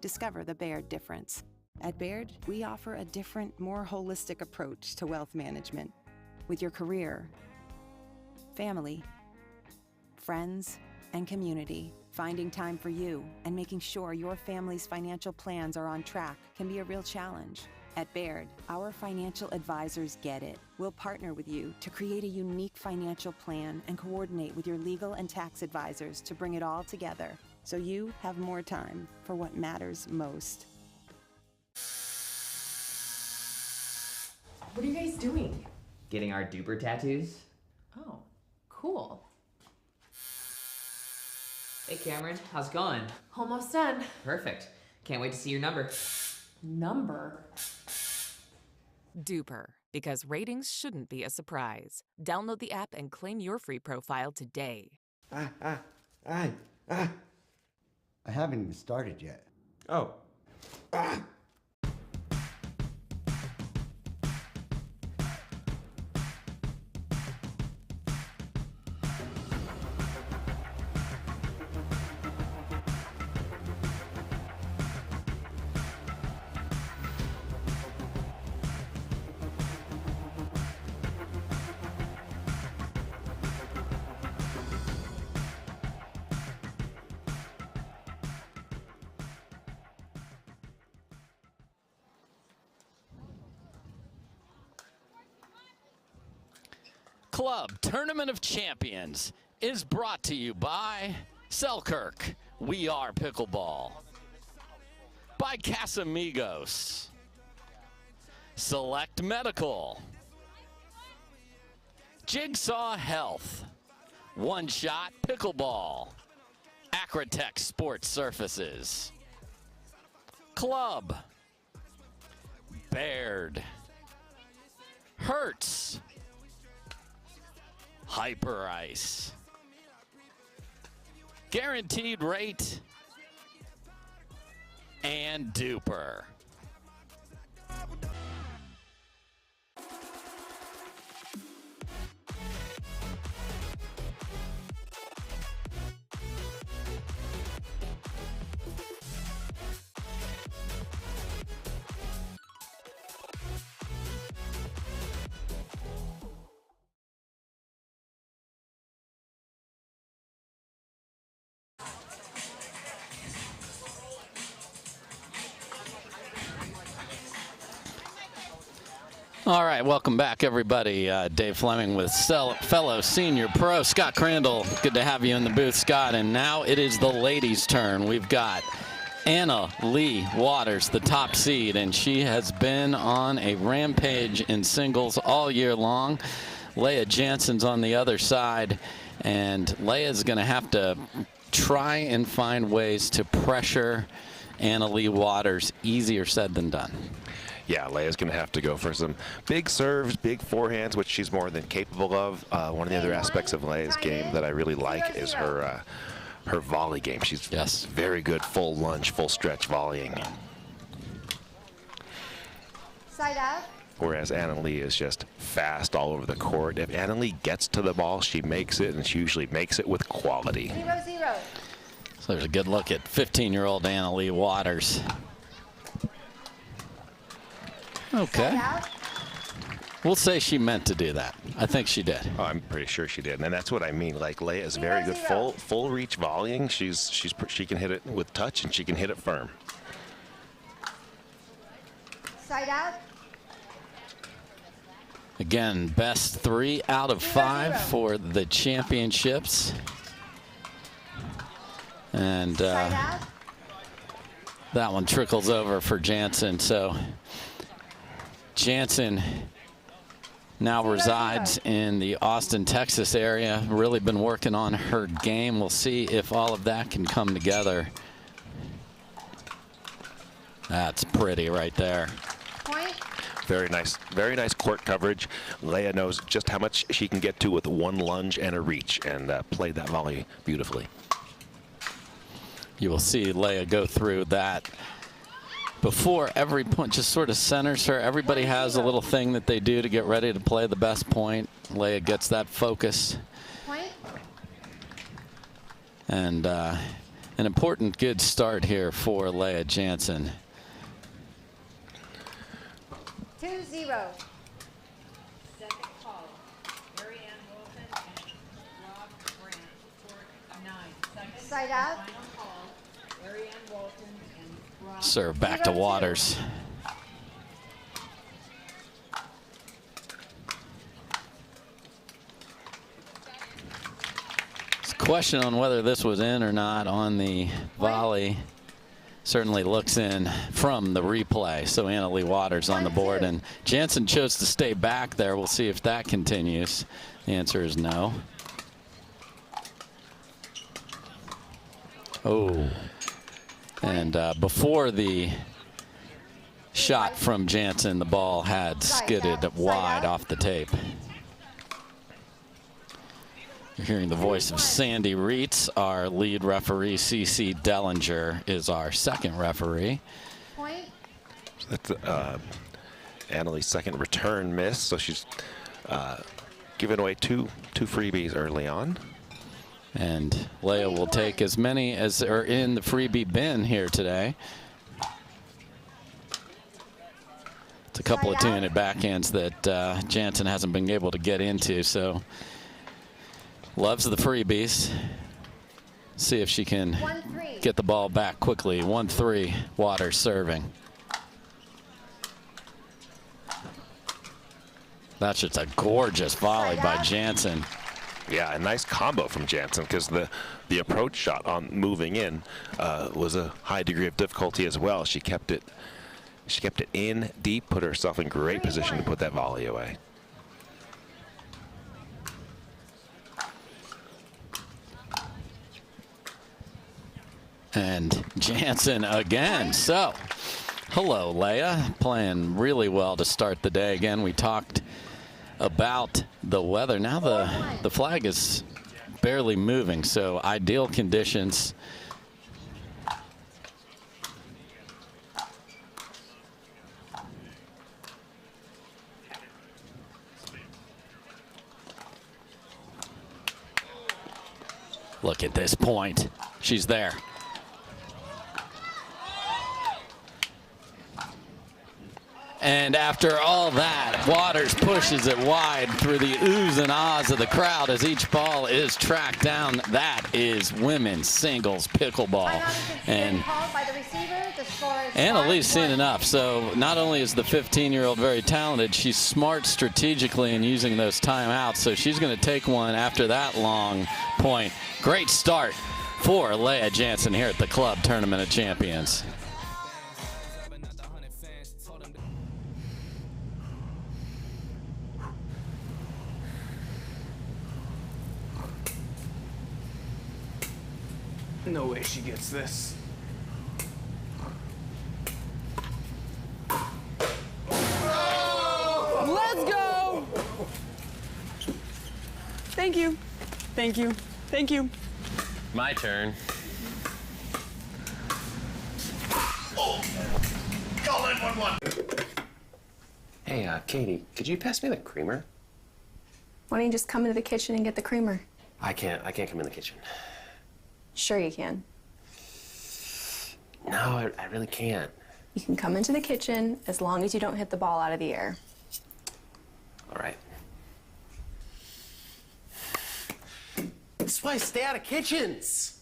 Discover the Baird difference. At Baird, we offer a different, more holistic approach to wealth management. With your career, family, friends, and community, finding time for you and making sure your family's financial plans are on track can be a real challenge. At Baird, our financial advisors get it. We'll partner with you to create a unique financial plan and coordinate with your legal and tax advisors to bring it all together so you have more time for what matters most. What are you guys doing? Getting our Duper tattoos? Oh, cool. Hey Cameron, how's it going? Almost done. Perfect. Can't wait to see your number. Number? Duper, because ratings shouldn't be a surprise. Download the app and claim your free profile today. I haven't even started yet. Oh. Club Tournament of Champions is brought to you by Selkirk, We Are Pickleball. By Casamigos. Select Medical. Jigsaw Health. OneShot Pickleball. Acrotech Sports Surfaces. Club. Baird. Hertz. Hyper Ice. Guaranteed Rate. And Duper. All right, welcome back, everybody. Dave Fleming with fellow senior pro Scott Crandall. Good to have you in the booth, Scott. And now it is the ladies' turn. We've got Leigh Waters, the top seed, and she has been on a rampage in singles all year long. Leigh Jansen's on the other side, and Leigh's going to have to try and find ways to pressure Leigh Waters. Easier said than done. Yeah, Leigh's going to have to go for some big serves, big forehands, which she's more than capable of. One of the other aspects of Leigh's game that I really like is her volley game. She's very good full lunge, full stretch volleying. Side out. Whereas Leigh is just fast all over the court. If Leigh gets to the ball, she makes it, and she usually makes it with quality. 0-0. So there's a good look at 15-year-old Leigh Waters. Okay. We'll say she meant to do that. I think she did. Oh, I'm pretty sure she did, and that's what I mean. Like, Leigh is very good full reach volleying. She can hit it with touch, and she can hit it firm. Side out. Again, best 3 out of 5 for the championships. And that one trickles over for Jansen. So Jansen now resides in the Austin, Texas area. Really been working on her game. We'll see if all of that can come together. That's pretty right there. Point. Very nice court coverage. Leigh knows just how much she can get to with one lunge and a reach, and played that volley beautifully. You will see Leigh go through that before every point, just sort of centers her. Everybody has a little thing that they do to get ready to play the best point. Leigh gets that focus. Point. And an important good start here for Leigh Jansen. 2-0. Second call. Mary Ann Wilson and Rob Brandt, court 9. Second Side out. final call. Mary Ann Wilson and Rob. Serve back to Waters. It's a question on whether this was in or not on the volley. Certainly looks in from the replay. So Leigh Waters on the board, and Jansen chose to stay back there. We'll see if that continues. The answer is no. Oh. And before the shot from Jansen, the ball had skidded wide off the tape. You're hearing the voice of Sandy Reitz, our lead referee. C.C. Dellinger is our second referee. Point. That's Lee's second return miss, so she's given away two freebies early on. And Leigh will take as many as are in the freebie bin here today. It's a couple of two-handed backhands that Jansen hasn't been able to get into, so loves the freebies. See if she can get the ball back quickly. 1-3, Waters serving. That's just a gorgeous volley by Jansen. Yeah, a nice combo from Jansen, because the approach shot on moving in was a high degree of difficulty as well. She kept it in deep, put herself in great position to put that volley away. And Jansen again. So, hello, Leigh. Playing really well to start the day. Again, we talked about the weather. Now the flag is barely moving, so ideal conditions. Look at this point. She's there. And after all that, Waters pushes it wide through the oohs and ahs of the crowd as each ball is tracked down. That is women's singles pickleball. And Called by the receiver, the Lee's seen enough. So not only is the 15-year-old very talented, she's smart strategically in using those timeouts. So she's going to take one after that long point. Great start for Leigh Jansen here at the Club Tournament of Champions. No way she gets this. Let's go! Thank you. Thank you. Thank you. My turn. Oh! Call 911. Hey, Katie, could you pass me the creamer? Why don't you just come into the kitchen and get the creamer? I can't come in the kitchen. Sure you can. No, I really can't. You can come into the kitchen as long as you don't hit the ball out of the air. All right. This is why I stay out of kitchens.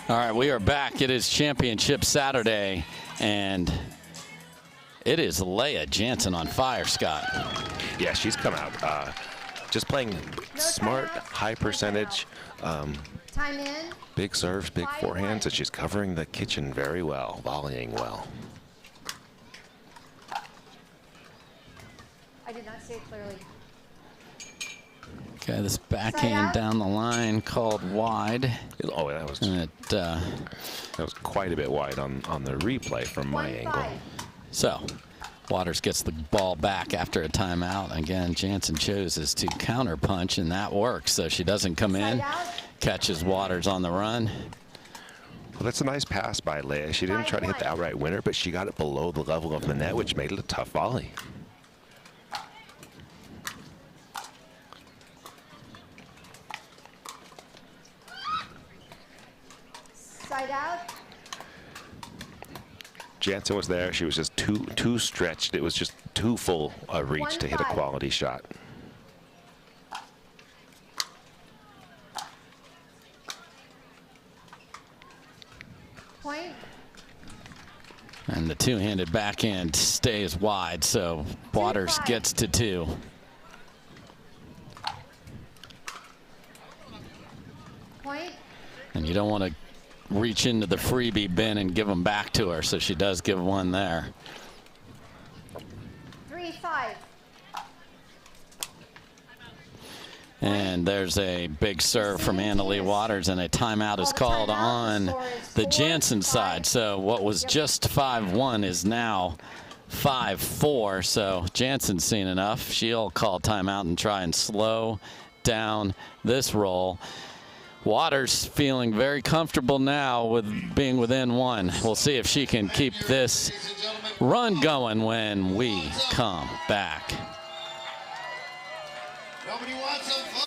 All right, we are back. It is Championship Saturday, and it is Leigh Jansen on fire, Scott. Yeah, she's come out just playing smart, high percentage, Time in. big serves, big forehands, and she's covering the kitchen very well, volleying well. I did not say it clearly. Okay, this backhand down the line called wide. Oh, that was that was quite a bit wide on the replay from my angle. So, Waters gets the ball back after a timeout. Again, Jansen chooses to counter punch, and that works. So she doesn't come in, catches Waters on the run. Well, that's a nice pass by Leigh. She didn't try to hit the outright winner, but she got it below the level of the net, which made it a tough volley. Side out. Jansen was there. She was just too stretched. It was just too full a reach to hit a quality shot. Point. And the two-handed backhand stays wide, so Waters gets to 2. Point. And you don't want to reach into the freebie bin and give them back to her, so she does give one there. 3-5. And there's a big serve from Leigh Waters, and a timeout is called on the Jansen side. So what was just 5-1 is now 5-4. So Jansen's seen enough. She'll call timeout and try and slow down this roll. Waters feeling very comfortable now with being within 1. We'll see if she can keep this run going when we come back. Nobody wants some fun.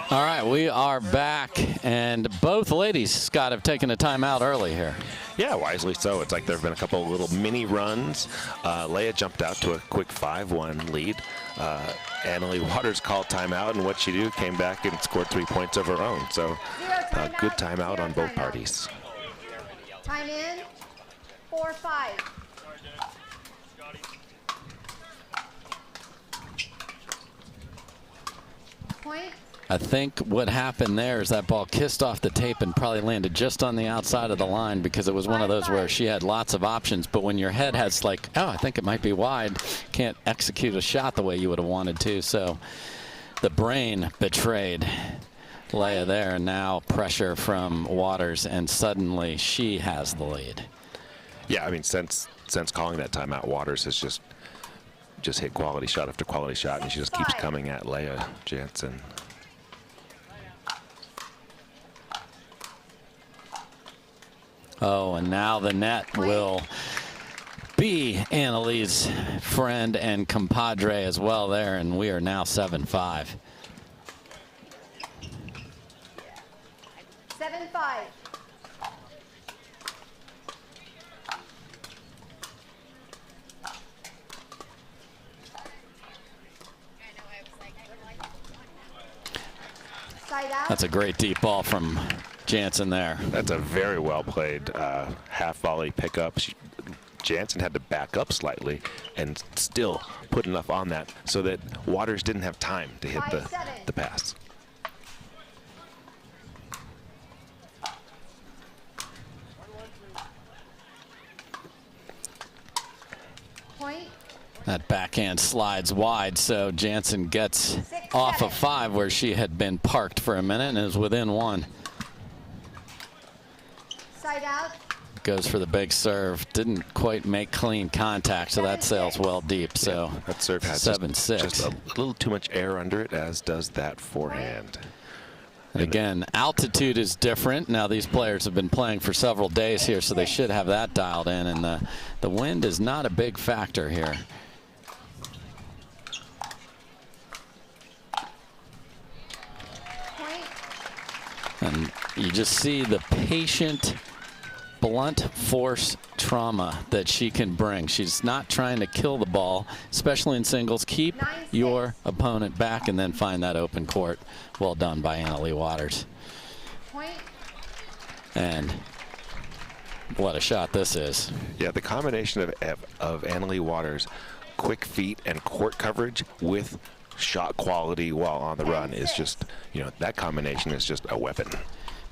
All right, we are back, and both ladies, Scott, have taken a timeout early here. Yeah, wisely so. It's like there have been a couple of little mini runs. Leigh jumped out to a quick 5-1 lead. Leigh Waters called timeout, and what she do? Came back and scored 3 points of her own. So good timeout on both parties. Time in. 4-5. Point. I think what happened there is that ball kissed off the tape and probably landed just on the outside of the line, because it was one of those where she had lots of options, but when your head has like, oh, I think it might be wide, can't execute a shot the way you would have wanted to. So the brain betrayed Leigh there, and now pressure from Waters, and suddenly she has the lead. Yeah, I mean, since calling that timeout, Waters has just hit quality shot after quality shot, and she just keeps coming at Leigh Jansen. Oh, and now the net will be Annalie's friend and compadre as well there, and we are now 7-5. 7-5. Side out. That's a great deep ball from Jansen there. That's a very well played half volley pickup. Jansen had to back up slightly and still put enough on that so that Waters didn't have time to hit the pass. Point. That backhand slides wide, so Jansen gets off of 5 where she had been parked for a minute and is within 1. Side out. Goes for the big serve. Didn't quite make clean contact, so that sails well deep. So yeah, that serve has 7-6. Just a little too much air under it, as does that forehand. And again, altitude is different. Now these players have been playing for several days here, so they should have that dialed in. And the wind is not a big factor here. And you just see the patient, blunt force trauma that she can bring. She's not trying to kill the ball, especially in singles. Keep your opponent back and then find that open court. Well done by AL.Waters. Point. And what a shot this is. Yeah, the combination of AL.Waters' quick feet and court coverage with shot quality while on the run is just, you know, that combination is just a weapon.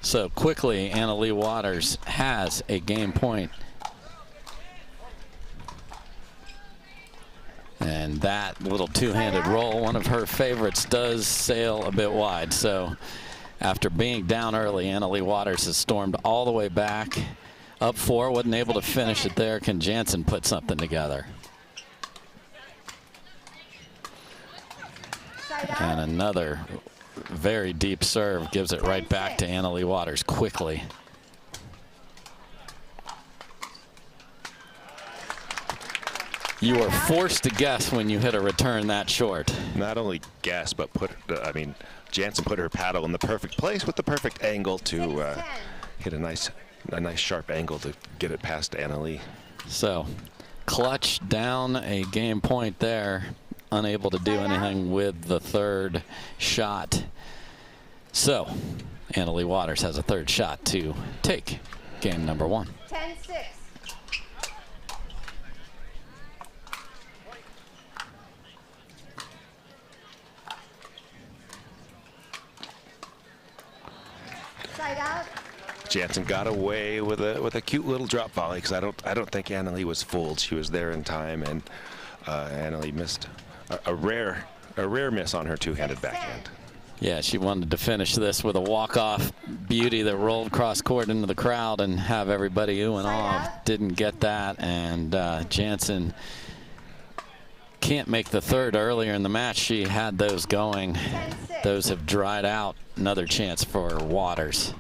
So quickly, AL.Waters has a game point. And that little two-handed roll, one of her favorites, does sail a bit wide. So after being down early, AL.Waters has stormed all the way back. Up 4, wasn't able to finish it there. Can Jansen put something together? And another very deep serve gives it right back to AL.Waters quickly. You are forced to guess when you hit a return that short. Not only guess, but I mean, Jansen put her paddle in the perfect place with the perfect angle to hit a nice sharp angle to get it past AL. So, clutch down a game point there. Unable to do anything with the third shot. So, AL.Waters has a third shot to take game number 1. 10-6. Side out. Jansen got away with a cute little drop volley, because I don't think AL was fooled. She was there in time, and AL missed a rare miss on her two-handed backhand. Yeah, she wanted to finish this with a walk-off beauty that rolled cross court into the crowd and have everybody ooh and ah. Didn't get that, and Jansen can't make the third. Earlier in the match, she had those going. Those have dried out. Another chance for Waters.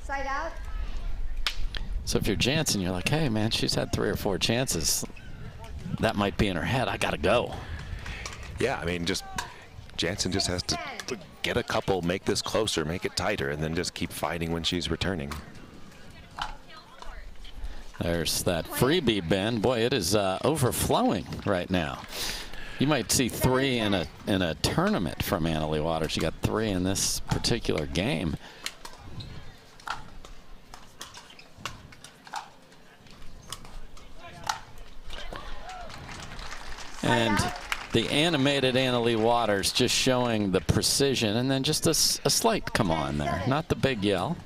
Side out. So if you're Jansen, you're like, hey, man, she's had 3 or 4 chances. That might be in her head. I got to go. Yeah, I mean, Jansen just has to get a couple, make this closer, make it tighter, and then just keep fighting when she's returning. There's that freebie, Ben. Boy, it is overflowing right now. You might see 3 in a tournament from AL.Waters. You got 3 in this particular game. And The animated Leigh Waters just showing the precision, and then just a slight come on there, not the big yell.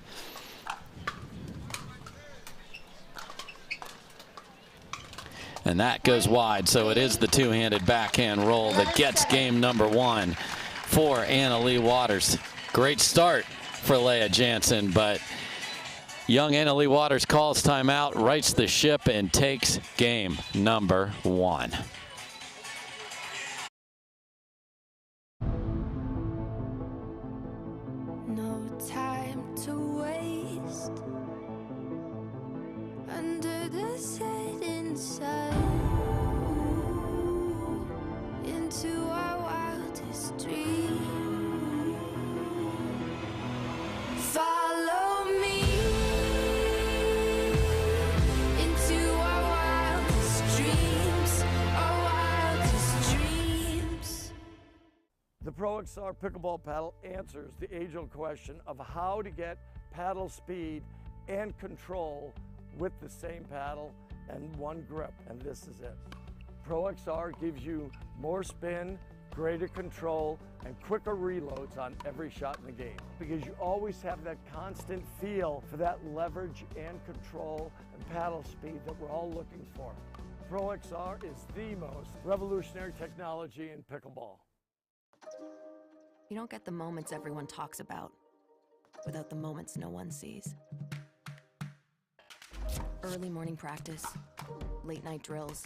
And that goes wide, so it is the two-handed backhand roll that gets game number 1 for Leigh Waters. Great start for Leigh Jansen, but young Leigh Waters calls timeout, rights the ship, and takes game number 1. No time to waste under the setting sun, into our wildest dream. Follow me into our wildest dreams, our wildest dreams. The Pro XR pickleball paddle answers the age-old question of how to get paddle speed and control with the same paddle and one grip, and this is it. Pro XR gives you more spin, greater control, and quicker reloads on every shot in the game, because you always have that constant feel for that leverage and control and paddle speed that we're all looking for. Pro XR is the most revolutionary technology in pickleball. You don't get the moments everyone talks about without the moments no one sees. Early morning practice, late night drills,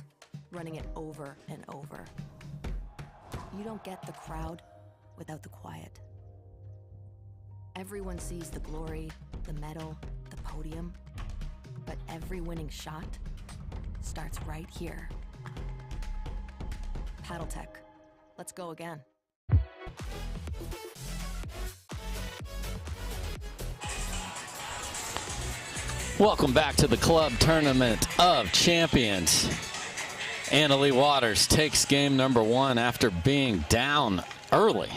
running it over and over. You don't get the crowd without the quiet. Everyone sees the glory, the medal, the podium, but every winning shot starts right here. Paddle Tech, let's go again. Welcome back to the Club Tournament of Champions. Leigh Waters takes game number 1 after being down early.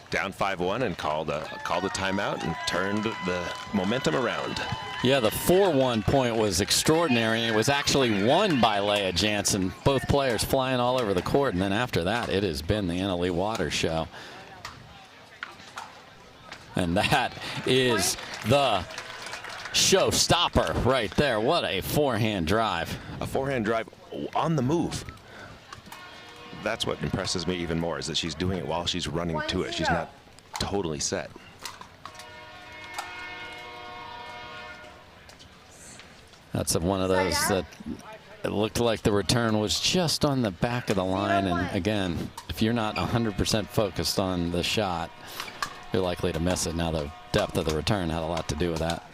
Down 5-1 and called a timeout and turned the momentum around. Yeah, the 4-1 point was extraordinary. It was actually won by Leigh Jansen. Both players flying all over the court, and then after that, it has been the Leigh Waters show. And that is the showstopper right there. What a forehand drive. A forehand drive on the move. That's what impresses me even more, is that she's doing it while she's running to it. She's not totally set. That's one of those that it looked like the return was just on the back of the line. And again, if you're not 100% focused on the shot, you're likely to miss it. Now the depth of the return had a lot to do with that.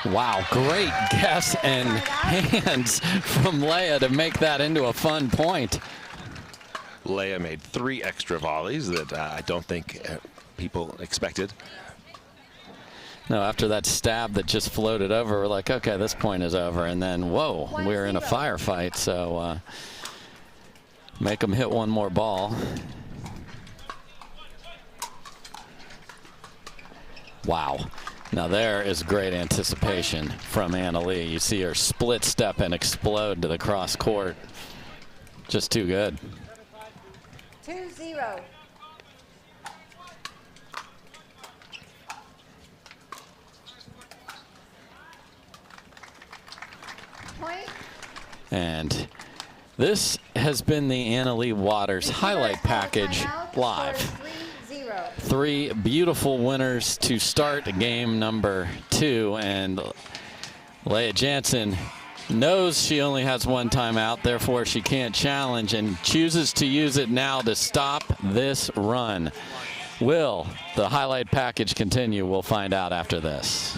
Wow, great guess and hands from Leigh to make that into a fun point. Leigh made 3 extra volleys that I don't think people expected. No, after that stab that just floated over, we're like, okay, this point is over. And then, whoa, we're in a firefight. So make them hit one more ball. Wow. Now there is great anticipation from Leigh. You see her split step and explode to the cross court. Just too good. 2-0. Point. And this has been the Leigh Waters highlight package live. 3 beautiful winners to start game number 2, and Leigh Jansen knows she only has 1 timeout, therefore she can't challenge, and chooses to use it now to stop this run. Will the highlight package continue? We'll find out after this.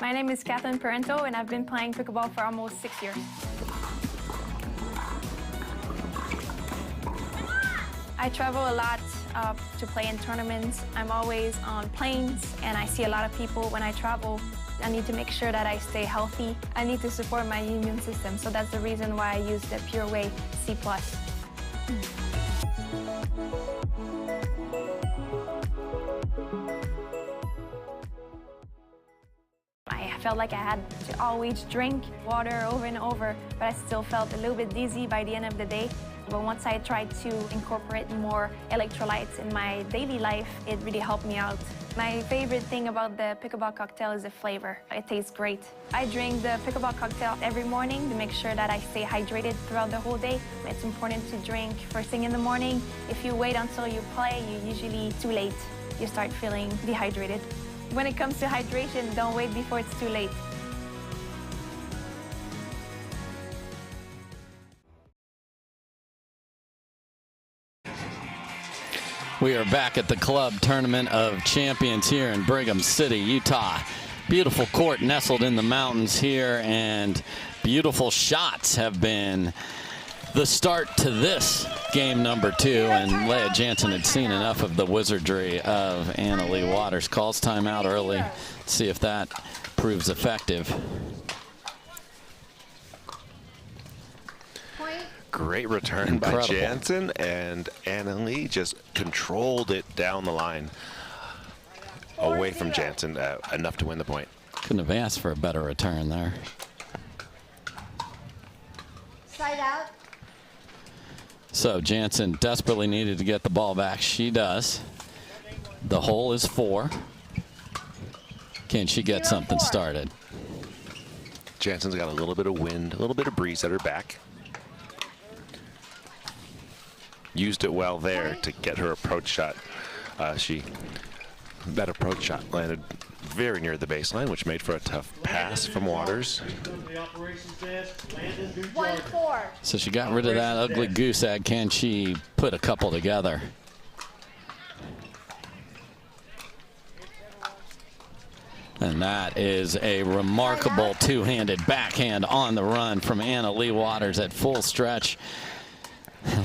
My name is Kathleen Parento, and I've been playing pickleball for almost 6 years. I travel a lot to play in tournaments. I'm always on planes, and I see a lot of people when I travel. I need to make sure that I stay healthy. I need to support my immune system, so that's the reason why I use the Pure Whey C+. I felt like I had to always drink water over and over, but I still felt a little bit dizzy by the end of the day. But once I tried to incorporate more electrolytes in my daily life, it really helped me out. My favorite thing about the pickleball cocktail is the flavor. It tastes great. I drink the pickleball cocktail every morning to make sure that I stay hydrated throughout the whole day. It's important to drink first thing in the morning. If you wait until you play, you're usually too late. You start feeling dehydrated. When it comes to hydration, don't wait before it's too late. We are back at the Club Tournament of Champions here in Brigham City, Utah. Beautiful court nestled in the mountains here, and beautiful shots have been the start to this game number 2, and Leigh Jansen had seen enough of the wizardry of AL.Waters. Calls timeout early. Let's see if that proves effective. Great return by Jansen, and Leigh just controlled it down the line away from Jansen, enough to win the point. Couldn't have asked for a better return there. Side out. So Jansen desperately needed to get the ball back. She does. The hole is 4. Can she get something started? Jansen's got a little bit of wind, a little bit of breeze at her back. Used it well there to get her approach shot. That approach shot landed very near the baseline, which made for a tough pass from Waters. 1-4. So she got rid of that ugly goose egg. Can she put a couple together? And that is a remarkable two-handed backhand on the run from AL.Waters at full stretch.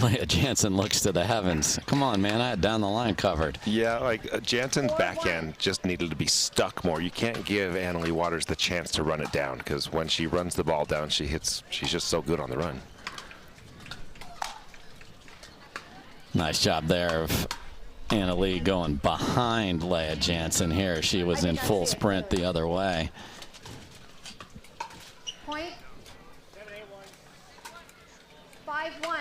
Leigh Jansen looks to the heavens. Come on, man, I had down the line covered. Yeah, like Jansen's backhand just needed to be stuck more. You can't give AL.Waters the chance to run it down, because when she runs the ball down, she's just so good on the run. Nice job there of AL going behind Leigh Jansen here. She was in full sprint the other way. Point. 5-1.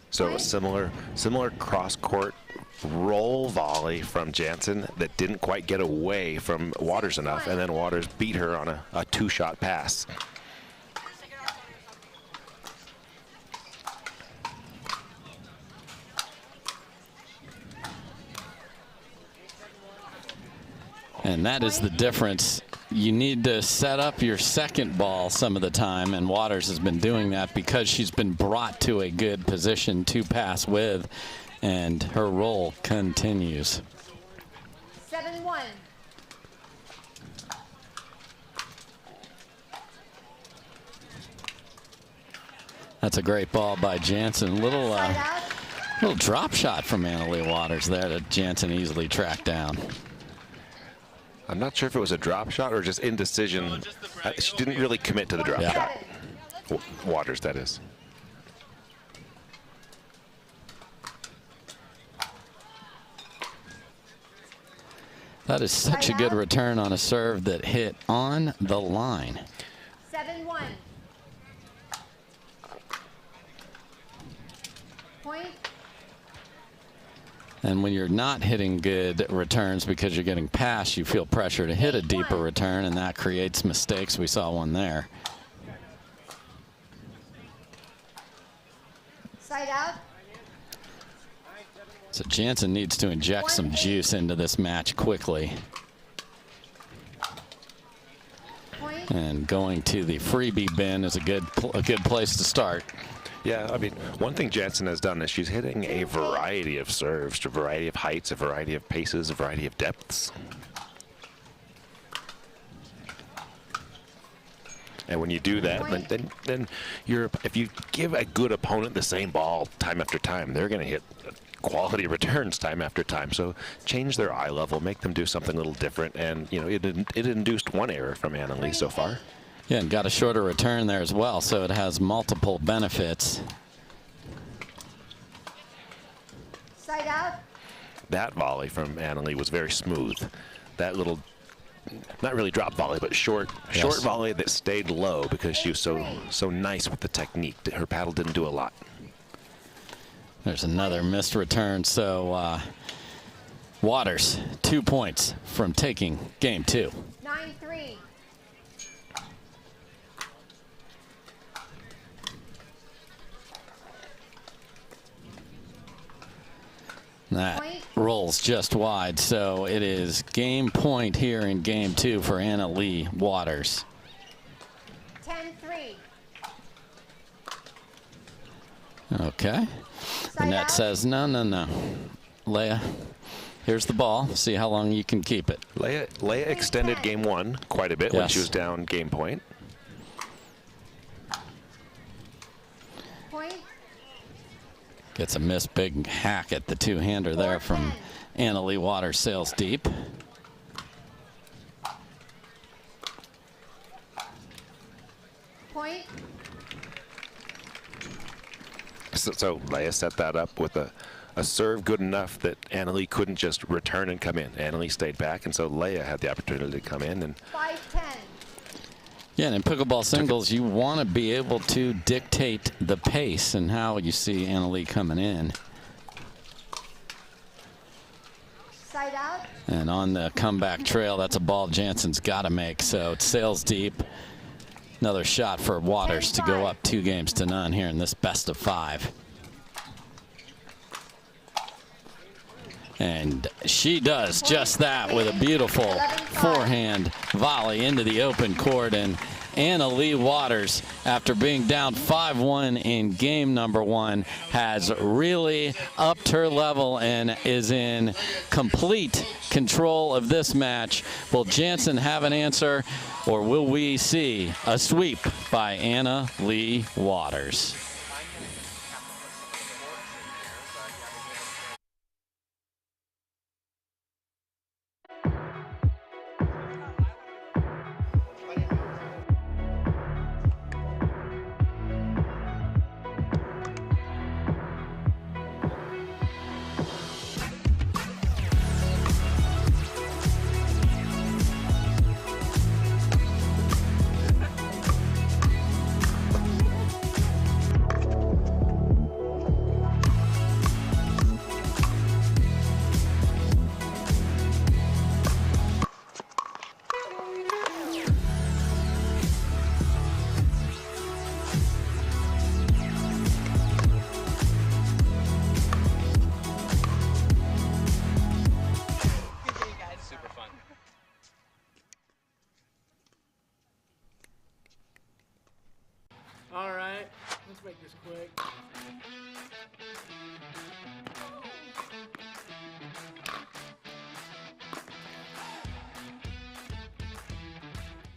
So a similar cross-court roll volley from Jansen that didn't quite get away from Waters enough, and then Waters beat her on a two-shot pass. And that is the difference. You need to set up your second ball some of the time, and Waters has been doing that because she's been brought to a good position to pass with, and her roll continues. 7-1. That's a great ball by Jansen. Little drop shot from AL.Waters there that Jansen easily tracked down. I'm not sure if it was a drop shot or just indecision. She didn't really commit to the drop shot. Waters, that is. That is such a good return on a serve that hit on the line. 7-1. Point. And when you're not hitting good returns because you're getting past, you feel pressure to hit a deeper return, and that creates mistakes. We saw one there. Side out. So Jansen needs to inject some juice into this match quickly. Point. And going to the freebie bin is a good place to start. Yeah, I mean, one thing Jansen has done is she's hitting a variety of serves, a variety of heights, a variety of paces, a variety of depths. And when you do that, then if you give a good opponent the same ball time after time, they're going to hit quality returns time after time. So change their eye level, make them do something a little different. And, you know, it induced one error from Anna-Leigh so far. Yeah, and got a shorter return there as well, so it has multiple benefits. Side out. That volley from Anna-Leigh was very smooth. That little, not really drop volley, but short volley that stayed low because she was so nice with the technique. Her paddle didn't do a lot. There's another missed return, so Waters, 2 points from taking game 2. 9-3. That rolls just wide, so it is game point here in game 2 for Anna-Leigh Waters. 10-3. Okay. The net says no. Leigh, here's the ball. See how long you can keep it. Leigh extended game 1 quite a bit when she was down game point. Point. Gets a missed big hack at the two-hander there from Anna-Leigh Waters, sails deep. Point. So Leigh set that up with a serve good enough that Anna-Leigh couldn't just return and come in. Anna-Leigh stayed back, and so Leigh had the opportunity to come in. And 5-10. Yeah, and in pickleball singles, you want to be able to dictate the pace and how you see Anna-Leigh coming in. Side out. And on the comeback trail, that's a ball Jansen's got to make, so it sails deep. Another shot for Waters to go up 2-0 here in this best of 5. And she does just that with a beautiful forehand volley into the open court. And Anna-Leigh Waters, after being down 5-1 in game number 1, has really upped her level and is in complete control of this match. Will Jansen have an answer, or will we see a sweep by Anna-Leigh Waters? All right, let's make this quick.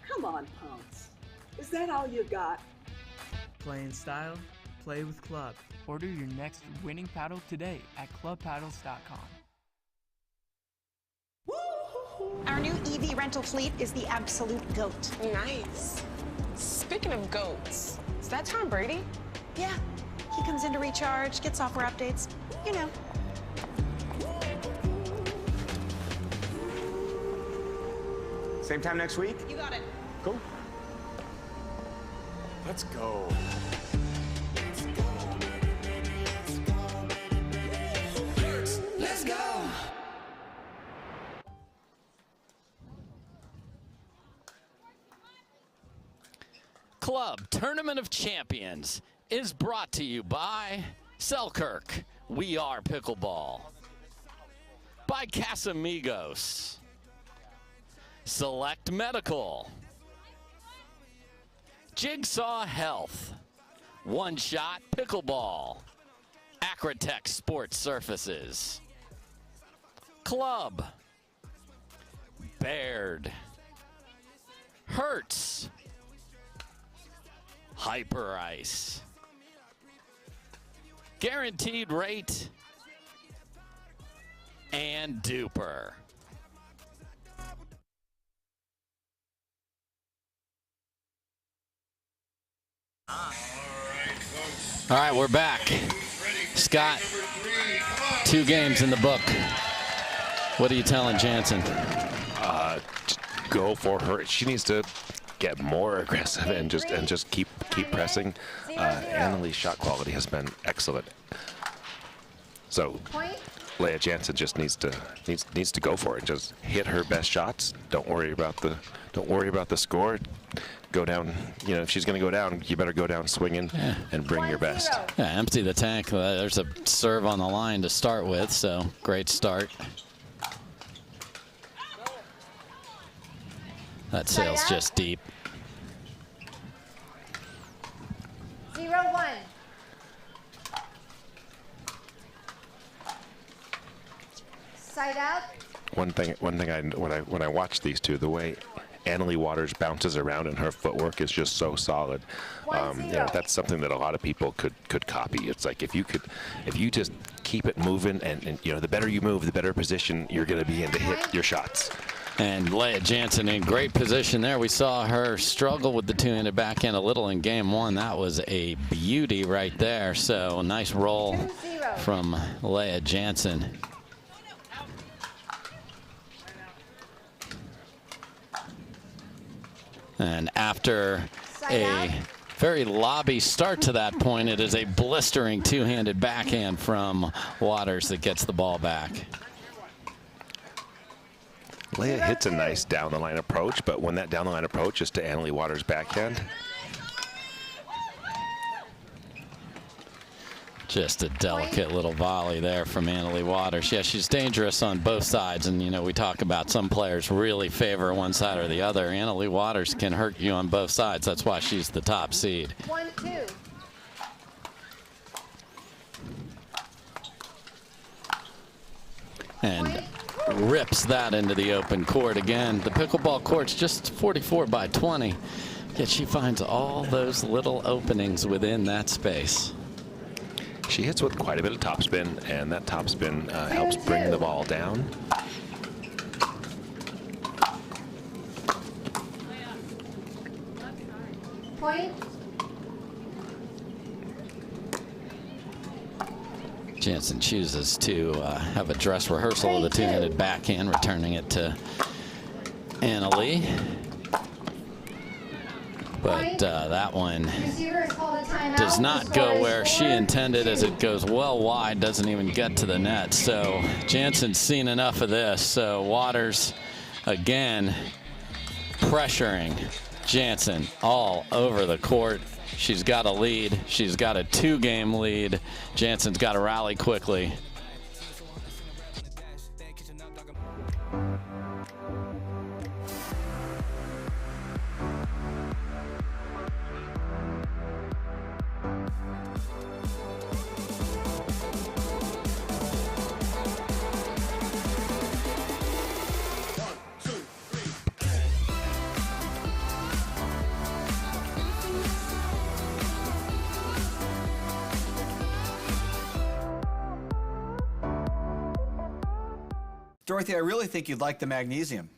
Come on, Pumps. Is that all you got? Play in style, play with Club. Order your next winning paddle today at clubpaddles.com. Our new EV rental fleet is the absolute GOAT. Nice. Speaking of goats, is that Tom Brady? Yeah, he comes in to recharge, get software updates, you know. Same time next week? You got it. Cool. Let's go. Let's go. Club Tournament of Champions is brought to you by Selkirk, We Are Pickleball, by Casamigos, Select Medical, Jigsaw Health, OneShot Pickleball, Acrotech Sports Surfaces, Club, Baird, Hertz, Hyper Ice, Guaranteed Rate, and Duper. All right, we're back. Scott, 2 games in the book. What are you telling Jansen? Go for her. She needs to get more aggressive and just keep pressing. Annalie's shot quality has been excellent. So Leigh Jansen just needs to go for it. Just hit her best shots. Don't worry about the score. Go down. You know, if she's going to go down, you better go down swinging and bring your best. Yeah, empty the tank. There's a serve on the line to start with, so great start. That sail's just deep. 0-1. Side out. When I watch these two, the way AL.Waters bounces around and her footwork is just so solid. That's something that a lot of people could copy. It's like if you just keep it moving, and you know, the better you move, the better position you're going to be in to hit your shots. And Leigh Jansen in great position there. We saw her struggle with the two-handed backhand a little in game 1. That was a beauty right there. So nice roll from Leigh Jansen. And after a very lobby start to that point, it is a blistering two-handed backhand from Waters that gets the ball back. Leigh hits a nice down-the-line approach, but when that down-the-line approach is to AL.Waters' backhand. Just a delicate little volley there from AL.Waters. Yeah, she's dangerous on both sides, and you know, we talk about some players really favor one side or the other. AL.Waters can hurt you on both sides. That's why she's the top seed. 1-2. And rips that into the open court again. The pickleball court's just 44 by 20, yet she finds all those little openings within that space. She hits with quite a bit of topspin, and that topspin helps bring the ball down. Point. Jansen chooses to have a dress rehearsal of the two-handed backhand, returning it to Leigh. But that one does not go where she intended, as it goes well wide, doesn't even get to the net. So Jansen's seen enough of this. So Waters again pressuring Jansen all over the court. She's got a lead. She's got a 2-game lead. Jansen's got to rally quickly. Dorothy, I really think you'd like the magnesium.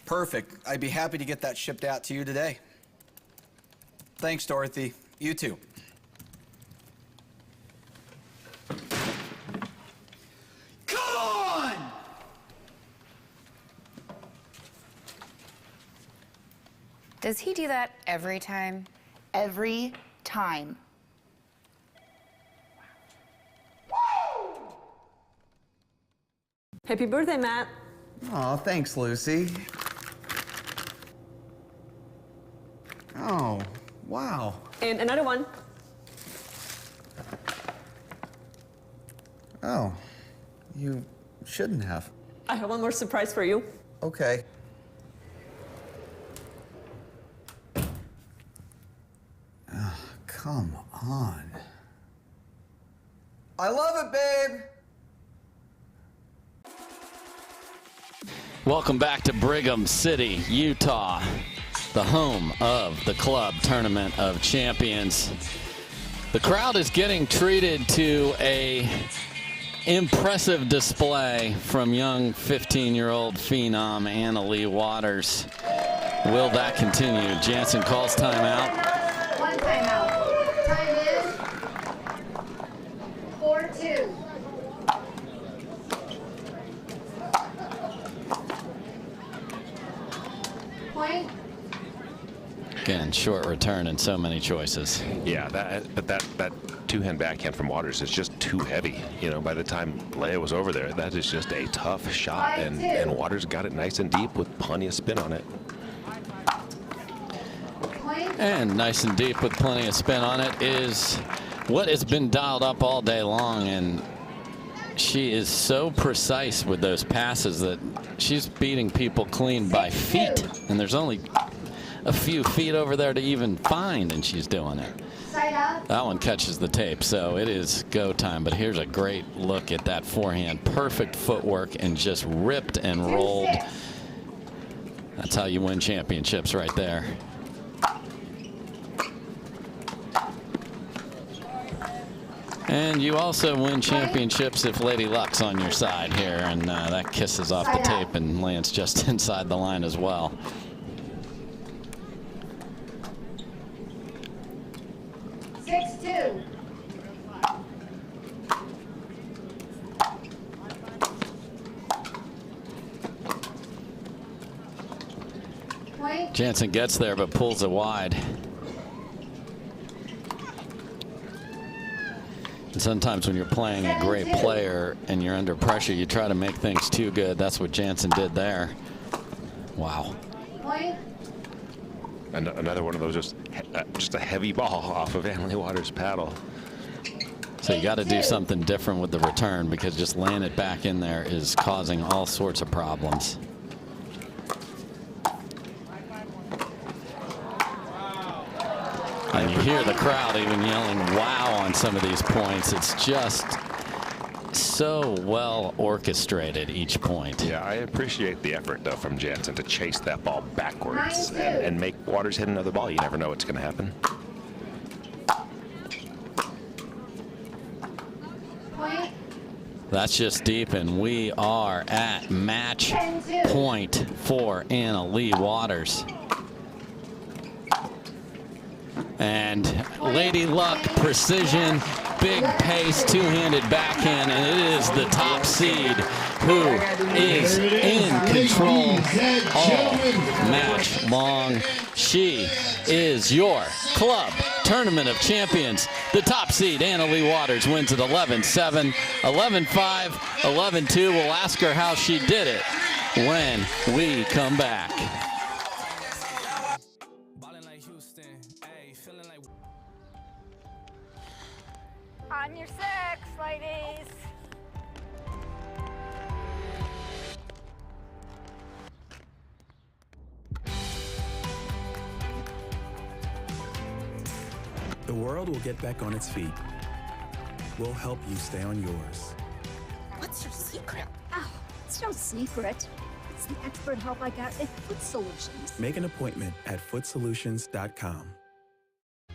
Perfect. I'd be happy to get that shipped out to you today. Thanks, Dorothy. You too. Come on! Does he do that every time? Every time. Happy birthday, Matt. Oh, thanks, Lucy. Oh, wow. And another one. Oh, you shouldn't have. I have one more surprise for you. Okay. Come on. I love it, babe. Welcome back to Brigham City, Utah, the home of the Club Tournament of Champions. The crowd is getting treated to a impressive display from young 15-year-old phenom AL.Waters. Will that continue? Jansen calls timeout. One timeout. Time is 4-2. Point. Again, short return and so many choices. Yeah, but that two-hand backhand from Waters is just too heavy. You know, by the time Leigh was over there, that is just a tough shot, and Waters got it nice and deep with plenty of spin on it. And nice and deep with plenty of spin on it is what has been dialed up all day long, and she is so precise with those passes that she's beating people clean by feet, and there's only a few feet over there to even find, and she's doing it. That one catches the tape, so it is go time. But here's a great look at that forehand. Perfect footwork and just ripped and rolled. That's how you win championships right there. And you also win championships if Lady Luck's on your side here, and that kisses off the tape and lands just inside the line as well. Jansen gets there but pulls it wide. And sometimes when you're playing a great player and you're under pressure, you try to make things too good. That's what Jansen did there. Wow. And another one of those just a heavy ball off of AL.Waters' paddle. So you got to do something different with the return, because just laying it back in there is causing all sorts of problems. And you hear the crowd even yelling wow on some of these points. It's just so well orchestrated, each point. Yeah, I appreciate the effort, though, from Jansen to chase that ball backwards and make Waters hit another ball. You never know what's going to happen. That's just deep, and we are at match point for AL.Waters. And Lady Luck, precision, big pace, two-handed backhand, and it is the top seed who is in control all match long. She is your Club Tournament of Champions. The top seed, AL.Waters, wins at 11-7, 11-5, 11-2. We'll ask her how she did it when we come back. On your six, ladies. The world will get back on its feet. We'll help you stay on yours. What's your secret? Oh, it's no secret. It's the expert help I got at Foot Solutions. Make an appointment at footsolutions.com.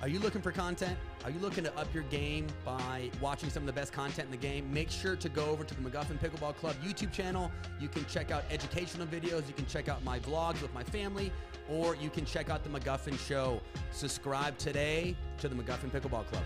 Are you looking for content? Are you looking to up your game by watching some of the best content in the game? Make sure to go over to the McGuffin Pickleball Club YouTube channel. You can check out educational videos. You can check out my vlogs with my family, or you can check out the McGuffin Show. Subscribe today to the McGuffin Pickleball Club.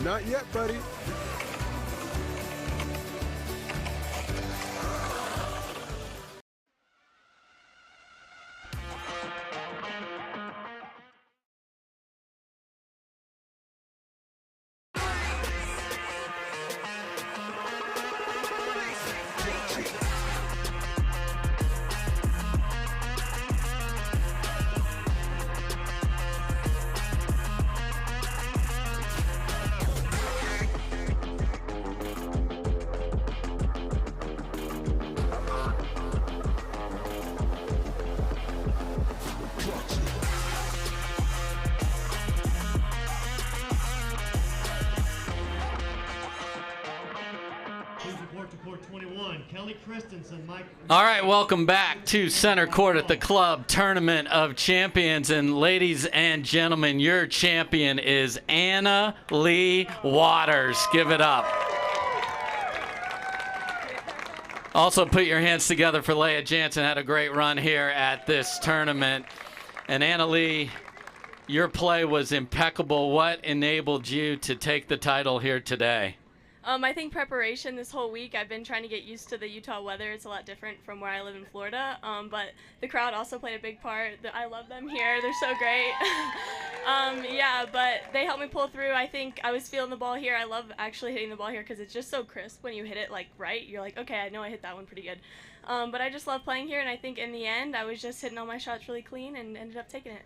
Not yet, buddy. All right, welcome back to Center Court at the Club Tournament of Champions. And ladies and gentlemen, your champion is Leigh Waters. Give it up. Also, put your hands together for Leigh. Jansen. Had a great run here at this tournament. And Leigh, your play was impeccable. What enabled you to take the title here today? I think preparation this whole week. I've been trying to get used to the Utah weather. It's a lot different from where I live in Florida, but the crowd also played a big part. I love them here. They're so great. Yeah, but they helped me pull through. I think I was feeling the ball here. I love actually hitting the ball here because it's just so crisp when you hit it like right. You're like, okay, I know I hit that one pretty good. But I just love playing here, and I think in the end I was just hitting all my shots really clean and ended up taking it.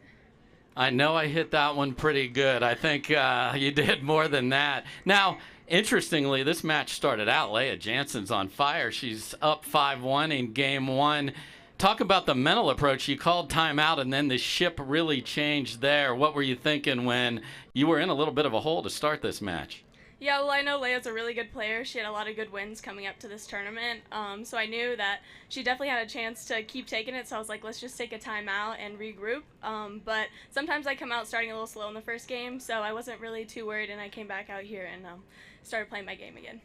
I know I hit that one pretty good. I think you did more than that. Now, interestingly, this match started out, Leigh Jansen's on fire. She's up 5-1 in game one. Talk about the mental approach. You called timeout, and then the ship really changed there. What were you thinking when you were in a little bit of a hole to start this match? Yeah, well, I know Leigh's a really good player. She had a lot of good wins coming up to this tournament, so I knew that she definitely had a chance to keep taking it, so I was like, let's just take a timeout and regroup. But sometimes I come out starting a little slow in the first game, so I wasn't really too worried, and I came back out here and started playing my game again.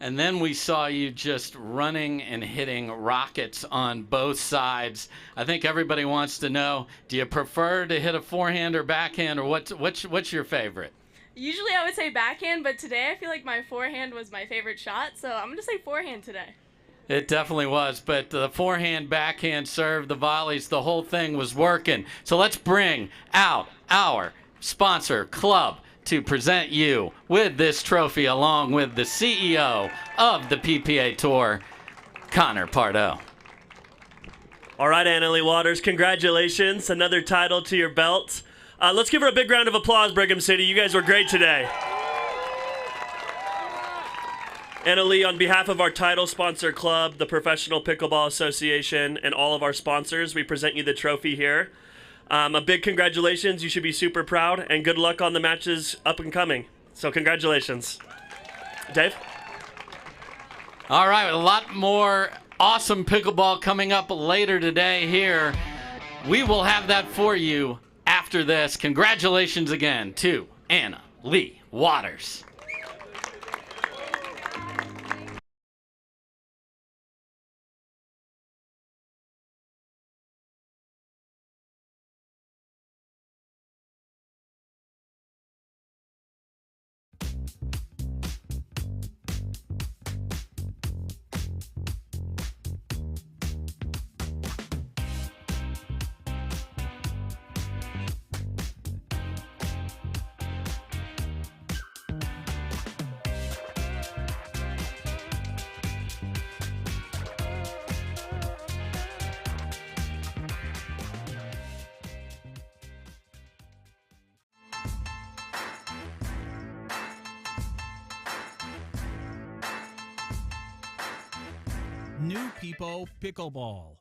And then we saw you just running and hitting rockets on both sides. I think everybody wants to know, do you prefer to hit a forehand or backhand, or what's your favorite? Usually I would say backhand, but today I feel like my forehand was my favorite shot, so I'm going to say forehand today. It definitely was, but the forehand, backhand serve, the volleys, the whole thing was working. So let's bring out our sponsor club to present you with this trophy along with the CEO of the PPA Tour, Connor Pardo. All right, AL.Waters, congratulations. Another title to your belt. Let's give her a big round of applause, Brigham City. You guys were great today. Leigh, on behalf of our title sponsor club, the Professional Pickleball Association, and all of our sponsors, we present you the trophy here. A big congratulations. You should be super proud, and good luck on the matches up and coming. So congratulations. Dave? All right, a lot more awesome pickleball coming up later today here. We will have that for you after this. Congratulations again to Leigh Waters. New People Pickleball.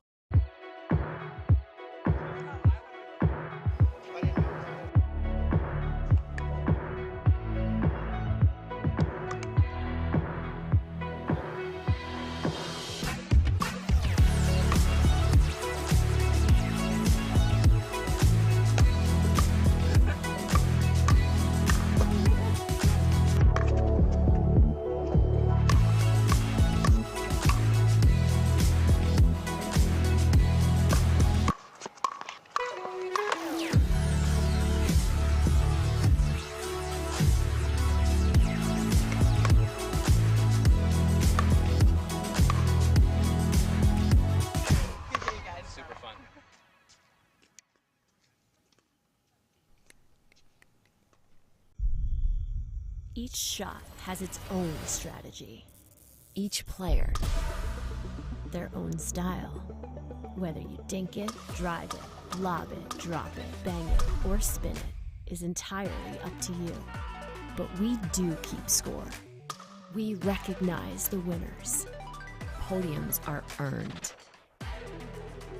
Each shot has its own strategy. Each player, their own style. Whether you dink it, drive it, lob it, drop it, bang it, or spin it is entirely up to you. But we do keep score. We recognize the winners. Podiums are earned.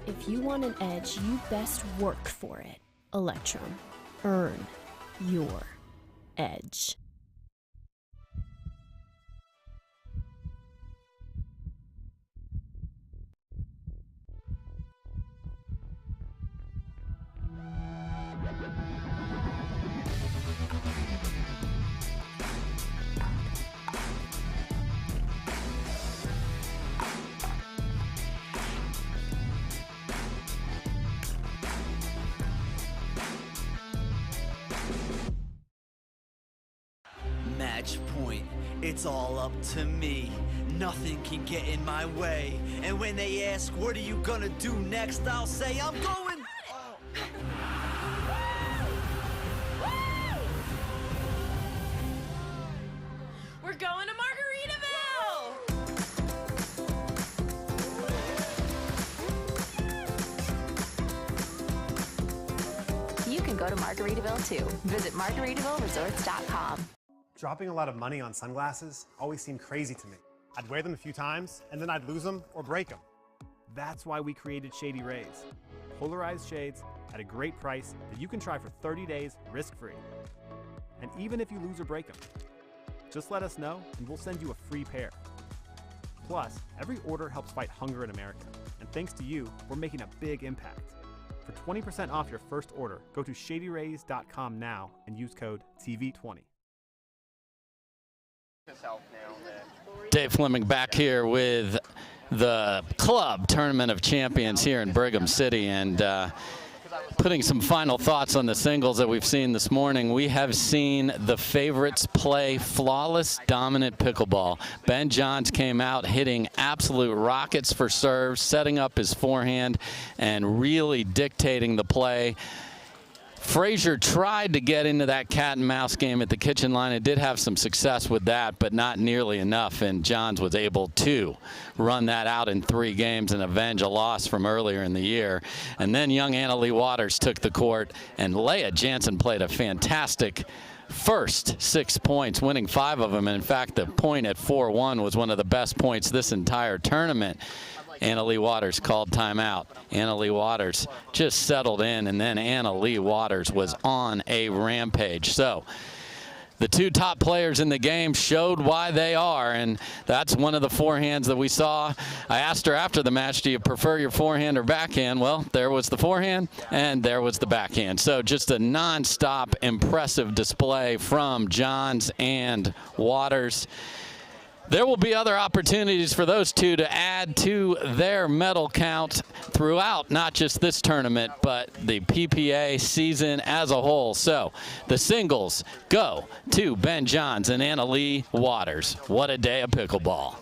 If you want an edge, you best work for it. Electrum. Earn your edge. Match point, it's all up to me. Nothing can get in my way. And when they ask, what are you gonna do next? I'll say, I'm going. We're going to Margaritaville! You can go to Margaritaville too. Visit MargaritavilleResorts.com. Dropping a lot of money on sunglasses always seemed crazy to me. I'd wear them a few times, and then I'd lose them or break them. That's why we created Shady Rays. Polarized shades at a great price that you can try for 30 days risk-free. And even if you lose or break them, just let us know and we'll send you a free pair. Plus, every order helps fight hunger in America. And thanks to you, we're making a big impact. For 20% off your first order, go to shadyrays.com now and use code TV20. Dave Fleming back here with the Club Tournament of Champions here in Brigham City, and putting some final thoughts on the singles that we've seen this morning. We have seen the favorites play flawless, dominant pickleball. B.Johns came out hitting absolute rockets for serves, setting up his forehand, and really dictating the play. Frazier tried to get into that cat and mouse game at the kitchen line and did have some success with that, but not nearly enough, and Johns was able to run that out in 3 games and avenge a loss from earlier in the year. And then young AL.Waters took the court, and Leigh Jansen played a fantastic first 6 points, winning 5 of them. And in fact, the point at 4-1 was one of the best points this entire tournament. AL.Waters called timeout. AL.Waters just settled in, and then AL.Waters was on a rampage. So the 2 top players in the game showed why they are, and that's one of the forehands that we saw. I asked her after the match, do you prefer your forehand or backhand? Well, there was the forehand, and there was the backhand. So just a non-stop impressive display from Johns and Waters. There will be other opportunities for those 2 to add to their medal count throughout not just this tournament, but the PPA season as a whole. So the singles go to B.Johns and AL.Waters. What a day of pickleball.